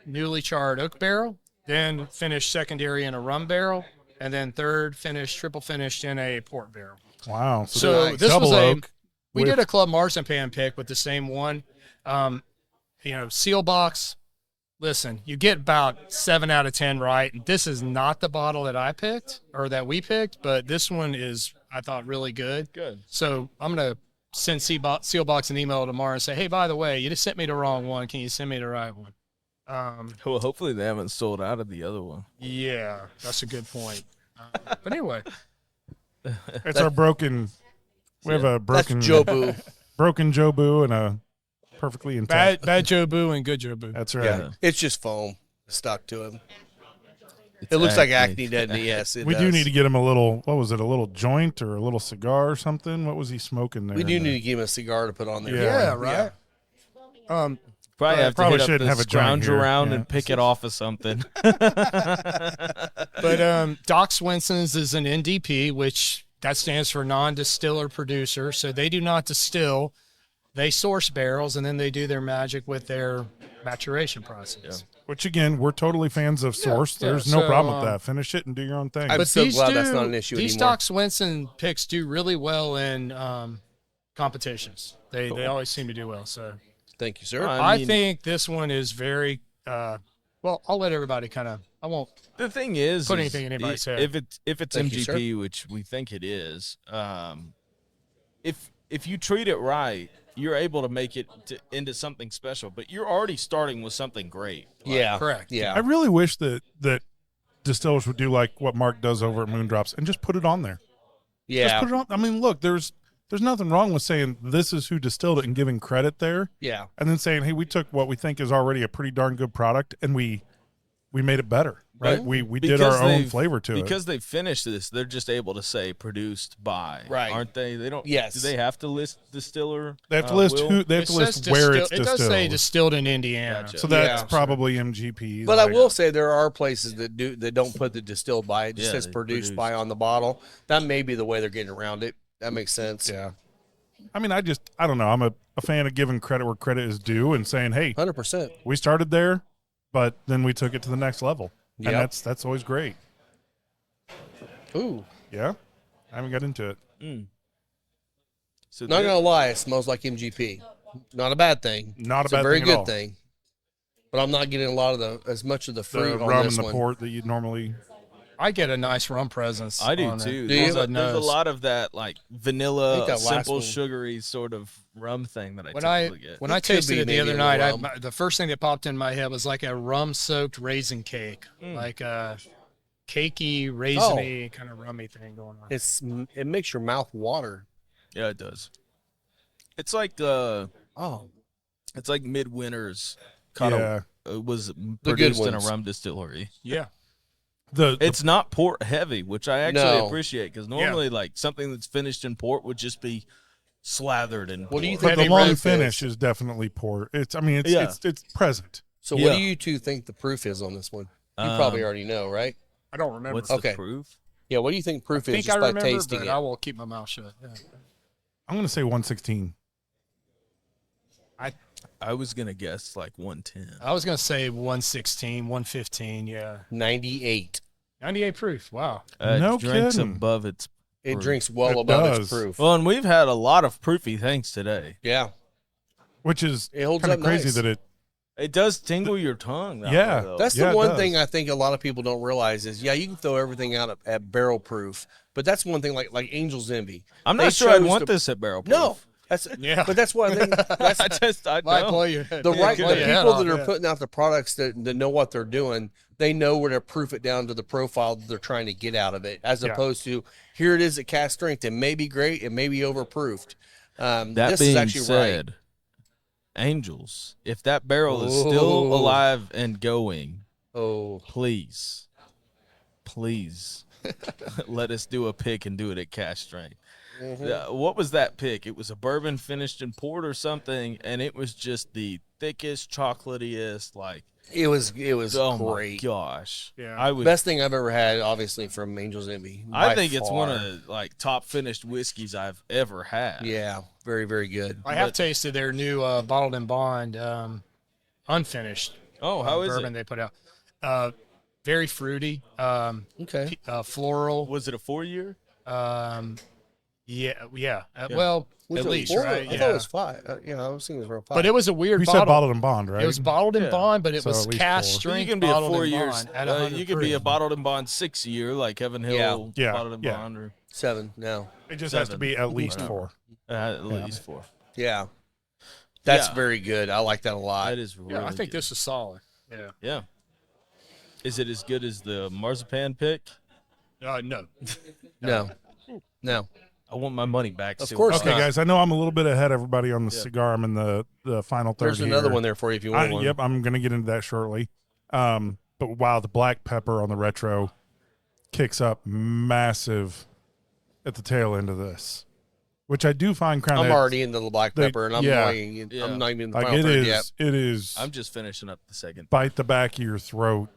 Speaker 3: newly charred oak barrel, then finished secondary in a rum barrel, and then third finished triple finished in a port barrel.
Speaker 1: Wow.
Speaker 3: So
Speaker 2: nice.
Speaker 3: this
Speaker 1: Double
Speaker 3: was
Speaker 1: oak
Speaker 3: we
Speaker 1: with-
Speaker 3: did a Club Marzipan pick with the same one. Seal box. Listen, you get about 7 out of 10 right. This is not the bottle that I picked or that we picked, but this one is, I thought, really good.
Speaker 4: Good.
Speaker 3: So I'm going to send Sealbox an email tomorrow and say, hey, by the way, you just sent me the wrong one. Can you send me the right one?
Speaker 4: Well, hopefully they haven't sold out of the other one.
Speaker 3: Yeah, that's a good point. But anyway,
Speaker 1: It's our broken. We have a
Speaker 2: That's
Speaker 1: broken
Speaker 2: Joe Boo.
Speaker 1: broken Joe Boo and a perfectly intact.
Speaker 3: bad Joe Boo and good Joe Boo.
Speaker 1: That's right.
Speaker 2: Yeah, it's just foam stuck to him. It looks like acne, doesn't it? Yes, it
Speaker 1: We
Speaker 2: does.
Speaker 1: do need to get him a little. What was it? A little joint or a little cigar or something? What was he smoking there?
Speaker 2: We do need to give him a cigar to put on there.
Speaker 1: Yeah.
Speaker 3: Yeah, right.
Speaker 4: Probably have to
Speaker 1: probably
Speaker 4: hit up
Speaker 1: shouldn't
Speaker 4: the
Speaker 1: have a joint
Speaker 4: scrounge
Speaker 1: here.
Speaker 4: around
Speaker 1: Yeah.
Speaker 4: and pick it off of something.
Speaker 3: But Doc Swinson's is an NDP, which that stands for non-distiller producer. So they do not distill. They source barrels, and then they do their magic with their maturation process.
Speaker 1: Which again, we're totally fans of Source. There's no
Speaker 3: So,
Speaker 1: problem with that. Finish it and do your own thing.
Speaker 2: I'm
Speaker 3: But
Speaker 2: so
Speaker 3: these
Speaker 2: glad that's not an issue
Speaker 3: These
Speaker 2: anymore.
Speaker 3: Doc Swinson picks do really well in competitions. They always seem to do well. So
Speaker 2: Thank you, sir.
Speaker 3: I
Speaker 4: mean,
Speaker 3: think this one is very well. I'll let everybody kind of. I won't.
Speaker 4: the thing is,
Speaker 3: Put anything in anybody's head.
Speaker 4: if it's
Speaker 2: Thank you,
Speaker 4: MGP, which we think it is, if you treat it right, you're able to make it into something special. But you're already starting with something great.
Speaker 2: Yeah,
Speaker 3: correct.
Speaker 2: Yeah,
Speaker 1: I really wish that distillers would do like what Mark does over at Moondrops and just put it on there. Just
Speaker 2: yeah,
Speaker 1: put it on. I mean, look, there's nothing wrong with saying this is who distilled it and giving credit there,
Speaker 2: yeah.
Speaker 1: and then saying, hey, we took what we think is already a pretty darn good product and we made it better. Right?
Speaker 4: But
Speaker 1: We did our own flavor to it.
Speaker 4: Because they finished this, they're just able to say produced by,
Speaker 2: Right.
Speaker 4: aren't they? They don't.
Speaker 2: Yes.
Speaker 4: Do they have to list distiller?
Speaker 1: They have to list
Speaker 4: will?
Speaker 1: who. They have to
Speaker 3: says
Speaker 1: list where it's
Speaker 3: It
Speaker 1: distilled.
Speaker 3: does say distilled in Indiana.
Speaker 4: Gotcha.
Speaker 1: So that's
Speaker 2: Yeah.
Speaker 1: probably MGP.
Speaker 2: But I
Speaker 1: like-
Speaker 2: will say there are places that don't put the distilled by. It just
Speaker 4: Yeah,
Speaker 2: says
Speaker 4: they
Speaker 2: produced
Speaker 4: produce.
Speaker 2: by on the bottle. That may be the way they're getting around it. That makes sense.
Speaker 1: Yeah. I mean, I don't know. I'm a fan of giving credit where credit is due and saying, hey,
Speaker 2: 100%.
Speaker 1: we started there, but then we took it to the next level.
Speaker 2: Yep.
Speaker 1: And that's always great.
Speaker 2: Ooh,
Speaker 1: Yeah. I haven't got into it.
Speaker 4: So
Speaker 2: not gonna lie, it smells like MGP. Not a bad thing.
Speaker 1: Not a
Speaker 2: It's
Speaker 1: bad
Speaker 2: a very
Speaker 1: thing at
Speaker 2: good
Speaker 1: all.
Speaker 2: thing. But I'm not getting a lot of as much of the
Speaker 1: The
Speaker 2: fruit on
Speaker 1: rum
Speaker 2: this
Speaker 1: and the
Speaker 2: one.
Speaker 1: port that you'd normally.
Speaker 3: I get a nice rum presence.
Speaker 4: I do
Speaker 3: on it.
Speaker 4: too.
Speaker 2: Do you?
Speaker 4: There's a lot of that like
Speaker 2: I
Speaker 4: vanilla,
Speaker 2: think that last
Speaker 4: simple,
Speaker 2: one-
Speaker 4: sugary sort of rum thing that I
Speaker 3: When
Speaker 4: typically get.
Speaker 3: when I
Speaker 2: It could
Speaker 3: tasted
Speaker 2: be
Speaker 3: it the
Speaker 2: maybe
Speaker 3: other
Speaker 2: a
Speaker 3: night,
Speaker 2: little
Speaker 3: the first thing that popped in my head was like a rum-soaked raisin cake, like a cakey, raisiny kind of rummy thing going on.
Speaker 2: It makes your mouth water.
Speaker 4: Yeah, it does. It's like
Speaker 2: Oh,
Speaker 4: it's like Midwinter's
Speaker 1: Yeah.
Speaker 4: was
Speaker 2: good
Speaker 4: produced in a
Speaker 2: ones.
Speaker 4: rum distillery.
Speaker 3: Yeah,
Speaker 4: It's not port heavy, which I actually
Speaker 2: No.
Speaker 4: appreciate because normally like something that's finished in port would just be slathered in.
Speaker 2: What do you
Speaker 4: port.
Speaker 1: But the
Speaker 3: Heavy
Speaker 1: long
Speaker 3: red
Speaker 1: finish
Speaker 2: is.
Speaker 1: is definitely port. It's
Speaker 4: Yeah.
Speaker 1: it's present.
Speaker 2: so
Speaker 4: Yeah.
Speaker 2: what do you two think the proof is on this one? You probably already know, right?
Speaker 3: I don't remember.
Speaker 4: What's
Speaker 2: Okay.
Speaker 4: the proof?
Speaker 2: Yeah, what do you think proof
Speaker 3: I
Speaker 2: is
Speaker 3: think
Speaker 2: just
Speaker 3: I
Speaker 2: by
Speaker 3: remember,
Speaker 2: tasting
Speaker 3: but
Speaker 2: it?
Speaker 3: I will keep my mouth shut. Yeah.
Speaker 1: I'm going to say 116.
Speaker 4: I was gonna guess like 110.
Speaker 3: I was gonna say 116, 115. Yeah,
Speaker 2: 98.
Speaker 3: 98 proof. Wow.
Speaker 1: No
Speaker 4: drinks
Speaker 1: kidding.
Speaker 4: above its.
Speaker 2: It
Speaker 4: proof.
Speaker 2: drinks well
Speaker 1: It
Speaker 2: above
Speaker 1: does.
Speaker 2: its proof.
Speaker 4: Well, and we've had a lot of proofy things today.
Speaker 2: Yeah.
Speaker 1: Which is
Speaker 2: It holds
Speaker 1: kind
Speaker 2: up
Speaker 1: of crazy
Speaker 2: nice.
Speaker 1: that it.
Speaker 4: It does tingle your tongue. That
Speaker 1: Yeah.
Speaker 4: way, though.
Speaker 2: That's
Speaker 1: Yeah,
Speaker 2: the
Speaker 1: it
Speaker 2: one
Speaker 1: does.
Speaker 2: thing I think a lot of people don't realize is, yeah, you can throw everything out at barrel proof, but that's one thing like Angel's Envy.
Speaker 4: I'm
Speaker 2: They
Speaker 4: not sure I'd
Speaker 2: chose
Speaker 4: want
Speaker 2: to-
Speaker 4: this at barrel proof.
Speaker 2: No. That's
Speaker 3: Yeah.
Speaker 2: But that's what I think. That's
Speaker 4: I
Speaker 3: Might
Speaker 4: don't.
Speaker 3: blow your head.
Speaker 2: the
Speaker 3: Yeah,
Speaker 2: right
Speaker 3: blow
Speaker 2: the
Speaker 3: your head
Speaker 2: people
Speaker 3: off,
Speaker 2: that are
Speaker 3: yeah.
Speaker 2: putting out the products that know what they're doing. They know where to proof it down to the profile that they're trying to get out of it, as
Speaker 1: Yeah.
Speaker 2: opposed to here it is at cast strength. It may be great, it may be overproofed.
Speaker 4: That
Speaker 2: This
Speaker 4: being
Speaker 2: is actually
Speaker 4: said, Angels, if that barrel is still
Speaker 2: Oh.
Speaker 4: alive and going,
Speaker 2: right. Oh,
Speaker 4: please let us do a pick and do it at cash strength. What was that pick? It was a bourbon finished in port or something, and it was just the thickest, chocolatiest, like,
Speaker 2: it was
Speaker 4: oh
Speaker 2: great.
Speaker 4: my gosh.
Speaker 3: Yeah.
Speaker 4: I would.
Speaker 2: Best thing I've ever had, obviously, from Angel's Envy.
Speaker 4: I
Speaker 2: by
Speaker 4: think it's one
Speaker 2: far.
Speaker 4: of the like top finished whiskeys I've ever had.
Speaker 2: Yeah, very, very good.
Speaker 3: I have tasted their new bottled and bond unfinished
Speaker 4: Oh, how is
Speaker 3: bourbon
Speaker 4: it?
Speaker 3: they put out. Very fruity,
Speaker 2: Okay.
Speaker 3: floral.
Speaker 4: Was it a 4-year?
Speaker 3: Yeah.
Speaker 4: Yeah.
Speaker 3: Well,
Speaker 2: Was
Speaker 3: at
Speaker 2: it
Speaker 3: least,
Speaker 2: 4?
Speaker 3: right?
Speaker 2: I
Speaker 3: Yeah.
Speaker 2: thought it was 5. Yeah, I was thinking it was around 5.
Speaker 3: But it was a weird
Speaker 1: We
Speaker 3: bottle.
Speaker 1: said bottled and bond, right?
Speaker 3: It was bottled in
Speaker 4: Yeah.
Speaker 3: bond, but it
Speaker 1: So
Speaker 3: was
Speaker 1: at least
Speaker 3: cast
Speaker 1: 4.
Speaker 4: You
Speaker 3: strength
Speaker 4: can be a
Speaker 3: bottled
Speaker 4: 4
Speaker 3: and
Speaker 4: years.
Speaker 3: bond at 100
Speaker 4: You can be a
Speaker 3: proof.
Speaker 4: bottled and bond 6-year, like Heaven Hill
Speaker 1: Yeah.
Speaker 4: bottled and
Speaker 1: Yeah.
Speaker 4: bond, or
Speaker 2: 7 now.
Speaker 1: It just has to
Speaker 4: 7.
Speaker 1: be at least
Speaker 4: Whatever.
Speaker 1: 4.
Speaker 4: at least 4.
Speaker 2: Yeah. That's
Speaker 4: Yeah.
Speaker 2: very good. I like that a lot.
Speaker 4: That is really.
Speaker 3: Yeah, I think
Speaker 4: good.
Speaker 3: this is solid. Yeah.
Speaker 4: Yeah. Is it as good as the marzipan pick?
Speaker 3: No.
Speaker 2: No.
Speaker 4: I want my money back.
Speaker 2: Of
Speaker 4: still.
Speaker 2: course
Speaker 1: Okay,
Speaker 2: not.
Speaker 1: guys, I know I'm a little bit ahead of everybody on the cigar. I'm in the final third.
Speaker 2: There's another
Speaker 1: here.
Speaker 2: one there for you if you want one.
Speaker 1: Yep, I'm going to get into that shortly. But wow, the black pepper on the retro kicks up massive at the tail end of this, which I do find kind of.
Speaker 2: I'm already into the black pepper, and I'm,
Speaker 1: yeah.
Speaker 2: not, I'm not even in the
Speaker 1: like
Speaker 2: final
Speaker 1: it
Speaker 2: third
Speaker 1: is.
Speaker 2: yet.
Speaker 1: It is.
Speaker 4: I'm just finishing up the second.
Speaker 1: Bite the back of your throat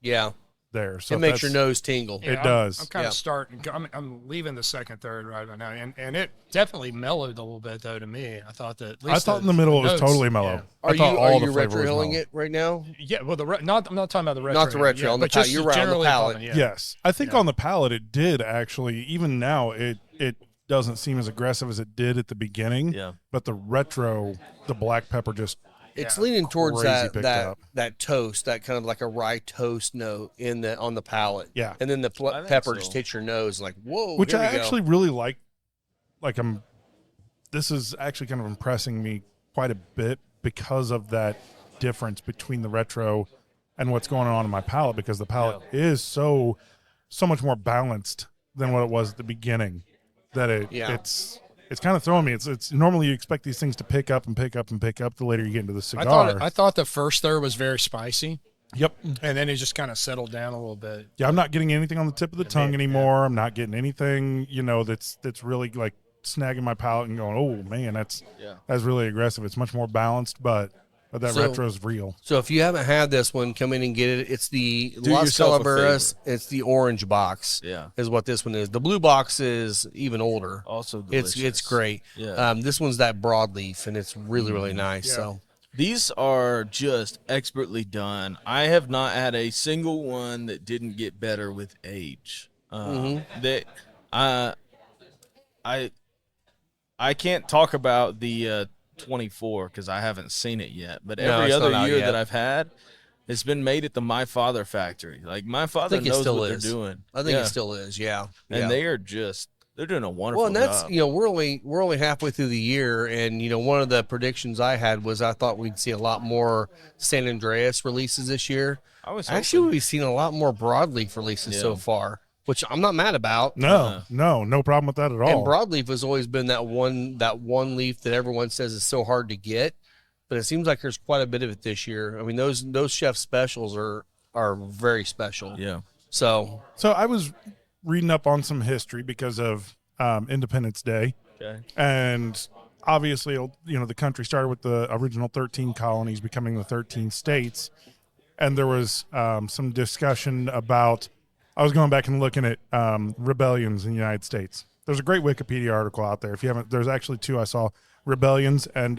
Speaker 2: Yeah.
Speaker 1: there. So
Speaker 2: It
Speaker 1: if
Speaker 2: makes your
Speaker 1: that's-
Speaker 2: nose tingle.
Speaker 1: It does.
Speaker 3: I'm kind
Speaker 2: Yeah.
Speaker 3: of starting. I'm leaving the second third right now, and it definitely mellowed a little bit though to me. I thought that. At least
Speaker 1: I thought in the middle it was
Speaker 3: notes-
Speaker 1: totally mellow.
Speaker 3: Yeah.
Speaker 1: I
Speaker 2: Are you
Speaker 1: thought all the
Speaker 2: retro
Speaker 1: flavor was
Speaker 2: hilling
Speaker 1: mellow.
Speaker 2: it right now?
Speaker 3: Yeah, well, I'm not talking about the retro.
Speaker 2: Not the retro,
Speaker 3: yeah,
Speaker 2: on the
Speaker 3: but
Speaker 2: palate.
Speaker 3: just
Speaker 2: You're right, on the
Speaker 3: generally
Speaker 2: palate.
Speaker 3: yeah.
Speaker 1: Yes, I think
Speaker 3: Yeah.
Speaker 1: on the palate it did actually. Even now, it doesn't seem as aggressive as it did at the beginning.
Speaker 4: Yeah.
Speaker 1: But the retro, the black pepper just
Speaker 2: It's
Speaker 3: Yeah.
Speaker 2: leaning towards
Speaker 1: Crazy picked up.
Speaker 2: that toast, that kind of like a rye toast note on the palate.
Speaker 1: Yeah.
Speaker 2: And then the
Speaker 4: I think
Speaker 2: pepper
Speaker 4: so.
Speaker 2: just hits your nose like, whoa.
Speaker 1: which
Speaker 2: here
Speaker 1: I
Speaker 2: we go.
Speaker 1: actually really like. Like this is actually kind of impressing me quite a bit because of that difference between the retro and what's going on in my palate, because the palate is so much more balanced than what it was at the beginning. That it's kind of throwing me. It's normally you expect these things to pick up and pick up and pick up the later you get into the cigar.
Speaker 3: I thought the first third was very spicy,
Speaker 1: Yep.
Speaker 3: and then it just kind of settled down a little bit.
Speaker 1: Yeah, I'm not getting anything on the tip of the tongue anymore. I'm not getting anything, that's really like snagging my palate and going, oh man, that's really aggressive. It's much more balanced, but that
Speaker 2: So-
Speaker 1: retro is real.
Speaker 2: So if you haven't had this one, come in and get it. It's the
Speaker 4: Do
Speaker 2: Las
Speaker 4: yourself a
Speaker 2: Calaveras. It's the orange box.
Speaker 4: Yeah.
Speaker 2: Is what this one is. The blue box is even older.
Speaker 4: Also delicious.
Speaker 2: It's great.
Speaker 4: Yeah.
Speaker 2: This one's that broadleaf, and it's really really nice.
Speaker 3: Yeah.
Speaker 2: So
Speaker 4: These are just expertly done. I have not had a single one that didn't get better with age. That I can't talk about the 24 because I haven't seen it yet. But
Speaker 2: No,
Speaker 4: every
Speaker 2: it's not
Speaker 4: other
Speaker 2: out
Speaker 4: year
Speaker 2: yet.
Speaker 4: that I've had, it's been made at the My Father factory. Like my father
Speaker 2: think it
Speaker 4: knows
Speaker 2: still
Speaker 4: what
Speaker 2: is.
Speaker 4: they're doing.
Speaker 2: I think
Speaker 4: Yeah.
Speaker 2: it still is. Yeah.
Speaker 4: And
Speaker 2: yeah.
Speaker 4: they're doing a wonderful
Speaker 2: Well, and that's
Speaker 4: job.
Speaker 2: we're only halfway through the year, and one of the predictions I had was I thought we'd see a lot more San Andreas releases this year.
Speaker 4: I was
Speaker 2: Actually,
Speaker 4: hoping-
Speaker 2: we've seen a lot more broadleaf releases so
Speaker 4: Yeah.
Speaker 2: far, which I'm not mad about.
Speaker 1: No problem with that at all.
Speaker 2: And broadleaf has always been that one leaf that everyone says is so hard to get, but it seems like there's quite a bit of it this year. I mean, those chef specials are very special.
Speaker 4: yeah.
Speaker 2: So
Speaker 1: So I was reading up on some history because of Independence Day.
Speaker 4: Okay.
Speaker 1: And obviously, the country started with the original 13 colonies becoming the 13 states. And there was some discussion about, I was going back and looking at rebellions in the United States. There's a great Wikipedia article out there. If you haven't, there's actually two I saw, rebellions and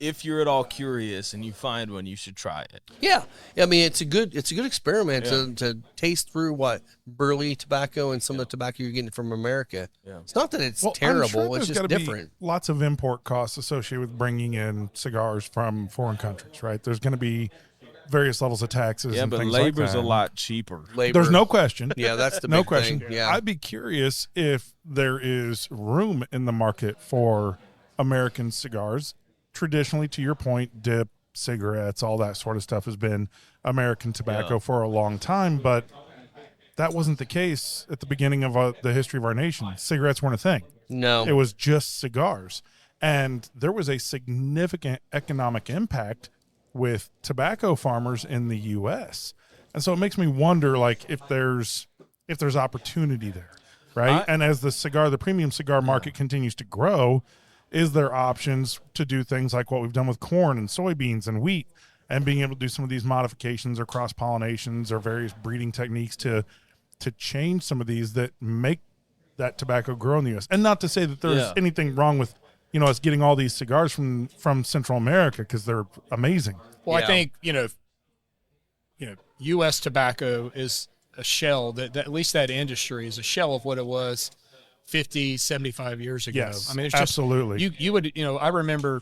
Speaker 4: if you're at all curious and you find one, you should try it.
Speaker 2: Yeah, I mean it's a good experiment to taste through what burley tobacco and some of the tobacco you're getting from America. Yeah. It's not that it's terrible;
Speaker 1: I'm sure
Speaker 2: it's just different.
Speaker 1: Lots of import costs associated with bringing in cigars from foreign countries, right? There's going to be various levels of taxes.
Speaker 4: Yeah,
Speaker 1: and
Speaker 4: but
Speaker 1: things
Speaker 4: labor's
Speaker 1: like that.
Speaker 4: a lot cheaper.
Speaker 1: There's no question.
Speaker 2: Yeah, that's the
Speaker 1: no
Speaker 2: big
Speaker 1: question.
Speaker 2: thing. Yeah,
Speaker 1: I'd be curious if there is room in the market for American cigars. Traditionally, to your point, dip, cigarettes, all that sort of stuff has been American tobacco for a long time, but that wasn't the case at the beginning of the history of our nation. Cigarettes weren't a thing.
Speaker 2: No,
Speaker 1: It was just cigars. And there was a significant economic impact with tobacco farmers in the U.S. And so it makes me wonder, like, if there's opportunity there, right? And as the premium cigar market continues to grow, is there options to do things like what we've done with corn and soybeans and wheat, and being able to do some of these modifications or cross pollinations or various breeding techniques to change some of these that make that tobacco grow in the U.S. And not to say that there's anything wrong with us getting all these cigars from Central America, because they're amazing.
Speaker 3: Well, I think U.S. tobacco is a shell that at least that industry is a shell of what it was 50, 75 years ago.
Speaker 1: Yes,
Speaker 3: I mean, it's
Speaker 1: absolutely.
Speaker 3: Just, you would, I remember,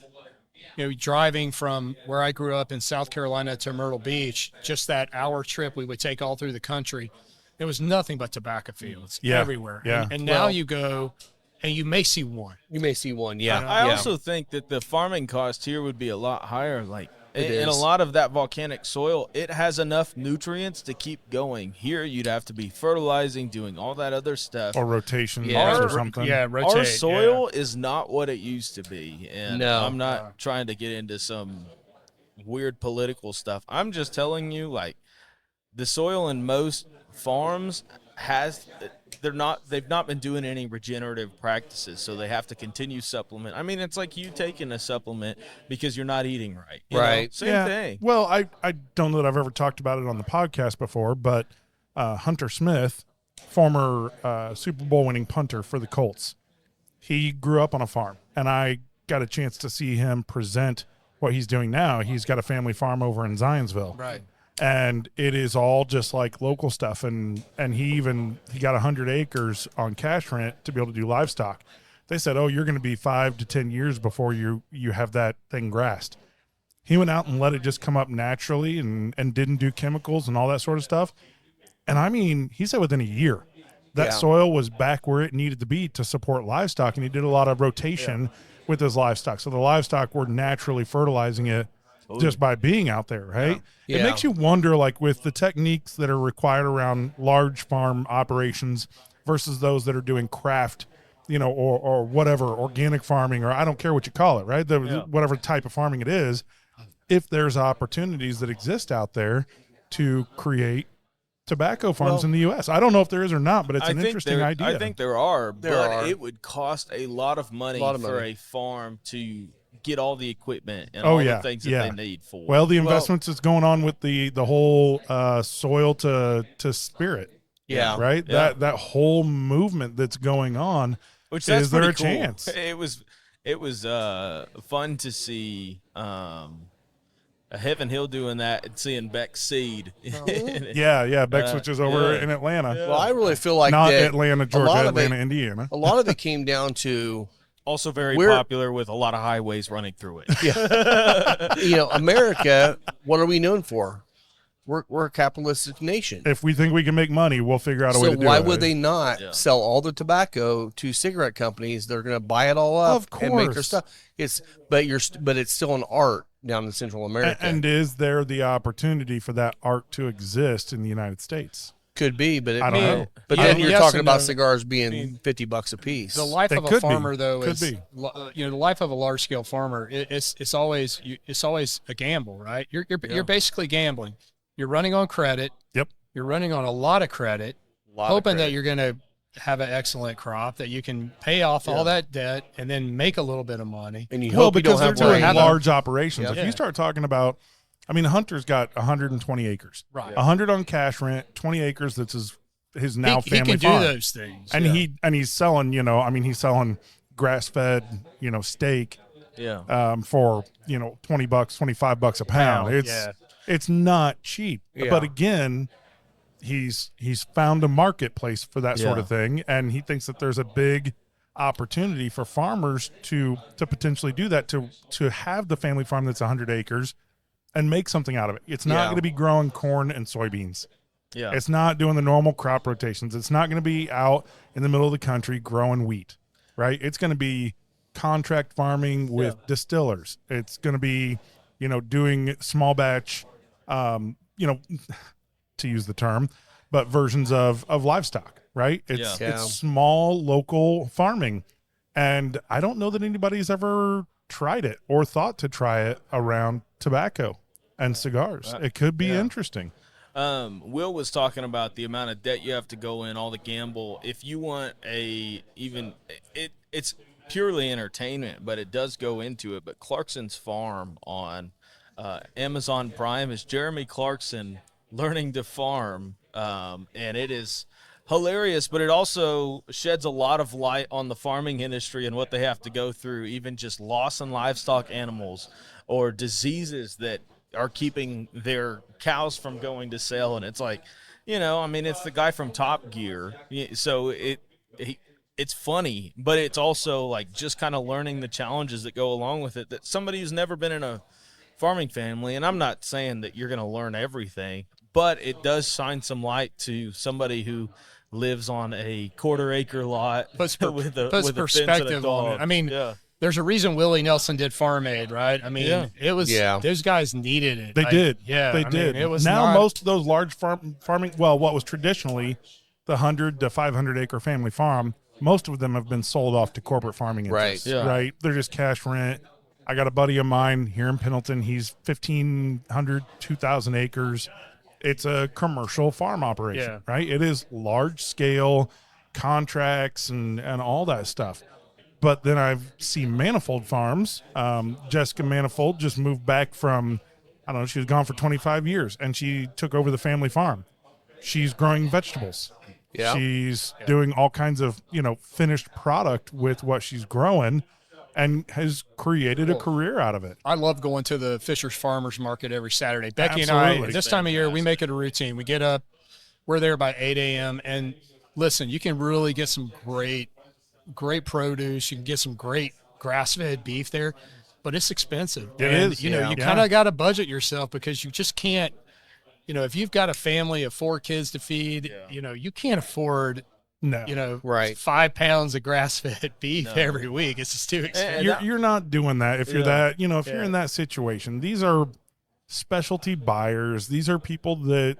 Speaker 3: driving from where I grew up in South Carolina to Myrtle Beach, just that hour trip we would take all through the country. There was nothing but tobacco fields everywhere.
Speaker 1: Yeah.
Speaker 3: And now you go and you may see one.
Speaker 2: yeah.
Speaker 4: I also think that the farming cost here would be a lot higher. Like, in a
Speaker 2: is.
Speaker 4: lot of that volcanic soil, it has enough nutrients to keep going. Here, you'd have to be fertilizing, doing all that other stuff.
Speaker 1: Or rotation
Speaker 2: Yeah.
Speaker 1: or something.
Speaker 3: Yeah, rotate.
Speaker 4: Our soil is not what it used to be. And
Speaker 2: No.
Speaker 4: I'm not trying to get into some weird political stuff. I'm just telling you, like, the soil in most farms they've not been doing any regenerative practices, so they have to continue supplement. I mean, it's like you taking a supplement because you're not eating right. You know? Same thing.
Speaker 1: Well, I don't know that I've ever talked about it on the podcast before, but Hunter Smith, former Super Bowl winning punter for the Colts, he grew up on a farm, and I got a chance to see him present what he's doing now. He's got a family farm over in Zionsville.
Speaker 3: Right.
Speaker 1: And it is all just like local stuff. And he got 100 acres on cash rent to be able to do livestock. They said, oh, you're going to be 5 to 10 years before you have that thing grassed. He went out and let it just come up naturally and didn't do chemicals and all that sort of stuff. And I mean, he said within a year, that soil was back where it needed to be to support livestock. And he did a lot of rotation with his livestock. So the livestock were naturally fertilizing it just by being out there, right?
Speaker 2: Yeah.
Speaker 1: It makes you wonder, like, with the techniques that are required around large farm operations versus those that are doing craft, or whatever, organic farming, or I don't care what you call it, right? Whatever type of farming it is, if there's opportunities that exist out there to create tobacco farms in the U.S. I don't know if there is or not, but it's an interesting idea.
Speaker 4: I think there are, but it would cost a lot of money for a farm to get all the equipment and all the things that they need for.
Speaker 1: Well, the investments that's going on with the whole soil to spirit.
Speaker 2: Yeah.
Speaker 1: Right?
Speaker 4: Yeah.
Speaker 1: That whole movement that's going on.
Speaker 4: Which
Speaker 1: is there a
Speaker 4: cool.
Speaker 1: chance?
Speaker 4: It was fun to see Heaven Hill doing that and seeing Beck's seed.
Speaker 1: Yeah. Beck switches over in Atlanta.
Speaker 2: Well, I really feel like
Speaker 1: Not
Speaker 2: that
Speaker 1: Atlanta, Georgia, Atlanta, Indiana.
Speaker 2: a lot of it came down to
Speaker 4: also very popular with a lot of highways running through it.
Speaker 2: America, what are we known for? We're a capitalistic nation.
Speaker 1: If we think we can make money, we'll figure out a way to do it.
Speaker 2: So why would they not sell all the tobacco to cigarette companies? They're going to buy it all up and make their stuff. But it's still an art down in Central America.
Speaker 1: And is there the opportunity for that art to exist in the United States?
Speaker 2: Could be, but
Speaker 1: I don't know.
Speaker 2: But then you're talking about cigars being $50 a piece.
Speaker 3: The life of a farmer, though, is
Speaker 1: be.
Speaker 3: The life of a large scale farmer. It's always a gamble, right? You're basically gambling. You're running on credit.
Speaker 1: Yep.
Speaker 3: You're running on a lot of credit, hoping that you're going to have an excellent crop, that you can pay off all that debt and then make a little bit of money.
Speaker 2: And you hope you don't have to
Speaker 1: doing large operations.
Speaker 3: Yeah.
Speaker 1: If you start talking about, Hunter's got 120 acres,
Speaker 3: right?
Speaker 1: 100 on cash rent, 20 acres. That's his now family
Speaker 3: farm. He can
Speaker 1: farm.
Speaker 3: do those things,
Speaker 1: and he's selling. He's selling grass fed, steak for, $20, $25 a pound. It's not cheap.
Speaker 2: Yeah.
Speaker 1: But again, he's found a marketplace for that sort of thing, and he thinks that there's a big opportunity for farmers to potentially do that, to have the family farm that's 100 acres and make something out of it. It's not going to be growing corn and soybeans.
Speaker 4: Yeah.
Speaker 1: It's not doing the normal crop rotations. It's not going to be out in the middle of the country growing wheat, right? It's going to be contract farming with distillers. It's going to be, doing small batch, to use the term, but versions of livestock, right? It's small local farming. And I don't know that anybody's ever tried it or thought to try it around tobacco and cigars. It could be interesting.
Speaker 4: Will was talking about the amount of debt you have to go in, all the gamble. If you want it's purely entertainment, but it does go into it. But Clarkson's Farm on Amazon Prime is Jeremy Clarkson learning to farm, and it is hilarious, but it also sheds a lot of light on the farming industry and what they have to go through, even just loss in livestock animals or diseases that are keeping their cows from going to sale. And it's like, it's the guy from Top Gear. So it's funny, but it's also like just kind of learning the challenges that go along with it, that somebody who's never been in a farming family. And I'm not saying that you're going to learn everything, but it does shine some light to somebody who lives on a quarter-acre lot
Speaker 3: puts
Speaker 4: with a
Speaker 3: perspective on it. I mean, there's a reason Willie Nelson did Farm Aid, right? I mean, it was those guys needed it.
Speaker 1: They did.
Speaker 3: Yeah,
Speaker 1: they did.
Speaker 3: It was
Speaker 1: now most of those large farming. Well, what was traditionally the 100 to 500 acre family farm, most of them have been sold off to corporate farming interests.
Speaker 2: Right.
Speaker 1: Right. They're just cash rent. I got a buddy of mine here in Pendleton. He's 1,500, 2,000 acres. It's a commercial farm operation, right? It is large scale contracts and all that stuff. But then I've seen Manifold Farms. Jessica Manifold just moved back from, I don't know, she was gone for 25 years, and she took over the family farm. She's growing vegetables. Yeah. She's doing all kinds of, finished product with what she's growing, and has created a career out of it.
Speaker 3: I love going to the Fisher's Farmers Market every Saturday. Becky and I, this time of year, we make it a routine. We get up, we're there by 8 a.m. And listen, you can really get some great produce. You can get some great grass-fed beef there, but it's expensive.
Speaker 1: It is.
Speaker 3: You kind of got to budget yourself, because you just can't, if you've got a family of 4 kids to feed, you can't afford 5 pounds of grass-fed beef every week. It's just too expensive.
Speaker 1: You're not doing that if you're that, if you're in that situation. These are specialty buyers. These are people that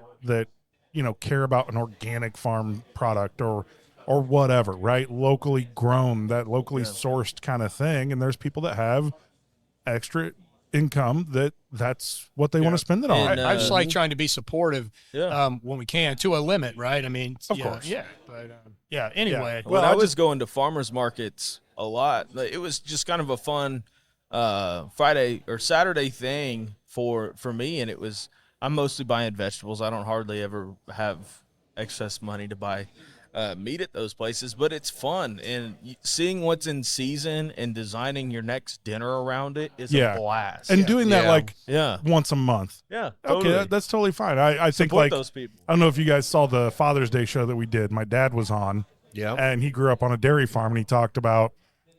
Speaker 1: care about an organic farm product or whatever, right? Locally grown, that locally sourced kind of thing. And there's people that have extra income that's what they want to spend it on.
Speaker 3: I just like trying to be supportive when we can, to a limit, right? I mean,
Speaker 1: of course.
Speaker 3: Yeah. But anyway.
Speaker 4: Well, I was going to farmers markets a lot. It was just kind of a fun Friday or Saturday thing for me, and I'm mostly buying vegetables. I don't hardly ever have excess money to buy meat at those places, but it's fun, and seeing what's in season and designing your next dinner around it is a blast.
Speaker 1: And doing that once a month.
Speaker 4: Yeah, totally.
Speaker 1: Okay, that's totally fine. I think
Speaker 4: Support those people.
Speaker 1: I don't know if you guys saw the Father's Day show that we did. My dad was on, and he grew up on a dairy farm, and he talked about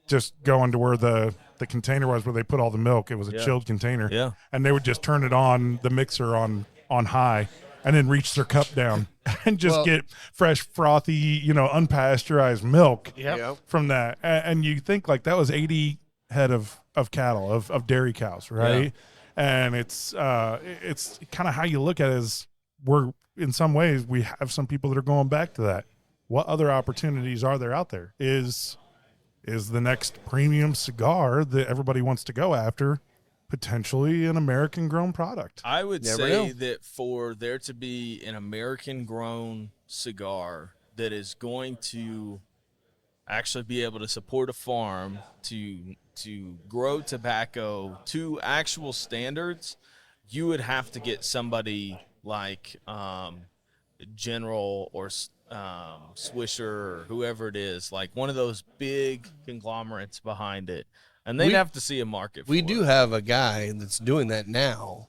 Speaker 1: just going to where the container was where they put all the milk. It was a chilled container, and they would just turn it on the mixer on high, and then reach their cup down and just get fresh, frothy, unpasteurized milk from that. And you think like that was 80 head of cattle, of dairy cows, right? Yeah. And it's kind of how you look at it is in some ways, we have some people that are going back to that. What other opportunities are there out there? Is the next premium cigar that everybody wants to go after potentially an American-grown product?
Speaker 4: I would say that for there to be an American-grown cigar that is going to actually be able to support a farm, to grow tobacco to actual standards, you would have to get somebody like General or Swisher or whoever it is, like one of those big conglomerates behind it. and they'd have to see a market.
Speaker 2: We
Speaker 4: for
Speaker 2: do
Speaker 4: it.
Speaker 2: have a guy that's doing that now,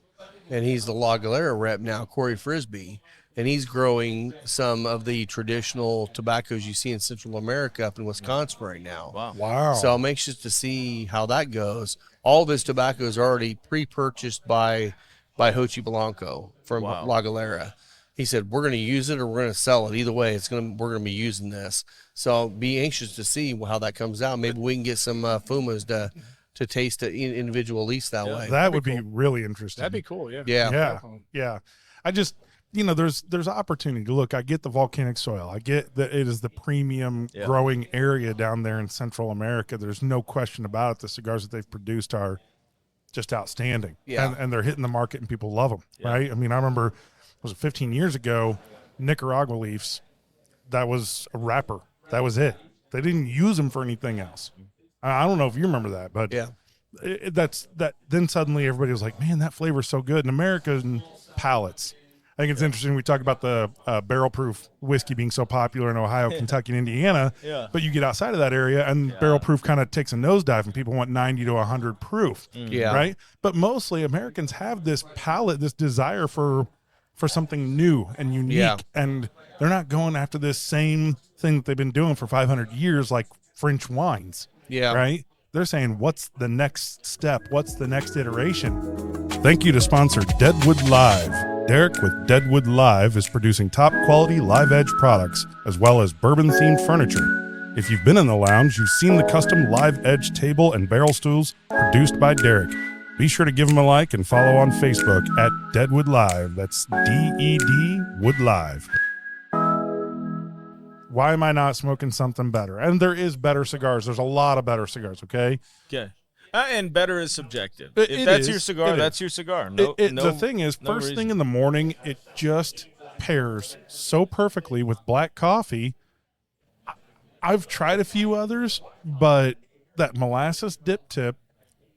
Speaker 2: and he's the La Galera rep now, Corey Frisbee, and he's growing some of the traditional tobaccos you see in Central America up in Wisconsin right now.
Speaker 1: Wow.
Speaker 2: So I'm anxious to see how that goes. All this tobacco is already pre-purchased by Hochi Blanco from La Galera. He said, we're going to use it or we're going to sell it. Either way, we're going to be using this. So be anxious to see how that comes out. Maybe we can get some Fumas to taste the individual lease that way.
Speaker 1: That would be really interesting.
Speaker 3: That'd be cool. Yeah.
Speaker 2: Yeah.
Speaker 1: Yeah. I just, there's opportunity. Look, I get the volcanic soil. I get that it is the premium growing area down there in Central America. There's no question about it. The cigars that they've produced are just outstanding.
Speaker 2: Yeah.
Speaker 1: And they're hitting the market and people love them, right? I mean, I remember, was it 15 years ago, Nicaragua leaves, that was a wrapper. That was it. They didn't use them for anything else. I don't know if you remember that, but then suddenly everybody was like, man, that flavor's so good. In American palates, I think it's interesting. We talk about the barrel proof whiskey being so popular in Ohio, Kentucky, and Indiana, but you get outside of that area and barrel proof kind of takes a nosedive and people want 90 to 100 proof, right? But mostly Americans have this palate, this desire for something new and unique, and they're not going after this same thing that they've been doing for 500 years like French wines, right? They're saying, what's the next step? What's the next iteration? Thank you to sponsor Deadwood Live. Derek with Deadwood Live is producing top quality live edge products as well as bourbon themed furniture. If you've been in the lounge, you've seen the custom live edge table and barrel stools produced by Derek. Be sure to give him a like and follow on Facebook at Deadwood Live. That's D-E-D Wood Live. Why am I not smoking something better? And there is better cigars. There's a lot of better cigars, okay?
Speaker 4: Okay. And better is subjective. If that's your cigar, that's your cigar.
Speaker 1: The thing is, first thing in the morning, it just pairs so perfectly with black coffee. I've tried a few others, but that molasses dip tip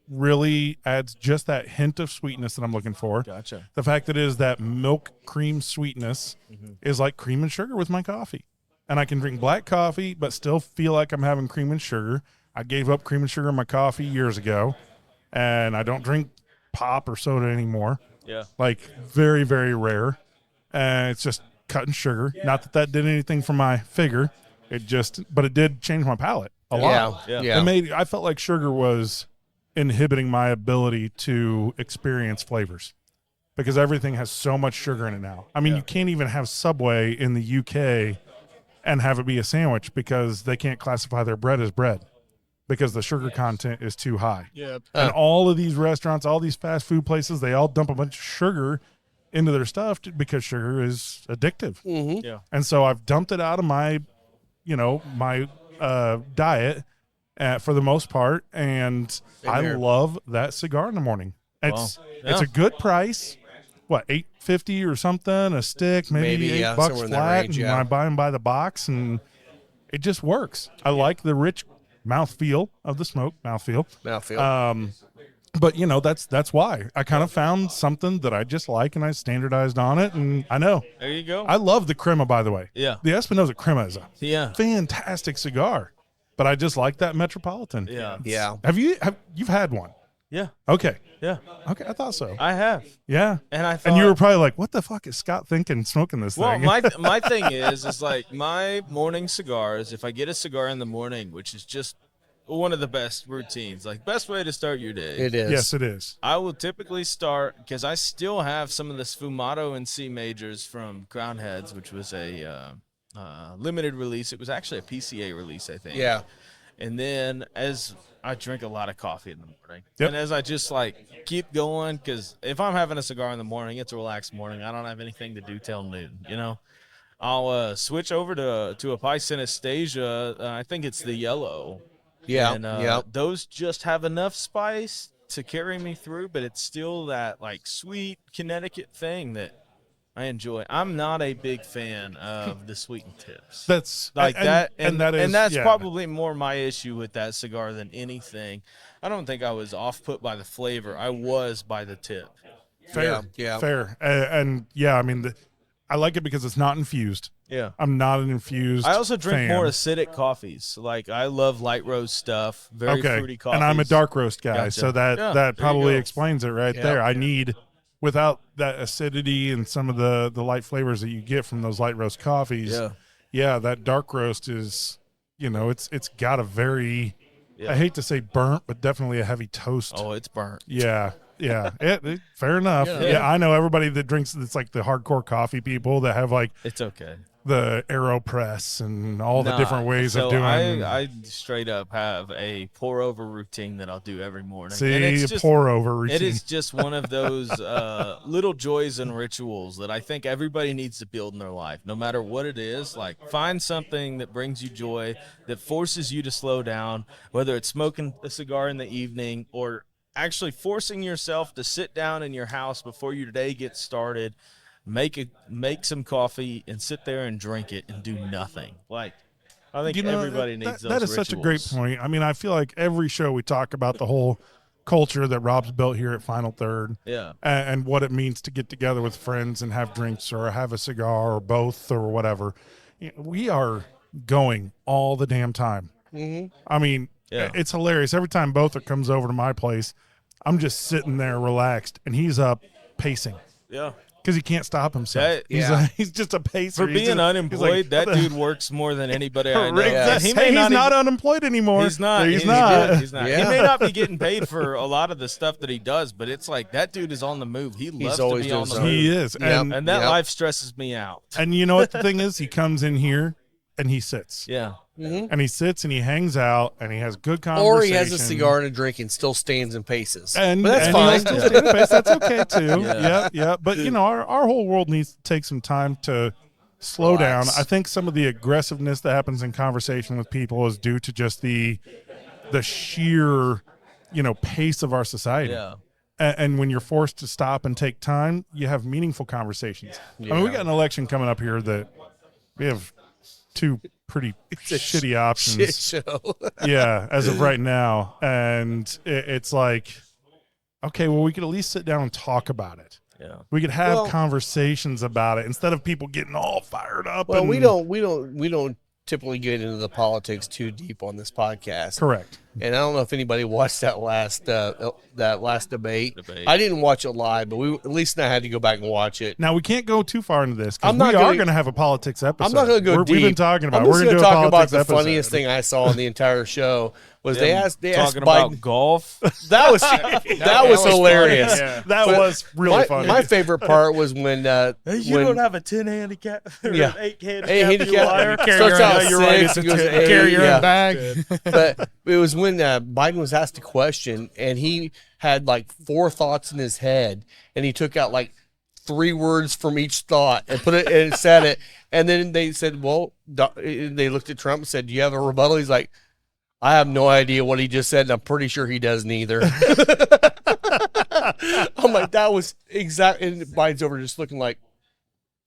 Speaker 1: really adds just that hint of sweetness that I'm looking for.
Speaker 4: Gotcha.
Speaker 1: The fact that it is that milk cream sweetness is like cream and sugar with my coffee. And I can drink black coffee, but still feel like I'm having cream and sugar. I gave up cream and sugar in my coffee years ago, and I don't drink pop or soda anymore.
Speaker 4: Yeah.
Speaker 1: Like very, very rare. And it's just cutting sugar. Not that did anything for my figure. But it did change my palate a lot.
Speaker 2: Yeah.
Speaker 1: I felt like sugar was inhibiting my ability to experience flavors because everything has so much sugar in it now. I mean, you can't even have Subway in the UK and have it be a sandwich because they can't classify their bread as bread because the sugar content is too high.
Speaker 3: Yep.
Speaker 1: And all of these restaurants, all these fast food places, they all dump a bunch of sugar into their stuff because sugar is addictive.
Speaker 2: Mm-hmm.
Speaker 4: Yeah.
Speaker 1: And so I've dumped it out of my diet for the most part, and I love that cigar in the morning. It's a good price. What, $8.50 or something a stick, maybe $8 flat, range, and I buy them by the box, and it just works. I like the rich mouthfeel of the smoke, mouthfeel. But that's why I kind of found something that I just like, and I standardized on it, and I know.
Speaker 4: There you go.
Speaker 1: I love the Crema, by the way.
Speaker 4: Yeah.
Speaker 1: The Espinosa Crema is a fantastic cigar, but I just like that Metropolitan.
Speaker 2: Yeah.
Speaker 1: You've had one?
Speaker 4: Yeah.
Speaker 1: Okay.
Speaker 4: Yeah.
Speaker 1: Okay, I thought so.
Speaker 4: I have.
Speaker 1: Yeah.
Speaker 4: And I thought,
Speaker 1: and you were probably like, what the fuck is Scott thinking smoking this thing?
Speaker 4: Well, my thing is like my morning cigars, if I get a cigar in the morning, which is just one of the best routines, like best way to start your day.
Speaker 2: It is.
Speaker 1: Yes, it is.
Speaker 4: I will typically start, because I still have some of the Sfumato and C Majors from Crown Heads, which was a limited release. It was actually a PCA release, I think.
Speaker 2: Yeah.
Speaker 4: And then as I drink a lot of coffee in the morning.
Speaker 1: Yep.
Speaker 4: And as I just like keep going, because if I'm having a cigar in the morning, it's a relaxed morning. I don't have anything to do till noon, I'll switch over to a Pie Anastasia. I think it's the yellow.
Speaker 2: Yeah.
Speaker 4: And those just have enough spice to carry me through, but it's still that like sweet Connecticut thing that I enjoy. I'm not a big fan of the sweetened tips.
Speaker 1: That's
Speaker 4: like that,
Speaker 1: and that's
Speaker 4: probably more my issue with that cigar than anything. I don't think I was off put by the flavor. I was by the tip.
Speaker 1: Fair. Yeah. Fair. And I mean, I like it because it's not infused.
Speaker 4: Yeah.
Speaker 1: I'm not an infused.
Speaker 4: I also drink
Speaker 1: fan.
Speaker 4: more acidic coffees. Like I love light roast stuff, very fruity coffees.
Speaker 1: And I'm a dark roast guy,
Speaker 4: Gotcha.
Speaker 1: so that
Speaker 4: Yeah,
Speaker 1: probably
Speaker 4: go.
Speaker 1: explains it right there. I need, without that acidity and some of the light flavors that you get from those light roast coffees. Yeah, that dark roast is, it's got a very, I hate to say burnt, but definitely a heavy toast.
Speaker 4: Oh, it's burnt.
Speaker 1: Yeah. Fair enough. Yeah, I know everybody that drinks. It's like the hardcore coffee people that have like
Speaker 4: it's okay.
Speaker 1: The AeroPress and all the different ways of doing.
Speaker 4: I straight up have a pour over routine that I'll do every morning.
Speaker 1: See,
Speaker 4: and it's just,
Speaker 1: pour over routine.
Speaker 4: It is just one of those little joys and rituals that I think everybody needs to build in their life, no matter what it is. Like find something that brings you joy, that forces you to slow down, whether it's smoking a cigar in the evening or actually forcing yourself to sit down in your house before your day gets started, make some coffee and sit there and drink it and do nothing. Like I think everybody needs those
Speaker 1: That is
Speaker 4: rituals.
Speaker 1: such a great point. I mean, I feel like every show we talk about the whole culture that Rob's built here at Final Third.
Speaker 4: Yeah.
Speaker 1: And what it means to get together with friends and have drinks or have a cigar or both or whatever. We are going all the damn time. Mm-hmm. I mean, it's hilarious. Every time Bothert comes over to my place, I'm just sitting there relaxed, and he's up pacing.
Speaker 4: Yeah.
Speaker 1: Because he can't stop himself. He's just a pacer.
Speaker 4: For being unemployed, that dude works more than anybody I know.
Speaker 1: Yeah. He's not unemployed anymore.
Speaker 4: He's not.
Speaker 1: He's not.
Speaker 4: He's not. He may not be getting paid for a lot of the stuff that he does, but it's like that dude is on the move. He loves to be on the move.
Speaker 1: He is.
Speaker 4: And that life stresses me out.
Speaker 1: And you know what the thing is? He comes in here and he sits.
Speaker 4: Yeah.
Speaker 2: Mm-hmm.
Speaker 1: And he sits and he hangs out and he has good conversation.
Speaker 2: Or he has a cigar and a drink and still stands and paces.
Speaker 1: But that's
Speaker 2: fine.
Speaker 1: Still stand and pace. That's okay too. Yeah. But our whole world needs to take some time to slow down. I think some of the aggressiveness that happens in conversation with people is due to just the sheer, pace of our society.
Speaker 4: Yeah.
Speaker 1: And when you're forced to stop and take time, you have meaningful conversations. I mean, we got an election coming up here that we have two pretty shitty options.
Speaker 2: Shit show.
Speaker 1: Yeah, as of right now. And it's like, okay, well, we could at least sit down and talk about it.
Speaker 4: Yeah.
Speaker 1: We could have conversations about it instead of people getting all fired up.
Speaker 2: Well, we don't typically get into the politics too deep on this podcast.
Speaker 1: Correct.
Speaker 2: And I don't know if anybody watched that last debate. I didn't watch it live, but at least I had to go back and watch it.
Speaker 1: Now we can't go too far into this because we are going to have a politics episode.
Speaker 2: I'm not going to go deep.
Speaker 1: We've been talking about.
Speaker 2: I'm just
Speaker 1: going to
Speaker 2: talk about the funniest thing I saw in the entire show was they asked
Speaker 4: talking
Speaker 2: Biden
Speaker 4: about golf.
Speaker 2: That was hilarious.
Speaker 1: Yeah. That was really funny.
Speaker 2: My favorite part was when
Speaker 4: you don't have a 10 handicap or an 8 handicap. You liar.
Speaker 2: Starts out six, goes to 8,
Speaker 3: carry your own bag.
Speaker 2: But it was when Biden was asked a question and he had like 4 thoughts in his head and he took out like 3 words from each thought and put it and said it. And then they said, well, they looked at Trump and said, do you have a rebuttal? He's like, I have no idea what he just said, and I'm pretty sure he doesn't either. I'm like, that was exact. And Biden's over just looking like,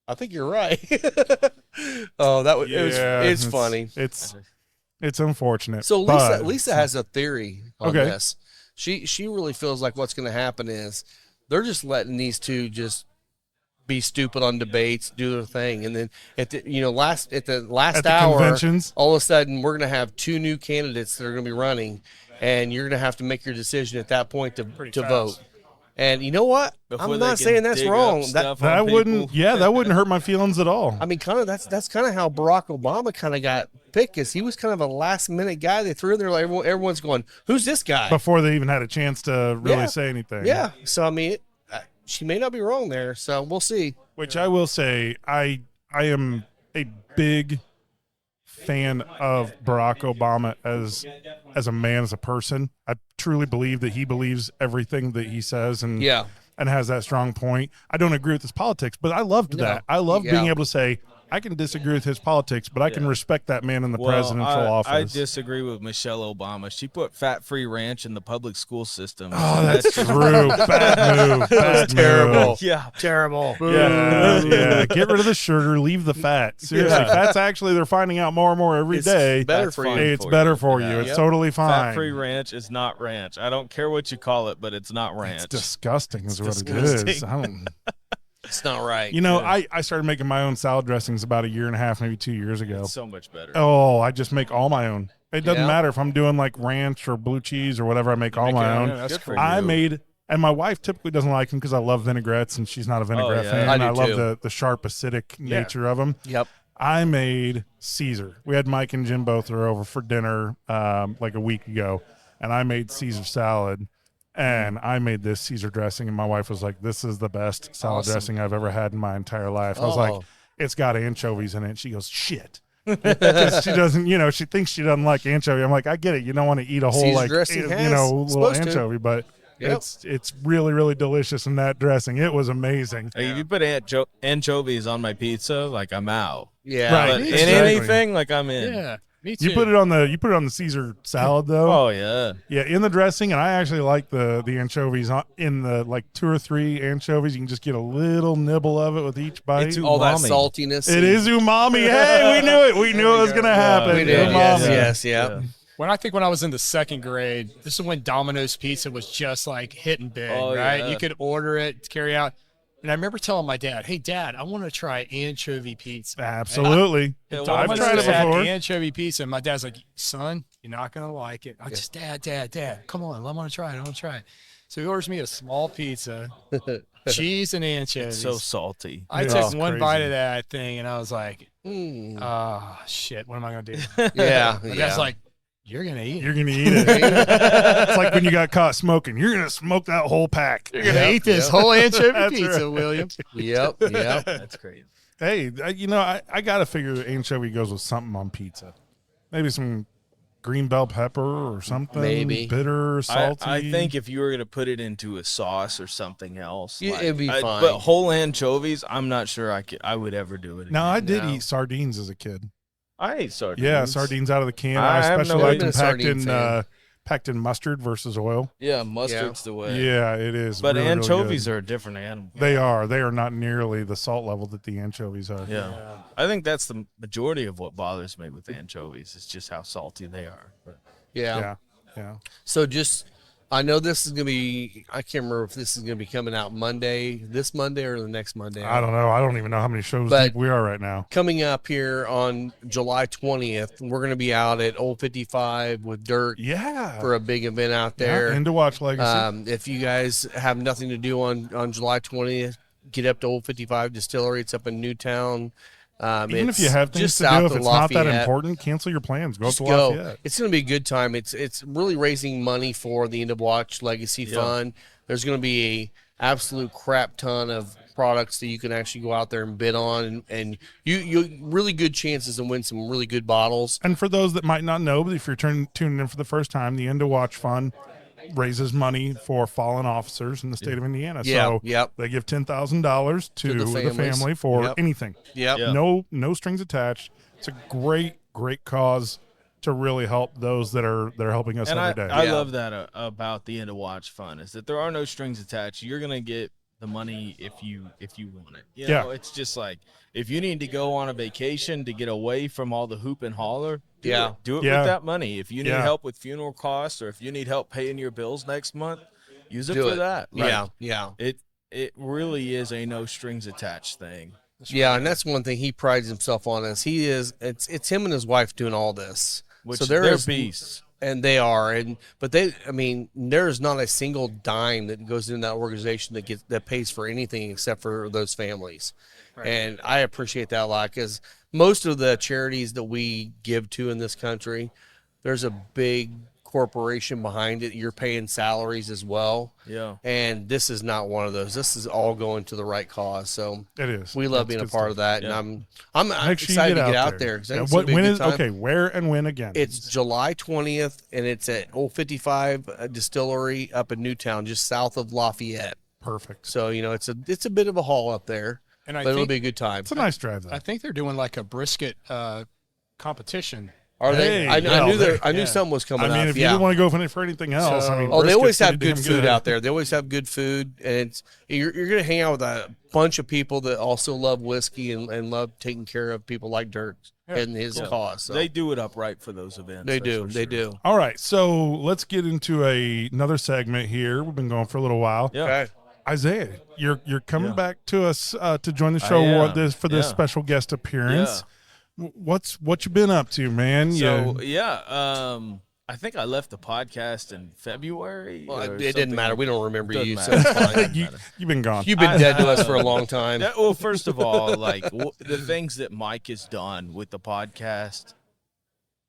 Speaker 2: I think you're right. Oh, that was it's funny.
Speaker 1: It's unfortunate.
Speaker 2: So Lisa has a theory on this. She really feels like what's going to happen is they're just letting these two just be stupid on debates, do their thing, and then at the last hour, conventions, all of a sudden we're going to have 2 new candidates that are going to be running, and you're going to have to make your decision at that point to vote. And you know what? I'm not saying that's wrong.
Speaker 1: That wouldn't hurt my feelings at all.
Speaker 2: I mean, kind of that's kind of how Barack Obama kind of got picked, because he was kind of a last minute guy. They threw in there, like everyone's going, "Who's this guy?"
Speaker 1: Before they even had a chance to really say anything.
Speaker 2: Yeah. So I mean, she may not be wrong there. So we'll see.
Speaker 1: Which I will say, I am a big fan of Barack Obama as a man, as a person. I truly believe that he believes everything that he says and has that strong point. I don't agree with his politics, but I loved that. I love being able to say, I can disagree with his politics, but I can respect that man in the presidential office.
Speaker 4: I disagree with Michelle Obama. She put fat-free ranch in the public school system.
Speaker 1: Oh, that's true. Bad move. Bad
Speaker 2: terrible.
Speaker 1: Move.
Speaker 3: Yeah, terrible.
Speaker 1: Yeah. Get rid of the sugar. Leave the fat. Seriously, fat's actually, they're finding out more and more every day.
Speaker 2: Better for you.
Speaker 1: It's better for you. It's totally fine.
Speaker 4: Fat-free ranch is not ranch. I don't care what you call it, but it's not ranch.
Speaker 1: It's disgusting is what it is.
Speaker 2: It's not right.
Speaker 1: You know, I started making my own salad dressings about a year and a half, maybe 2 years ago.
Speaker 4: It's so much better.
Speaker 1: Oh, I just make all my own. It doesn't
Speaker 2: Yeah.
Speaker 1: matter if I'm doing like ranch or blue cheese or whatever. I make all my own.
Speaker 3: That's
Speaker 4: Good for
Speaker 3: cool.
Speaker 4: you.
Speaker 1: I made, and my wife typically doesn't like them because I love vinaigrettes and she's not a vinaigrette
Speaker 4: yeah.
Speaker 1: fan.
Speaker 2: I do
Speaker 1: love
Speaker 2: too.
Speaker 1: the sharp acidic nature of them.
Speaker 2: Yep.
Speaker 1: I made Caesar. We had Mike and Jim both were over for dinner like a week ago, and I made Caesar salad. And I made this Caesar dressing, and my wife was like, "This is the best salad dressing I've ever had in my entire life." I was like,
Speaker 2: Oh.
Speaker 1: "It's got anchovies in it." She goes, "Shit." 'Cause she doesn't, she thinks she doesn't like anchovy. I'm like, I get it. You don't want to eat a whole
Speaker 2: Caesar
Speaker 1: like,
Speaker 2: dressing has
Speaker 1: little
Speaker 2: supposed to.
Speaker 1: anchovy, but
Speaker 2: Yep.
Speaker 1: it's really, really delicious in that dressing. It was amazing.
Speaker 4: Like, if you put anchovies on my pizza, like I'm out.
Speaker 2: Yeah.
Speaker 1: Right.
Speaker 4: But in
Speaker 1: Exactly.
Speaker 4: anything, like I'm in.
Speaker 3: Yeah, me too.
Speaker 1: You put it on the Caesar salad though.
Speaker 4: Oh yeah.
Speaker 1: Yeah, in the dressing, and I actually like the anchovies in the like 2 or 3 anchovies. You can just get a little nibble of it with each bite.
Speaker 4: It's
Speaker 2: All that
Speaker 4: umami.
Speaker 2: saltiness.
Speaker 1: It is umami. Hey, we knew it. We knew it was going to happen.
Speaker 2: We did.
Speaker 1: Umami.
Speaker 2: Yes. Yeah.
Speaker 3: When I was in the second grade, this is when Domino's Pizza was just like hitting big,
Speaker 4: Oh,
Speaker 3: right?
Speaker 4: yeah.
Speaker 3: You could order it, carry out. And I remember telling my dad, "Hey, Dad, I want to try anchovy pizza."
Speaker 1: Absolutely.
Speaker 4: Yeah,
Speaker 1: I've
Speaker 3: Domino's
Speaker 1: tried it
Speaker 3: had
Speaker 1: before.
Speaker 3: anchovy pizza, and my dad's like, "Son, you're not gonna like it." I just, Dad, come on, I want to try it. I want to try it. So he orders me a small pizza, cheese and anchovies.
Speaker 4: It's so salty.
Speaker 3: I
Speaker 1: Yeah.
Speaker 3: took
Speaker 1: It's
Speaker 3: one
Speaker 1: crazy.
Speaker 3: bite of that thing, and I was like,
Speaker 2: Mm.
Speaker 3: "Oh shit, what am I gonna do?"
Speaker 2: Yeah.
Speaker 3: My
Speaker 2: Yeah.
Speaker 3: dad's like, "You're gonna eat it.
Speaker 1: You're going to eat it. It's like when you got caught smoking. You're going to smoke that whole pack.
Speaker 3: You're gonna
Speaker 2: Yep,
Speaker 3: eat this
Speaker 2: yep.
Speaker 3: whole anchovy
Speaker 1: That's
Speaker 3: pizza,
Speaker 1: right.
Speaker 3: William."
Speaker 2: Yep. Yep.
Speaker 4: That's crazy.
Speaker 1: Hey, I got to figure that anchovy goes with something on pizza. Maybe some green bell pepper or something.
Speaker 2: Maybe.
Speaker 1: Bitter, salty.
Speaker 4: I think if you were gonna put it into a sauce or something else,
Speaker 2: Yeah, it'd be fine.
Speaker 4: But whole anchovies, I'm not sure I would ever do it.
Speaker 1: Now,
Speaker 4: again.
Speaker 1: I did
Speaker 2: No.
Speaker 1: eat sardines as a kid.
Speaker 4: I ate sardines.
Speaker 1: Yeah, sardines out of the can.
Speaker 4: I
Speaker 1: I
Speaker 4: have
Speaker 1: especially
Speaker 4: no
Speaker 1: like them
Speaker 2: idea. Sardine fan.
Speaker 1: packed in mustard versus oil.
Speaker 4: Yeah, mustard's the way.
Speaker 1: Yeah, it is.
Speaker 4: But
Speaker 1: really, really
Speaker 4: anchovies
Speaker 1: good.
Speaker 4: are a different animal.
Speaker 1: They are. They are not nearly the salt level that the anchovies are.
Speaker 4: Yeah. I think that's the majority of what bothers me with anchovies. Is just how salty they are. But
Speaker 2: Yeah.
Speaker 1: Yeah. Yeah.
Speaker 2: So I know this is going to be, I can't remember if this is going to be coming out this Monday or the next Monday.
Speaker 1: I don't know. I don't even know how many shows
Speaker 2: But-
Speaker 1: deep we are right now.
Speaker 2: Coming up here on July 20th, we're going to be out at Old 55 with Dirk
Speaker 1: Yeah.
Speaker 2: for a big event out
Speaker 1: Yeah,
Speaker 2: there.
Speaker 1: and to watch Legacy.
Speaker 2: If you guys have nothing to do on July 20th, get up to Old 55 Distillery. It's up in Newtown.
Speaker 1: Even if
Speaker 2: it's
Speaker 1: you have things
Speaker 2: just
Speaker 1: to
Speaker 2: south
Speaker 1: do, if
Speaker 2: of
Speaker 1: it's not that
Speaker 2: Lafayette.
Speaker 1: important, cancel your plans. Go up
Speaker 2: Just
Speaker 1: to
Speaker 2: go.
Speaker 1: Lafayette.
Speaker 2: It's going to be a good time. It's really raising money for the End of Watch Legacy Fund. There's going to be a absolute crap ton of products that you can actually go out there and bid on, and you really good chances to win some really good bottles.
Speaker 1: And for those that might not know, but if you're tuning in for the first time, the End to Watch Fund raises money for fallen officers in the state of Indiana.
Speaker 2: Yeah,
Speaker 1: So
Speaker 2: yep.
Speaker 1: they give $10,000 to
Speaker 2: the
Speaker 1: the
Speaker 2: families.
Speaker 1: family for
Speaker 2: Yep.
Speaker 1: anything.
Speaker 2: Yep.
Speaker 4: Yeah.
Speaker 1: No strings attached. It's a great cause to really help those that are helping us
Speaker 4: and
Speaker 1: every day.
Speaker 4: I
Speaker 2: Yeah.
Speaker 4: love that about the End of Watch Fund is that there are no strings attached. You're gonna get the money if you want it. You
Speaker 1: Yeah.
Speaker 4: know, it's just like if you need to go on a vacation to get away from all the hoop and holler, do
Speaker 2: Yeah.
Speaker 4: it. Do it
Speaker 1: Yeah.
Speaker 4: with that money. If you need
Speaker 1: Yeah.
Speaker 4: help with funeral costs or if you need help paying your bills next month, use it
Speaker 2: Do
Speaker 4: for
Speaker 2: it.
Speaker 4: that.
Speaker 2: Yeah, yeah.
Speaker 4: It really is a no strings attached thing.
Speaker 2: Yeah, and that's one thing he prides himself on is it's him and his wife doing all this.
Speaker 4: Which
Speaker 2: So
Speaker 4: they're
Speaker 2: is
Speaker 4: beasts.
Speaker 2: And they are, but there is not a single dime that goes into that organization that pays for anything except for those families, and I appreciate that a lot because most of the charities that we give to in this country, there's a big corporation behind it. You're paying salaries as well,
Speaker 4: Yeah.
Speaker 2: and this is not one of those. This is all going to the right cause. So
Speaker 1: It is.
Speaker 2: we love
Speaker 1: That's
Speaker 2: being a
Speaker 1: good
Speaker 2: part
Speaker 1: stuff.
Speaker 2: of that,
Speaker 4: Yeah.
Speaker 2: and I'm
Speaker 1: Make sure
Speaker 2: excited
Speaker 1: you
Speaker 2: to get out there. 'cause I
Speaker 1: Yeah,
Speaker 2: think it's gonna be a
Speaker 1: when
Speaker 2: good
Speaker 1: is
Speaker 2: time.
Speaker 1: okay? Where and when again?
Speaker 2: It's July 20th, and it's at Old 55 Distillery up in Newtown, just south of Lafayette.
Speaker 1: perfect.
Speaker 2: So it's a bit of a haul up there,
Speaker 3: And I
Speaker 2: but it'll
Speaker 3: think
Speaker 2: be a good time.
Speaker 1: It's a nice drive though.
Speaker 3: I think they're doing like a brisket competition.
Speaker 2: Are
Speaker 1: Hey,
Speaker 2: they? I
Speaker 1: well,
Speaker 2: knew
Speaker 1: there-
Speaker 2: I knew something was coming
Speaker 1: I mean,
Speaker 2: up.
Speaker 1: if you
Speaker 2: Yeah.
Speaker 1: didn't want to go for anything else,
Speaker 3: So-
Speaker 1: I mean,
Speaker 2: Oh, they always
Speaker 1: brisket's
Speaker 2: have
Speaker 1: pretty
Speaker 2: good
Speaker 1: damn
Speaker 2: food out there. They always have good food, and you're going to hang out with a bunch of people that also love whiskey and love taking care of people like Dirk and his cause. So
Speaker 4: They do it upright for those events.
Speaker 2: they
Speaker 4: that's
Speaker 2: do.
Speaker 4: for
Speaker 2: They
Speaker 4: sure.
Speaker 2: do.
Speaker 1: All right, so let's get into another segment here. We've been going for a little while.
Speaker 4: Yeah.
Speaker 2: Okay.
Speaker 1: Isaiah, you're coming back to us to join the
Speaker 4: I
Speaker 1: show
Speaker 4: am.
Speaker 1: this special guest appearance. What you been up to, man?
Speaker 4: So I think I left the podcast in February.
Speaker 2: Well,
Speaker 4: or
Speaker 2: it didn't
Speaker 4: something.
Speaker 2: matter. We don't remember
Speaker 4: Doesn't
Speaker 2: you, so
Speaker 4: matter.
Speaker 2: it's fine.
Speaker 4: Doesn't
Speaker 1: you,
Speaker 4: matter.
Speaker 1: you've been gone.
Speaker 2: You've been dead to us for a long time.
Speaker 4: Yeah, well, first of all, like the things that Mike has done with the podcast,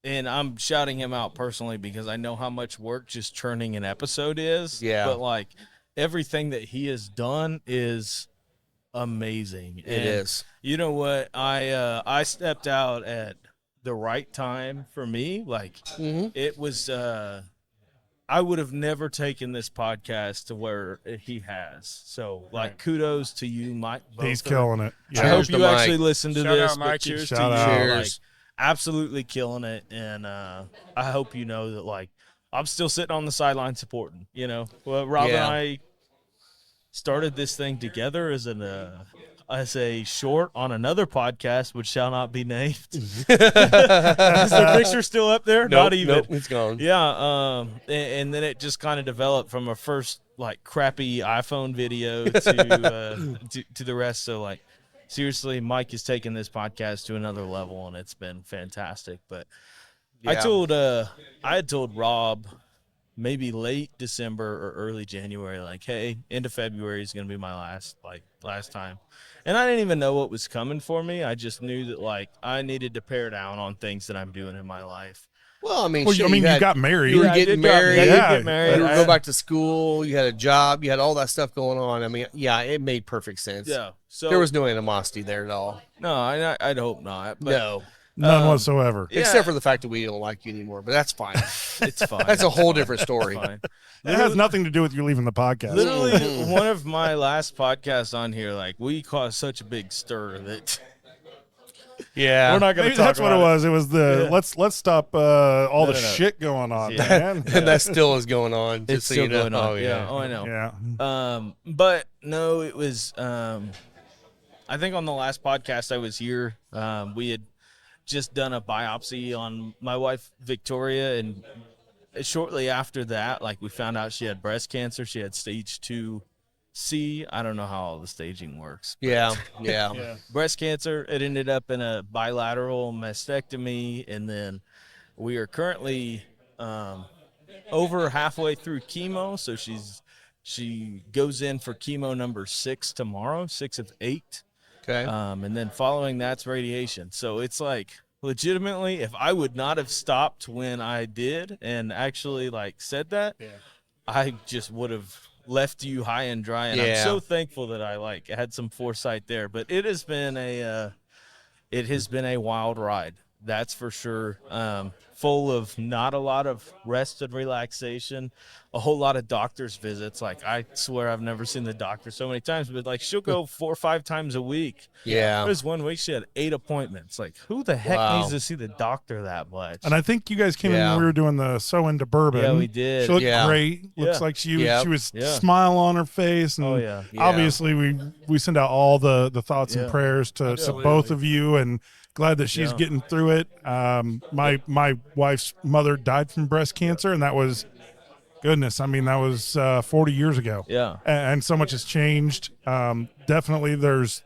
Speaker 4: and I'm shouting him out personally because I know how much work just churning an episode is.
Speaker 2: Yeah.
Speaker 4: But like everything that he has done is amazing.
Speaker 2: It is.
Speaker 4: You know what? I stepped out at the right time for me. Like it was I would have never taken this podcast to where he has. So like kudos to you, Mike.
Speaker 1: He's killing it.
Speaker 4: I hope
Speaker 2: Cheers to
Speaker 4: you
Speaker 2: Mike.
Speaker 4: actually listen to
Speaker 3: Shout
Speaker 4: this.
Speaker 3: out,
Speaker 4: But
Speaker 3: Mike.
Speaker 4: cheers
Speaker 1: Shout
Speaker 4: to you.
Speaker 1: out.
Speaker 2: Cheers.
Speaker 4: Like, absolutely killing it. And I hope you know that like I'm still sitting on the sideline supporting. You know, well, Rob and I started this thing together as a short on another podcast, which shall not be named. Is the picture still up there? Not even.
Speaker 2: Nope, it's gone.
Speaker 4: Yeah, and then it just kind of developed from a first like crappy iPhone video to the rest. So like seriously, Mike has taken this podcast to another level, and it's been fantastic. But I had told Rob maybe late December or early January, like, hey, end of February is gonna be my last time. And I didn't even know what was coming for me. I just knew that like I needed to pare down on things that I'm doing in my life.
Speaker 2: Well, I mean,
Speaker 1: Well,
Speaker 2: shit,
Speaker 1: you
Speaker 2: had-
Speaker 1: got married.
Speaker 2: You were
Speaker 4: I
Speaker 2: getting
Speaker 4: did
Speaker 2: married.
Speaker 4: get married.
Speaker 2: You
Speaker 4: I-
Speaker 2: go back to school. You had a job. You had all that stuff going on. I mean, yeah, it made perfect sense.
Speaker 4: Yeah. So
Speaker 2: There was no animosity there at all.
Speaker 4: no, I'd hope not. But
Speaker 2: No.
Speaker 1: None whatsoever.
Speaker 4: Yeah.
Speaker 2: Except for the fact that we don't like you anymore, but that's fine.
Speaker 4: it's fine.
Speaker 2: That's a
Speaker 4: It's
Speaker 2: whole
Speaker 4: fine.
Speaker 2: different story.
Speaker 4: It's fine.
Speaker 1: It has nothing to do with you leaving the podcast.
Speaker 4: Literally, one of my last podcasts on here, like we caused such a big stir that
Speaker 2: Yeah.
Speaker 4: we're not going
Speaker 1: Maybe
Speaker 4: to talk
Speaker 1: that's what it
Speaker 4: about
Speaker 1: was. It was the let's stop all the
Speaker 4: no.
Speaker 1: shit going on,
Speaker 4: Yeah.
Speaker 1: man.
Speaker 2: And that still is going on.
Speaker 4: It's
Speaker 2: Just so
Speaker 4: still
Speaker 2: you know.
Speaker 4: going on.
Speaker 2: Oh, yeah.
Speaker 4: Oh, I know.
Speaker 1: Yeah.
Speaker 4: But no, it was. I think on the last podcast I was here, we had just done a biopsy on my wife Victoria, and shortly after that, like we found out she had breast cancer. She had stage 2C. I don't know how all the staging works.
Speaker 2: Yeah. Yeah.
Speaker 4: Breast cancer. It ended up in a bilateral mastectomy, and then we are currently over halfway through chemo. So she goes in for chemo number 6 tomorrow, 6 of 8.
Speaker 2: Okay.
Speaker 4: And then following that's radiation. So it's like legitimately, if I would not have stopped when I did and actually like said that, I just would have left you high and dry. And I'm so thankful that I like had some foresight there. But it has been a wild ride. That's for sure. Full of not a lot of rest and relaxation, a whole lot of doctor's visits. Like I swear I've never seen the doctor so many times, but like she'll go 4 or 5 times a week.
Speaker 2: Yeah.
Speaker 4: There's one week she had 8 appointments. Like who the heck
Speaker 2: Wow.
Speaker 4: needs to see the doctor that much?
Speaker 1: And I think you guys came in
Speaker 2: Yeah.
Speaker 1: when we were doing the So Into Bourbon.
Speaker 4: Yeah, we did.
Speaker 1: She looked
Speaker 2: Yeah.
Speaker 1: great. Looks
Speaker 4: Yeah.
Speaker 1: like she
Speaker 2: Yep.
Speaker 1: was
Speaker 4: Yeah.
Speaker 1: smile on her face. And
Speaker 4: Oh, yeah.
Speaker 2: Yeah.
Speaker 1: obviously we send out all the thoughts and
Speaker 4: Yeah.
Speaker 1: prayers to
Speaker 4: Absolutely.
Speaker 1: both of you, and glad that she's
Speaker 4: Yeah.
Speaker 1: getting through it. My wife's mother died from breast cancer, and that was goodness. I mean, that was 40 years ago.
Speaker 4: Yeah.
Speaker 1: And so much has changed. Definitely, there's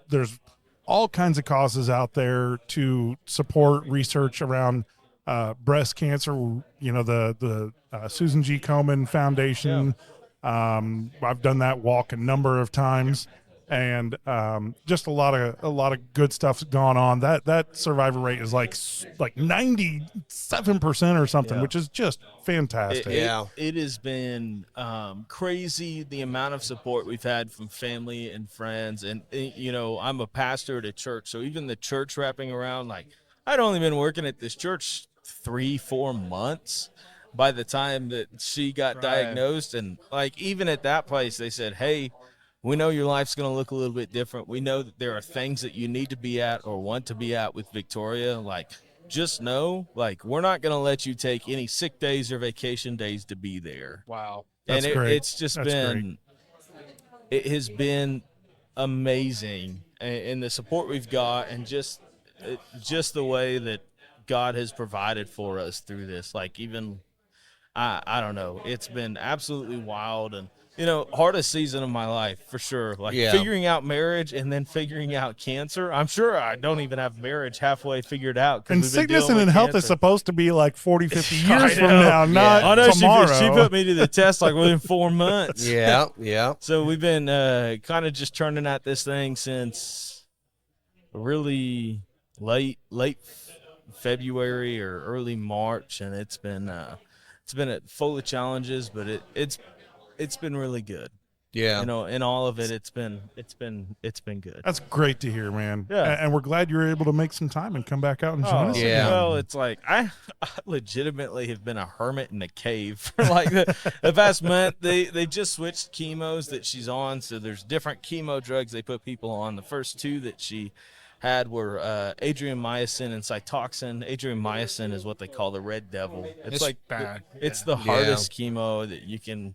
Speaker 1: all kinds of causes out there to support research around breast cancer. You know, the Susan G. Komen Foundation. I've done that walk a number of times, and just a lot of good stuff's gone on. That survivor rate is like 97% or something,
Speaker 4: Yeah.
Speaker 1: which is just fantastic.
Speaker 4: It has been crazy the amount of support we've had from family and friends. And, you know, I'm a pastor at a church. So even the church wrapping around, like, I'd only been working at this church 3-4 months by the time that she got diagnosed. And, like, even at that place, they said, hey, we know your life's going to look a little bit different. We know that there are things that you need to be at or want to be at with Victoria. Like, just know, like, we're not going to let you take any sick days or vacation days to be there.
Speaker 3: Wow.
Speaker 1: That's
Speaker 4: And
Speaker 1: great.
Speaker 4: it's just
Speaker 1: That's
Speaker 4: been, it has been amazing. And the support we've got, and just the way that God has provided for us through this. Like, even, I don't know, it's been absolutely wild. And hardest season of my life for sure. Like figuring out marriage and then figuring out cancer. I'm sure I don't even have marriage halfway figured out.
Speaker 1: And sickness and health is supposed to be like 40, 50 years from now, not
Speaker 4: I know
Speaker 1: tomorrow.
Speaker 4: She put me to the test like within 4 months.
Speaker 2: Yeah.
Speaker 4: So we've been kind of just turning at this thing since really late February or early March, and it's been full of challenges, but it's been really good.
Speaker 2: Yeah.
Speaker 4: In all of it, it's been good.
Speaker 1: That's great to hear, man.
Speaker 4: Yeah.
Speaker 1: And we're glad you were able to make some time and come back out and join us.
Speaker 2: Yeah.
Speaker 4: Well, it's like I legitimately have been a hermit in a cave for like the past month. They just switched chemos that she's on, so there's different chemo drugs they put people on. The first two that she had were adriamycin and Cytoxin. Adriamycin is what they call the red devil. It's like
Speaker 3: bad.
Speaker 4: It's the hardest chemo that you can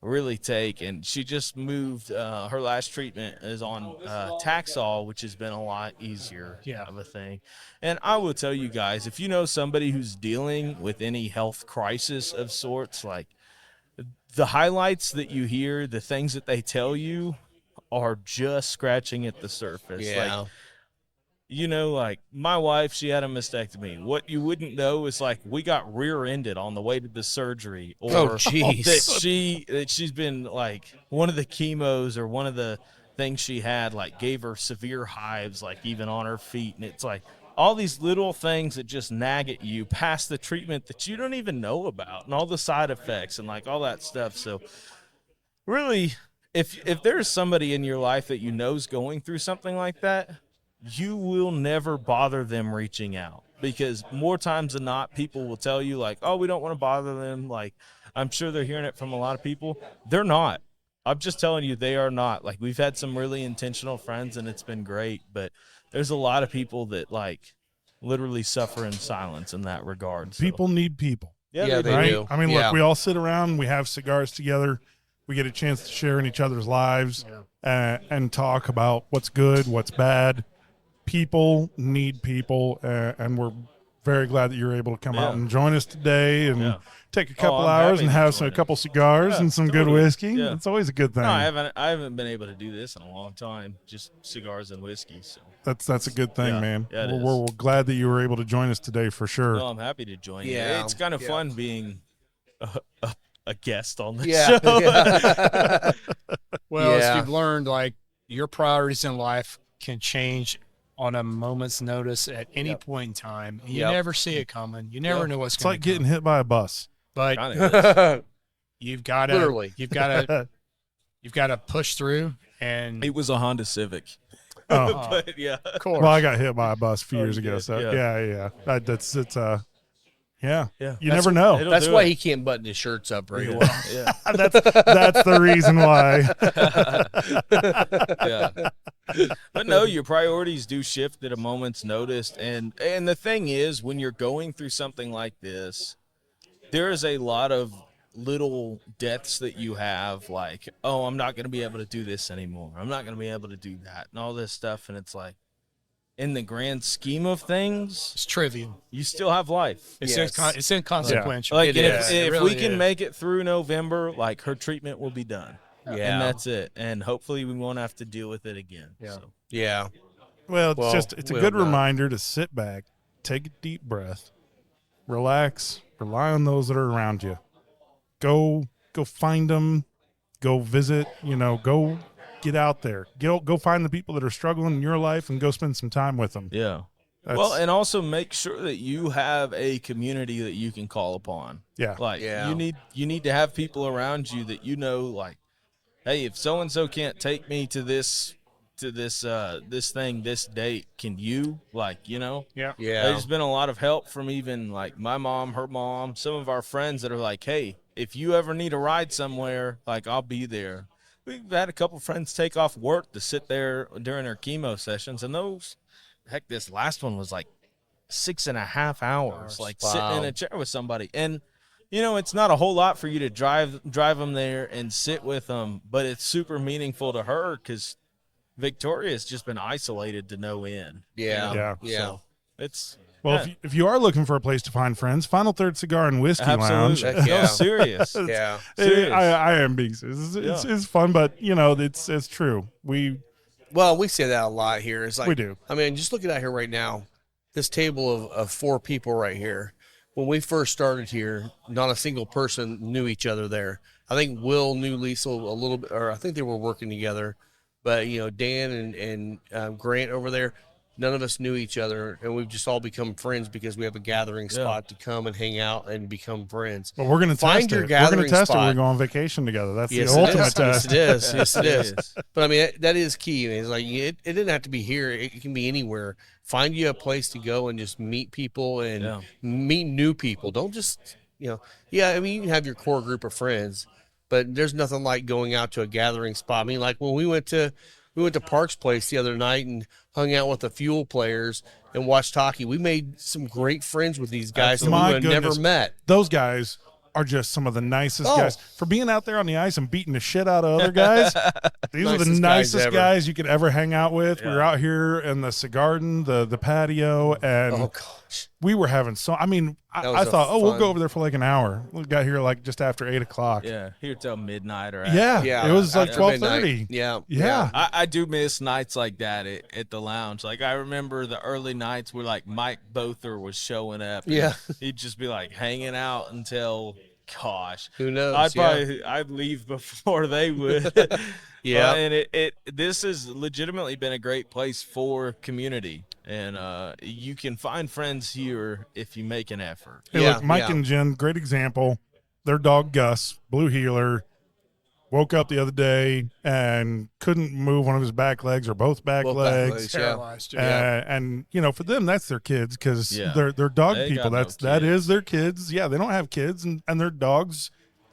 Speaker 4: really take, and she just moved her last treatment is on Taxol, which has been a lot easier of a thing. And I will tell you guys, if you know somebody who's dealing with any health crisis of sorts, like the highlights that you hear, the things that they tell you are just scratching at the surface. Like, like my wife, she had a mastectomy. What you wouldn't know is like we got rear-ended on the way to the surgery, or that she's been like one of the chemos or one of the things she had like gave her severe hives, like even on her feet, and it's like all these little things that just nag at you past the treatment that you don't even know about, and all the side effects and like all that stuff. So really, if there's somebody in your life that you know is going through something like that, you will never bother them reaching out, because more times than not, people will tell you like, oh, we don't want to bother them. Like, I'm sure they're hearing it from a lot of people. They're not. I'm just telling you, they are not. Like, we've had some really intentional friends and it's been great, but there's a lot of people that like literally suffer in silence in that regard. So.
Speaker 1: People need people.
Speaker 2: Yeah, they
Speaker 1: right?
Speaker 2: do.
Speaker 1: I mean, look, we all sit around, we have cigars together. We get a chance to share in each other's lives and talk about what's good, what's bad. People need people, and we're very glad that you're able to come out and join us today and take a couple hours and have a couple cigars and some good whiskey. Yeah. It's always a good thing.
Speaker 4: No, I haven't been able to do this in a long time, just cigars and whiskey. So
Speaker 1: that's a good thing, man.
Speaker 4: Yeah,
Speaker 1: we're glad that you were able to join us today for sure.
Speaker 4: No, I'm happy to join you. It's kind of fun being a guest on the
Speaker 3: show. Well, as you've learned, like your priorities in life can change on a moment's notice at any point in time. You never see it coming. You never know what's going to
Speaker 1: It's like getting hit by a bus.
Speaker 3: But you've got to you've got to push through. And
Speaker 4: it was a Honda Civic.
Speaker 1: Oh.
Speaker 4: But
Speaker 3: of course.
Speaker 1: Well, I got hit by a bus a few years ago. So you never know.
Speaker 2: That's why he can't button his shirts up very well.
Speaker 4: Yeah.
Speaker 1: That's the reason why.
Speaker 4: But no, your priorities do shift at a moment's notice. And the thing is, when you're going through something like this, there is a lot of little deaths that you have, like, oh, I'm not going to be able to do this anymore. I'm not going to be able to do that and all this stuff. And it's like, in the grand scheme of things,
Speaker 3: it's trivial.
Speaker 4: You still have life.
Speaker 3: It's inconsequential.
Speaker 4: Like, if really we can make it through November, like, her treatment will be done. And that's it. And hopefully we won't have to deal with it again.
Speaker 1: Well, it's a good reminder to sit back, take a deep breath, relax, rely on those that are around you. Go find them, go visit, go get out there. Go find the people that are struggling in your life and go spend some time with them.
Speaker 4: Yeah. And also make sure that you have a community that you can call upon.
Speaker 1: Yeah.
Speaker 4: Like you need to have people around you that like, hey, if so and so can't take me to this thing this date, can you? Like,
Speaker 3: Yeah.
Speaker 4: There's been a lot of help from even like my mom, her mom, some of our friends that are like, hey, if you ever need a ride somewhere, like, I'll be there. We've had a couple friends take off work to sit there during their chemo sessions, and this last one was like 6.5 hours, like sitting in a chair with somebody. And it's not a whole lot for you to drive them there and sit with them, but it's super meaningful to her because Victoria's just been isolated to no end.
Speaker 2: Yeah.
Speaker 4: So It's
Speaker 1: Well, if you are looking for a place to find friends, Final Third Cigar and Whiskey Lounge.
Speaker 4: absolutely.
Speaker 2: Yeah.
Speaker 4: No, serious.
Speaker 2: Yeah.
Speaker 4: Serious.
Speaker 1: I am being serious. It's fun, but it's true. We
Speaker 2: say that a lot here. It's like,
Speaker 1: We do.
Speaker 2: I mean, just looking at here right now, this table of 4 people right here. When we first started here, not a single person knew each other there. I think Will knew Lisa a little bit, or I think they were working together. But, Dan and Grant over there, none of us knew each other, and we've just all become friends because we have a gathering spot to come and hang out and become friends.
Speaker 1: But we're going to
Speaker 2: Find
Speaker 1: test
Speaker 2: your
Speaker 1: it. We're going
Speaker 2: gathering
Speaker 1: to test it.
Speaker 2: spot.
Speaker 1: We're going on vacation together. That's
Speaker 2: Yes,
Speaker 1: the
Speaker 2: it
Speaker 1: ultimate
Speaker 2: is.
Speaker 1: test.
Speaker 2: Yes, it is. Yes, it
Speaker 4: It
Speaker 2: is.
Speaker 4: is.
Speaker 2: But I mean, that is key. It's like it didn't have to be here. It can be anywhere. Find you a place to go and just meet people and meet new people. Don't just, I mean, you can have your core group of friends, but there's nothing like going out to a gathering spot. I mean, like when we went to Park's place the other night and hung out with the Fuel players and watched hockey. We made some great friends with these guys that we would have never met.
Speaker 1: Those guys are just some of the nicest guys. For being out there on the ice and beating the shit out of other guys, these are the nicest guys you could ever hang out with. We were out here in the garden, the patio, and we were having I mean, I thought, we'll go over there for like an hour. We got here like just after 8 o'clock.
Speaker 4: Yeah, here till midnight or
Speaker 1: Yeah, it was like 12:30.
Speaker 2: Yeah.
Speaker 4: I do miss nights like that at the lounge. Like I remember the early nights where like Mike Bother was showing up.
Speaker 2: Yeah,
Speaker 4: he'd just be like hanging out until, gosh,
Speaker 2: who knows?
Speaker 4: I'd leave before they would.
Speaker 2: Yeah,
Speaker 4: and this has legitimately been a great place for community, and you can find friends here if you make an effort.
Speaker 1: Hey, look, Mike and Jen, great example. Their dog Gus, blue heeler, woke up the other day and couldn't move one of his back legs or both back legs.
Speaker 3: Paralyzed.
Speaker 1: And for them, that's their kids because they're dog people. That is their kids. Yeah, they don't have kids, and their dogs,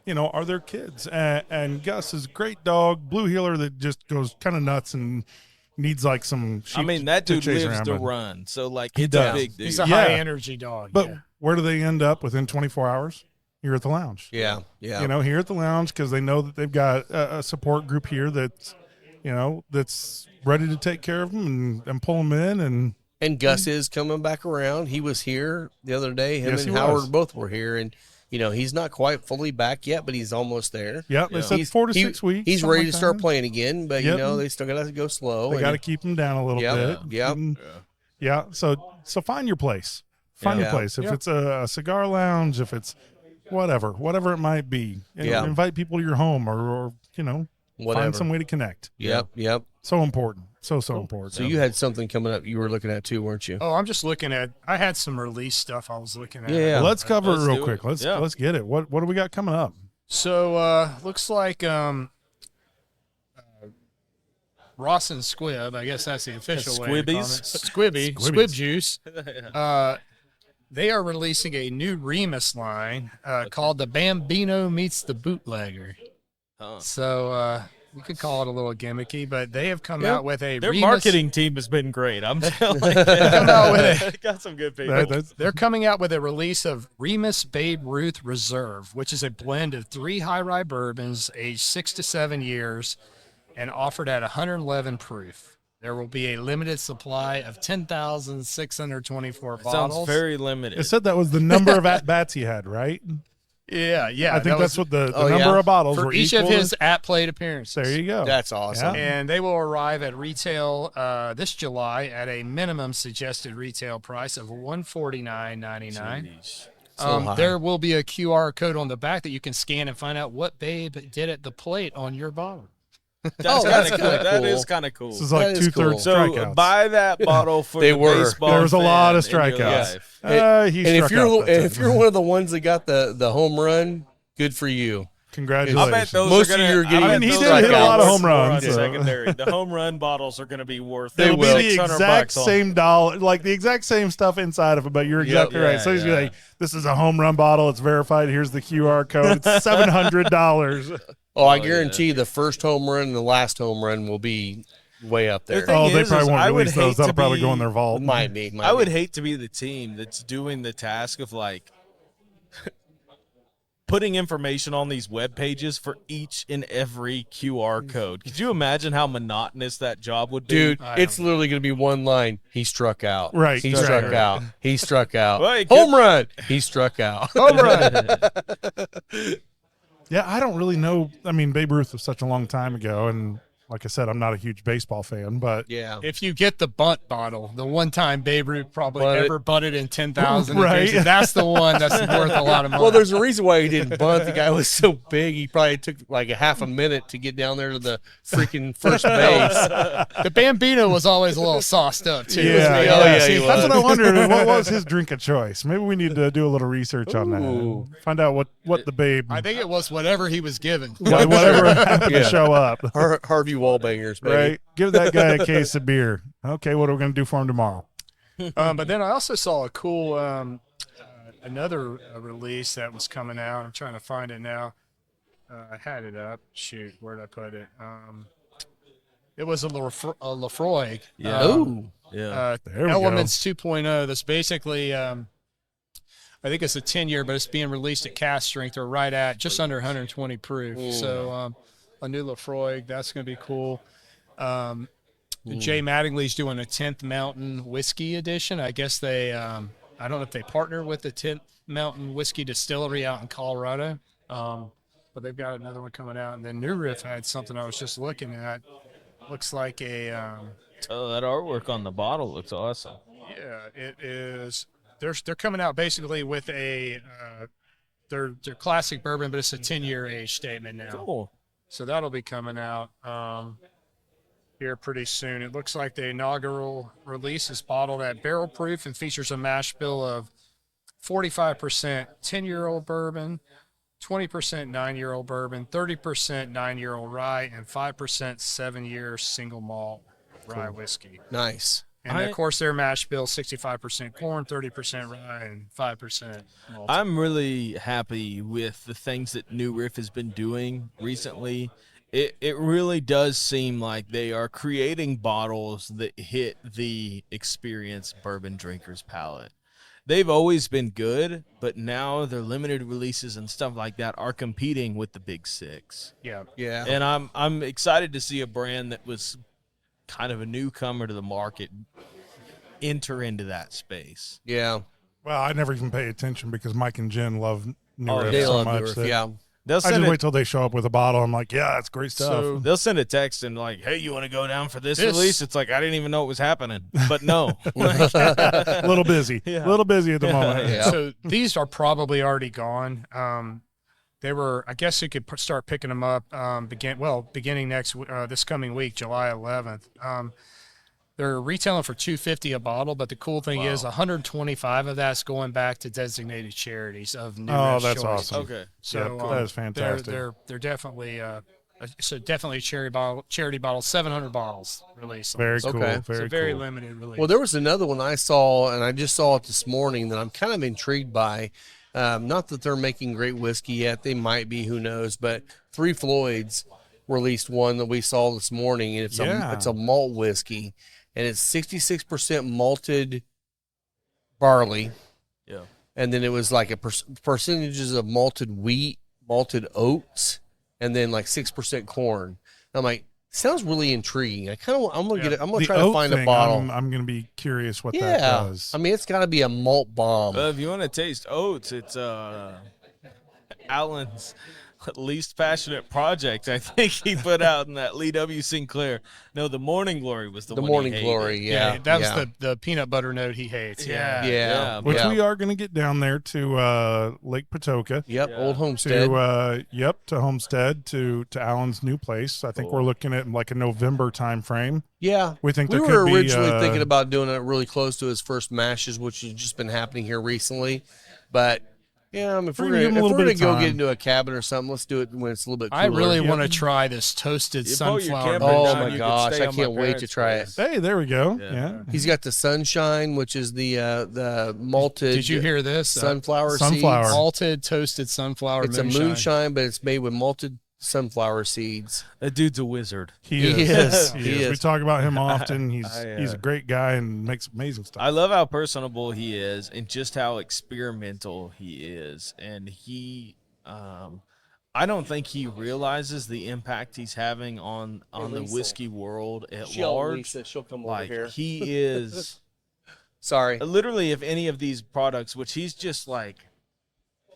Speaker 1: are their kids. And Gus is a great dog, blue heeler that just goes kind of nuts and needs like some sheep.
Speaker 4: I mean, that dude
Speaker 1: chase
Speaker 4: lives
Speaker 1: around
Speaker 4: to
Speaker 1: with.
Speaker 4: run, so like
Speaker 1: He
Speaker 4: it's
Speaker 1: does.
Speaker 4: a big dude.
Speaker 3: He's a high energy dog.
Speaker 1: But where do they end up within 24 hours? Here at the lounge.
Speaker 2: Yeah.
Speaker 1: Here at the lounge because they know that they've got a support group here that's, that's ready to take care of them and pull them in.
Speaker 2: And Gus is coming back around. He was here the other day. Him and Howard both were here. And, he's not quite fully back yet, but he's almost there.
Speaker 1: Yeah, they said 4 to 6 weeks.
Speaker 2: He's ready to start playing again, but, they still got to go slow.
Speaker 1: They got to keep him down a little bit. Yeah. So find your place. Find your place. If it's a cigar lounge, if it's whatever it might be. Invite people to your home or find some way to connect.
Speaker 2: Yep.
Speaker 1: So important. So important.
Speaker 2: So you had something coming up you were looking at too, weren't you?
Speaker 3: Oh, I'm just looking at. I had some release stuff I was looking at.
Speaker 2: Yeah.
Speaker 1: Well, let's cover it real quick. Let's get it. What do we got coming up?
Speaker 3: So looks like Ross and Squib. I guess that's the official way. Squib Juice. They are releasing a new Remus line called the Bambino Meets the Bootlegger. So you could call it a little gimmicky, but they have come out with a
Speaker 4: Their
Speaker 3: Remus.
Speaker 4: marketing team has been great. I'm telling you. Got some good people.
Speaker 3: They're coming out with a release of Remus Babe Ruth Reserve, which is a blend of 3 high rye bourbons aged 6 to 7 years and offered at 111 proof. There will be a limited supply of 10,624 bottles.
Speaker 4: Sounds very limited.
Speaker 1: It said that was the number of at-bats he had, right?
Speaker 3: Yeah.
Speaker 1: I think that's what the number of bottles
Speaker 3: for
Speaker 1: were
Speaker 3: each of his at-plate appearances.
Speaker 1: There you go.
Speaker 2: That's awesome.
Speaker 1: Yeah.
Speaker 3: And they will arrive at retail this July at a minimum suggested retail price of $149.99. There will be a QR code on the back that you can scan and find out what Babe did at the plate on your bottle.
Speaker 4: That's kind of cool. That is kind of cool.
Speaker 1: This is like 2/3
Speaker 2: cool.
Speaker 4: So
Speaker 1: strikeouts.
Speaker 4: buy that bottle for
Speaker 2: They
Speaker 4: the
Speaker 2: were.
Speaker 4: baseball.
Speaker 1: There was a lot of
Speaker 4: fan in your
Speaker 1: strikeouts.
Speaker 4: life.
Speaker 1: He
Speaker 2: And if
Speaker 1: struck out.
Speaker 2: if you're one of the ones that got the home run, good for you.
Speaker 1: Congratulations.
Speaker 4: I bet those
Speaker 2: Most
Speaker 4: are
Speaker 2: of
Speaker 4: gonna,
Speaker 2: you are getting
Speaker 1: I mean, he
Speaker 2: those
Speaker 1: did hit a lot of
Speaker 2: strikeouts.
Speaker 1: home runs.
Speaker 4: On
Speaker 1: so.
Speaker 4: secondary. The home run bottles are going to be worth.
Speaker 1: It'll
Speaker 2: will.
Speaker 1: be the exact same dollar, like the exact same stuff inside of it, but you're exactly right. So he's like, this is a home run bottle. It's verified. Here's the QR code. It's $700.
Speaker 2: I guarantee the first home run and the last home run will be way up there.
Speaker 4: thing
Speaker 1: They
Speaker 4: is,
Speaker 1: probably
Speaker 4: I
Speaker 1: won't
Speaker 4: would
Speaker 1: release those.
Speaker 4: hate
Speaker 1: That'll
Speaker 4: to
Speaker 1: probably
Speaker 4: be-
Speaker 1: go in their vault.
Speaker 2: Might be.
Speaker 4: I would hate to be the team that's doing the task of like putting information on these web pages for each and every QR code. Could you imagine how monotonous that job would be?
Speaker 2: Dude, it's literally going to be one line. He struck out.
Speaker 1: Right.
Speaker 2: He
Speaker 1: Right.
Speaker 2: struck out. He struck out.
Speaker 4: Well,
Speaker 2: Home run. He struck out.
Speaker 3: Home run.
Speaker 1: Yeah, I don't really know. I mean, Babe Ruth was such a long time ago, and like I said, I'm not a huge baseball fan, but
Speaker 2: Yeah.
Speaker 3: If you get the bunt bottle, the one time Babe Ruth probably
Speaker 2: Bunt it.
Speaker 3: ever bunted in 10,000
Speaker 1: Right.
Speaker 3: occasions, that's the one that's worth a lot of money.
Speaker 2: Well, there's a reason why he didn't bunt. The guy was so big, he probably took like a half a minute to get down there to the freaking first base.
Speaker 3: the Bambino was always a little sauced up too.
Speaker 1: yeah,
Speaker 3: wasn't he?
Speaker 2: Oh, yeah,
Speaker 1: See,
Speaker 2: he
Speaker 1: that's
Speaker 2: was.
Speaker 1: what I wondered. What was his drink of choice? Maybe we need to do a little research on
Speaker 2: Ooh.
Speaker 1: that. Find out what the Babe,
Speaker 3: I think it was whatever he was given.
Speaker 1: whatever happened
Speaker 2: Yeah.
Speaker 1: to show up.
Speaker 2: Harvey Wallbangers, baby.
Speaker 1: Right? Give that guy a case of beer. Okay, what are we going to do for him tomorrow?
Speaker 3: But then I also saw a cool another release that was coming out. I'm trying to find it now. I had it up. Shoot, where'd I put it? It was a Lafroig.
Speaker 4: Yeah.
Speaker 2: Ooh.
Speaker 4: Yeah.
Speaker 1: There we
Speaker 3: Elements 2.0. That's basically, I think it's a 10-year, but it's being released at cast strength or right at just under 120 proof.
Speaker 2: Ooh.
Speaker 3: So a new Lafroig, that's going to be cool. Jay Mattingly's doing a 10th Mountain Whiskey edition. I guess they, I don't know if they partner with the 10th Mountain Whiskey Distillery out in Colorado, but they've got another one coming out. And then New Riff had something I was just looking at. Looks like a,
Speaker 4: Oh, that artwork on the bottle looks awesome.
Speaker 3: yeah, it is. They're coming out basically with a their classic bourbon, but it's a 10-year age statement now.
Speaker 4: Cool.
Speaker 3: So that'll be coming out here pretty soon. It looks like the inaugural release is bottled at barrel proof and features a mash bill of 45% 10-year-old bourbon, 20% 9-year-old bourbon, 30% 9-year-old rye, and 5% 7-year single malt rye whiskey.
Speaker 2: Nice.
Speaker 3: And of course, their mash bill 65% corn, 30% rye, and 5% malt.
Speaker 4: I'm really happy with the things that New Riff has been doing recently. It really does seem like they are creating bottles that hit the experienced bourbon drinker's palate. They've always been good, but now their limited releases and stuff like that are competing with the big six.
Speaker 3: Yeah.
Speaker 2: Yeah.
Speaker 4: And I'm excited to see a brand that was kind of a newcomer to the market enter into that space.
Speaker 2: Yeah.
Speaker 1: Well, I never even pay attention because Mike and Jen love New
Speaker 4: Oh,
Speaker 1: Riff
Speaker 2: They
Speaker 1: so
Speaker 2: love
Speaker 1: much.
Speaker 2: New Riff,
Speaker 1: that
Speaker 2: yeah.
Speaker 4: They'll
Speaker 1: I
Speaker 4: send
Speaker 1: just
Speaker 4: it,
Speaker 1: wait till they show up with a bottle. I'm like, yeah, it's great stuff.
Speaker 3: So
Speaker 4: they'll send a text and like, hey, you want to go down for this
Speaker 3: This-
Speaker 4: release? It's like I didn't even know it was happening, but no.
Speaker 1: A little busy.
Speaker 4: Yeah.
Speaker 1: A little busy at the moment.
Speaker 2: Yeah.
Speaker 3: So these are probably already gone. They were, I guess you could start picking them up beginning this coming week, July 11th. They're retailing for $250 a bottle, but the cool thing is 125 of that's going back to designated charities of New
Speaker 1: Oh,
Speaker 3: Riff's
Speaker 1: that's
Speaker 3: choice.
Speaker 1: awesome.
Speaker 4: Okay.
Speaker 3: So
Speaker 1: Yep, that is fantastic.
Speaker 3: They're definitely definitely a charity bottle, 700 bottles released.
Speaker 1: Very cool.
Speaker 2: Okay.
Speaker 1: Very
Speaker 3: Very
Speaker 1: cool.
Speaker 3: limited release.
Speaker 2: Well, there was another one I saw, and I just saw it this morning that I'm kind of intrigued by. Not that they're making great whiskey yet. They might be, who knows. But Three Floyds released one that we saw this morning, and it's a malt whiskey, and it's 66% malted barley.
Speaker 4: Yeah.
Speaker 2: And then it was like a percentages of malted wheat, malted oats, and then like 6% corn. And I'm like, sounds really intriguing. I'm gonna get it. I'm gonna
Speaker 1: The
Speaker 2: try to
Speaker 1: oat
Speaker 2: find a
Speaker 1: thing,
Speaker 2: bottle.
Speaker 1: I'm going to be curious what that
Speaker 2: Yeah,
Speaker 1: does.
Speaker 2: I mean, it's got to be a malt bomb.
Speaker 4: If you want to taste oats, it's Alan's least passionate project. I think he put out in that Lee W. Sinclair. No, the Morning Glory was the
Speaker 2: The
Speaker 4: one
Speaker 2: Morning
Speaker 4: he hated.
Speaker 2: Glory, yeah,
Speaker 3: that was
Speaker 2: yeah.
Speaker 3: the peanut butter note he hates.
Speaker 4: Yeah.
Speaker 2: Yeah.
Speaker 1: Which
Speaker 2: Yeah.
Speaker 1: we are going to get down there to Lake Patoka.
Speaker 2: Yep,
Speaker 4: Yeah.
Speaker 2: Old Homestead.
Speaker 1: To Homestead, to Alan's new place. I think we're looking at like a November time frame.
Speaker 2: Yeah,
Speaker 1: We think
Speaker 2: we
Speaker 1: there
Speaker 2: were
Speaker 1: could be,
Speaker 2: originally thinking about doing it really close to his first mashes, which has just been happening here recently. But yeah, I mean, if
Speaker 1: We're
Speaker 2: we're
Speaker 1: gonna give him a
Speaker 2: gonna
Speaker 1: little bit of
Speaker 2: go
Speaker 1: time.
Speaker 2: get into a cabin or something, let's do it when it's a little bit cooler.
Speaker 3: I really
Speaker 1: Yep.
Speaker 3: want to try this toasted
Speaker 4: You pull your
Speaker 3: sunflower.
Speaker 4: camper
Speaker 3: bourbon.
Speaker 2: Oh
Speaker 4: down,
Speaker 2: my
Speaker 4: you could
Speaker 2: gosh,
Speaker 4: stay
Speaker 2: I
Speaker 4: on my
Speaker 2: can't wait to
Speaker 4: parents'
Speaker 2: try it.
Speaker 4: place.
Speaker 1: Hey, there we go.
Speaker 4: Yeah.
Speaker 1: Yeah.
Speaker 2: He's got the Sunshine, which is the malted.
Speaker 3: Did you hear this?
Speaker 2: sunflower
Speaker 1: Sunflower.
Speaker 2: seeds?
Speaker 3: Malted toasted sunflower
Speaker 2: It's
Speaker 3: moonshine.
Speaker 2: a moonshine, but it's made with malted sunflower seeds.
Speaker 4: That dude's a wizard.
Speaker 1: He
Speaker 2: He
Speaker 1: is.
Speaker 2: is.
Speaker 1: He
Speaker 2: He
Speaker 1: is. We
Speaker 2: is.
Speaker 1: talk about him often. He's
Speaker 4: I,
Speaker 1: he's a great guy and makes amazing stuff.
Speaker 4: I love how personable he is and just how experimental he is. And he I don't think he realizes the impact he's having on the whiskey world at large.
Speaker 2: Lisa, she'll come over
Speaker 4: Like
Speaker 2: here.
Speaker 4: he is
Speaker 2: Sorry.
Speaker 4: literally, if any of these products, which he's just like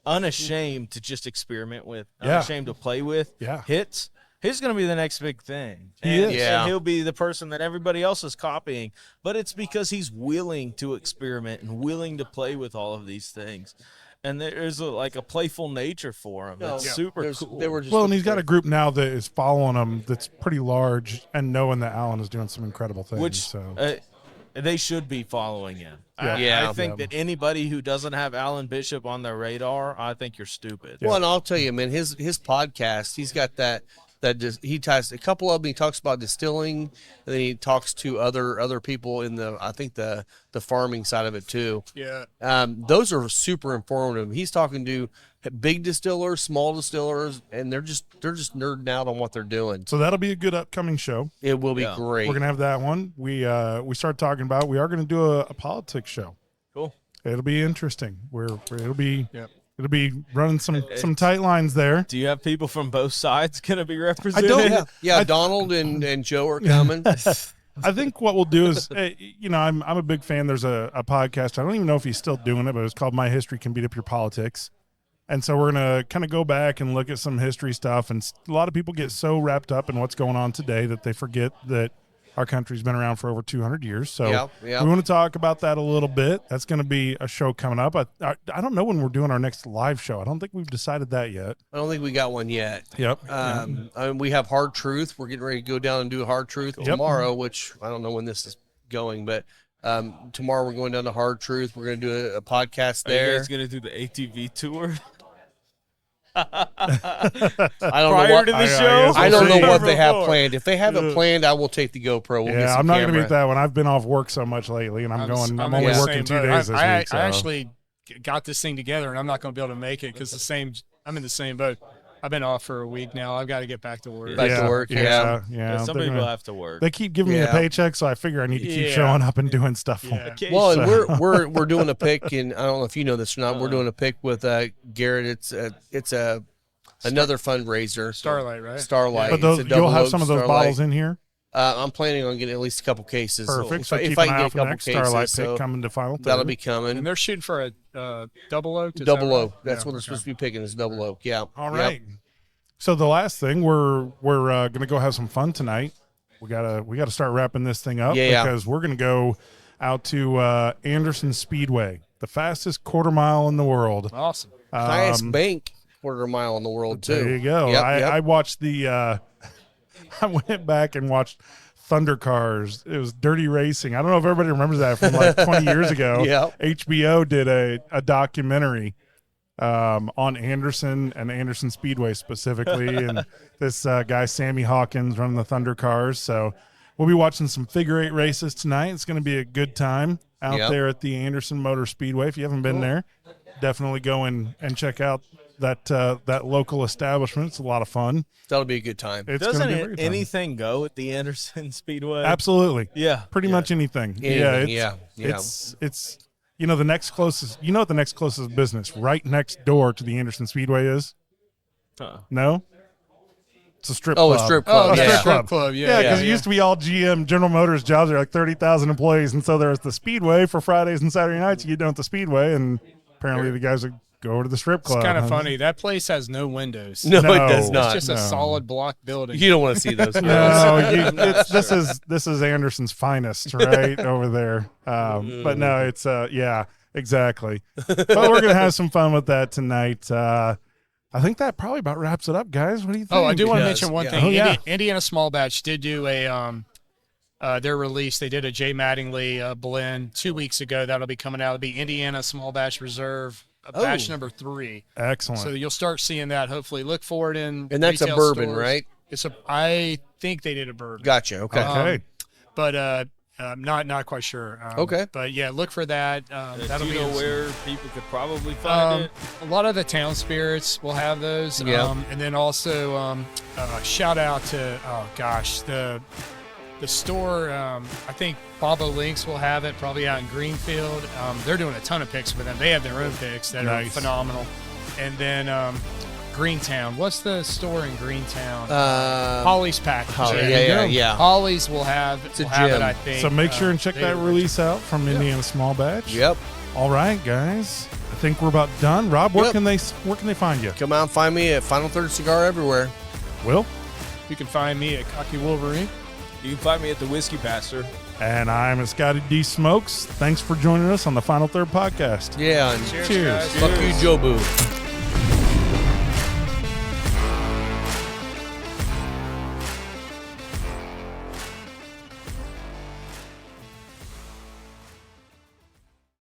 Speaker 4: unashamed to just experiment with, unashamed to play with, hits, he's going to be the next big thing. And he'll be the person that everybody else is copying. But it's because he's willing to experiment and willing to play with all of these things. And there's a playful nature for him. It's super cool.
Speaker 1: And he's got a group now that is following him that's pretty large and knowing that Alan is doing some incredible things.
Speaker 4: They should be following him.
Speaker 2: Yeah.
Speaker 4: I think that anybody who doesn't have Alan Bishop on their radar, I think you're stupid.
Speaker 2: Well, and I'll tell you, man, his podcast, he's got that he ties a couple of them. He talks about distilling, and then he talks to other people in the farming side of it too.
Speaker 3: Yeah.
Speaker 2: Those are super informative. He's talking to big distillers, small distillers, and they're just nerding out on what they're doing.
Speaker 1: So that'll be a good upcoming show.
Speaker 2: It will be great.
Speaker 1: We're gonna have that one. We started talking about. We are gonna do a politics show.
Speaker 4: Cool.
Speaker 1: It'll be interesting. It'll be running some tight lines there.
Speaker 4: Do you have people from both sides going to be represented?
Speaker 1: I don't.
Speaker 2: Yeah, Donald and Joe are coming.
Speaker 1: I think what we'll do is, I'm a big fan. There's a podcast. I don't even know if he's still doing it, but it's called My History Can Beat Up Your Politics. And so we're going to kind of go back and look at some history stuff. And a lot of people get so wrapped up in what's going on today that they forget that our country's been around for over 200 years. So we want to talk about that a little bit. That's going to be a show coming up. I don't know when we're doing our next live show. I don't think we've decided that yet.
Speaker 2: I don't think we got one yet.
Speaker 1: Yep.
Speaker 2: We have Hard Truth. We're getting ready to go down and do Hard Truth tomorrow, which I don't know when this is going, but tomorrow we're going down to Hard Truth. We're going to do a podcast there.
Speaker 4: Are you guys going to do the ATV tour?
Speaker 2: I don't know what they have planned. If they have it planned, I will take the GoPro. We'll get some
Speaker 1: I'm not going to
Speaker 2: camera.
Speaker 1: be at that one. I've been off work so much lately, and I'm only working 2 days this week. So.
Speaker 3: I actually got this thing together, and I'm not going to be able to make it because I'm in the same boat. I've been off for a week now. I've got to get back to work.
Speaker 1: Yeah.
Speaker 4: Some people have to work.
Speaker 1: They keep giving me a paycheck, so I figure I need to keep showing up and doing stuff for them.
Speaker 2: Well, and we're doing a pick, and I don't know if you know this or not. We're doing a pick with Garrett. It's another fundraiser.
Speaker 3: Starlight, right?
Speaker 2: Starlight.
Speaker 1: But you'll have some of those bottles in here?
Speaker 2: I'm planning on getting at least a couple cases.
Speaker 1: Perfect.
Speaker 2: So
Speaker 1: keep
Speaker 2: if I
Speaker 1: an
Speaker 2: can
Speaker 1: eye
Speaker 2: get a
Speaker 1: out for the
Speaker 2: couple
Speaker 1: next
Speaker 2: cases,
Speaker 1: Starlight pick coming to final.
Speaker 2: That'll be coming.
Speaker 3: And they're shooting for a double oak.
Speaker 2: Double oak. That's what they're supposed to be picking is double oak. Yeah.
Speaker 1: All right. So the last thing we're gonna go have some fun tonight. We gotta start wrapping this thing up because we're gonna go out to Anderson Speedway, the fastest quarter mile in the world.
Speaker 3: Awesome.
Speaker 2: Highest bank quarter mile in the world too.
Speaker 1: There you go. I watched I went back and watched Thunder Cars. It was Dirty Racing. I don't know if everybody remembers that from like 20 years ago. HBO did a documentary on Anderson and Anderson Speedway specifically, and this guy Sammy Hawkins running the Thunder Cars. So we'll be watching some figure eight races tonight. It's going to be a good time out there at the Anderson Motor Speedway. If you haven't been there, definitely go in and check out that local establishment. It's a lot of fun.
Speaker 2: That'll be a good time.
Speaker 4: Doesn't anything go at the Anderson Speedway?
Speaker 1: Absolutely.
Speaker 4: Yeah.
Speaker 1: Pretty much anything. It's the next closest. You know what the next closest business right next door to the Anderson Speedway is? No. It's a strip club.
Speaker 2: A strip club.
Speaker 3: Strip club.
Speaker 1: Yeah, because it used to be all GM, General Motors jobs. There are like 30,000 employees, and so there's the Speedway for Fridays and Saturday nights. You get done at the Speedway, and apparently the guys would go over to the strip club.
Speaker 3: It's kind of funny. That place has no windows.
Speaker 2: No, it does not.
Speaker 3: It's just a solid block building.
Speaker 2: You don't want to see those.
Speaker 1: This is Anderson's finest right over there. But no, it's exactly. But we're gonna have some fun with that tonight. I think that probably about wraps it up, guys. What do you think?
Speaker 3: Oh, I do want to mention one thing.
Speaker 1: Oh,
Speaker 3: Indiana Small Batch did do their release. They did a J. Mattingly blend 2 weeks ago. That'll be coming out. It'll be Indiana Small Batch Reserve, batch number 3.
Speaker 1: Excellent.
Speaker 3: So you'll start seeing that. Hopefully, look for it in.
Speaker 2: And that's a bourbon,
Speaker 3: stores.
Speaker 2: right?
Speaker 3: I think they did a bourbon.
Speaker 2: Gotcha. Okay.
Speaker 3: But not quite sure.
Speaker 2: Okay.
Speaker 3: But yeah, look for that.
Speaker 4: Do you know where people could probably find it?
Speaker 3: A lot of the town spirits will have those.
Speaker 2: Yeah.
Speaker 3: And then also shout out to the store. I think Bobo Links will have it probably out in Greenfield. They're doing a ton of picks for them. They have their own picks that are phenomenal. And then Greentown. What's the store in Greentown?
Speaker 2: Uh,
Speaker 3: Holly's Package.
Speaker 2: yeah.
Speaker 3: Holly's will have
Speaker 2: a
Speaker 3: have it,
Speaker 2: gym.
Speaker 3: I think.
Speaker 1: So make sure and check
Speaker 3: they
Speaker 1: that
Speaker 3: will-
Speaker 1: release out from Indiana Small Batch.
Speaker 2: Yep.
Speaker 1: All right, guys. I think we're about done. Rob, where
Speaker 2: Yep.
Speaker 1: can they find you?
Speaker 2: Come out and find me at Final Third Cigar everywhere.
Speaker 1: Will?
Speaker 3: You can find me at Cocky Wolverine.
Speaker 4: You can find me at the Whiskey Pastor.
Speaker 1: And I'm Scotty D. Smokes. Thanks for joining us on the Final Third podcast.
Speaker 2: Yeah. And
Speaker 3: Cheers.
Speaker 1: Cheers.
Speaker 3: guys.
Speaker 2: fuck you, Jobu.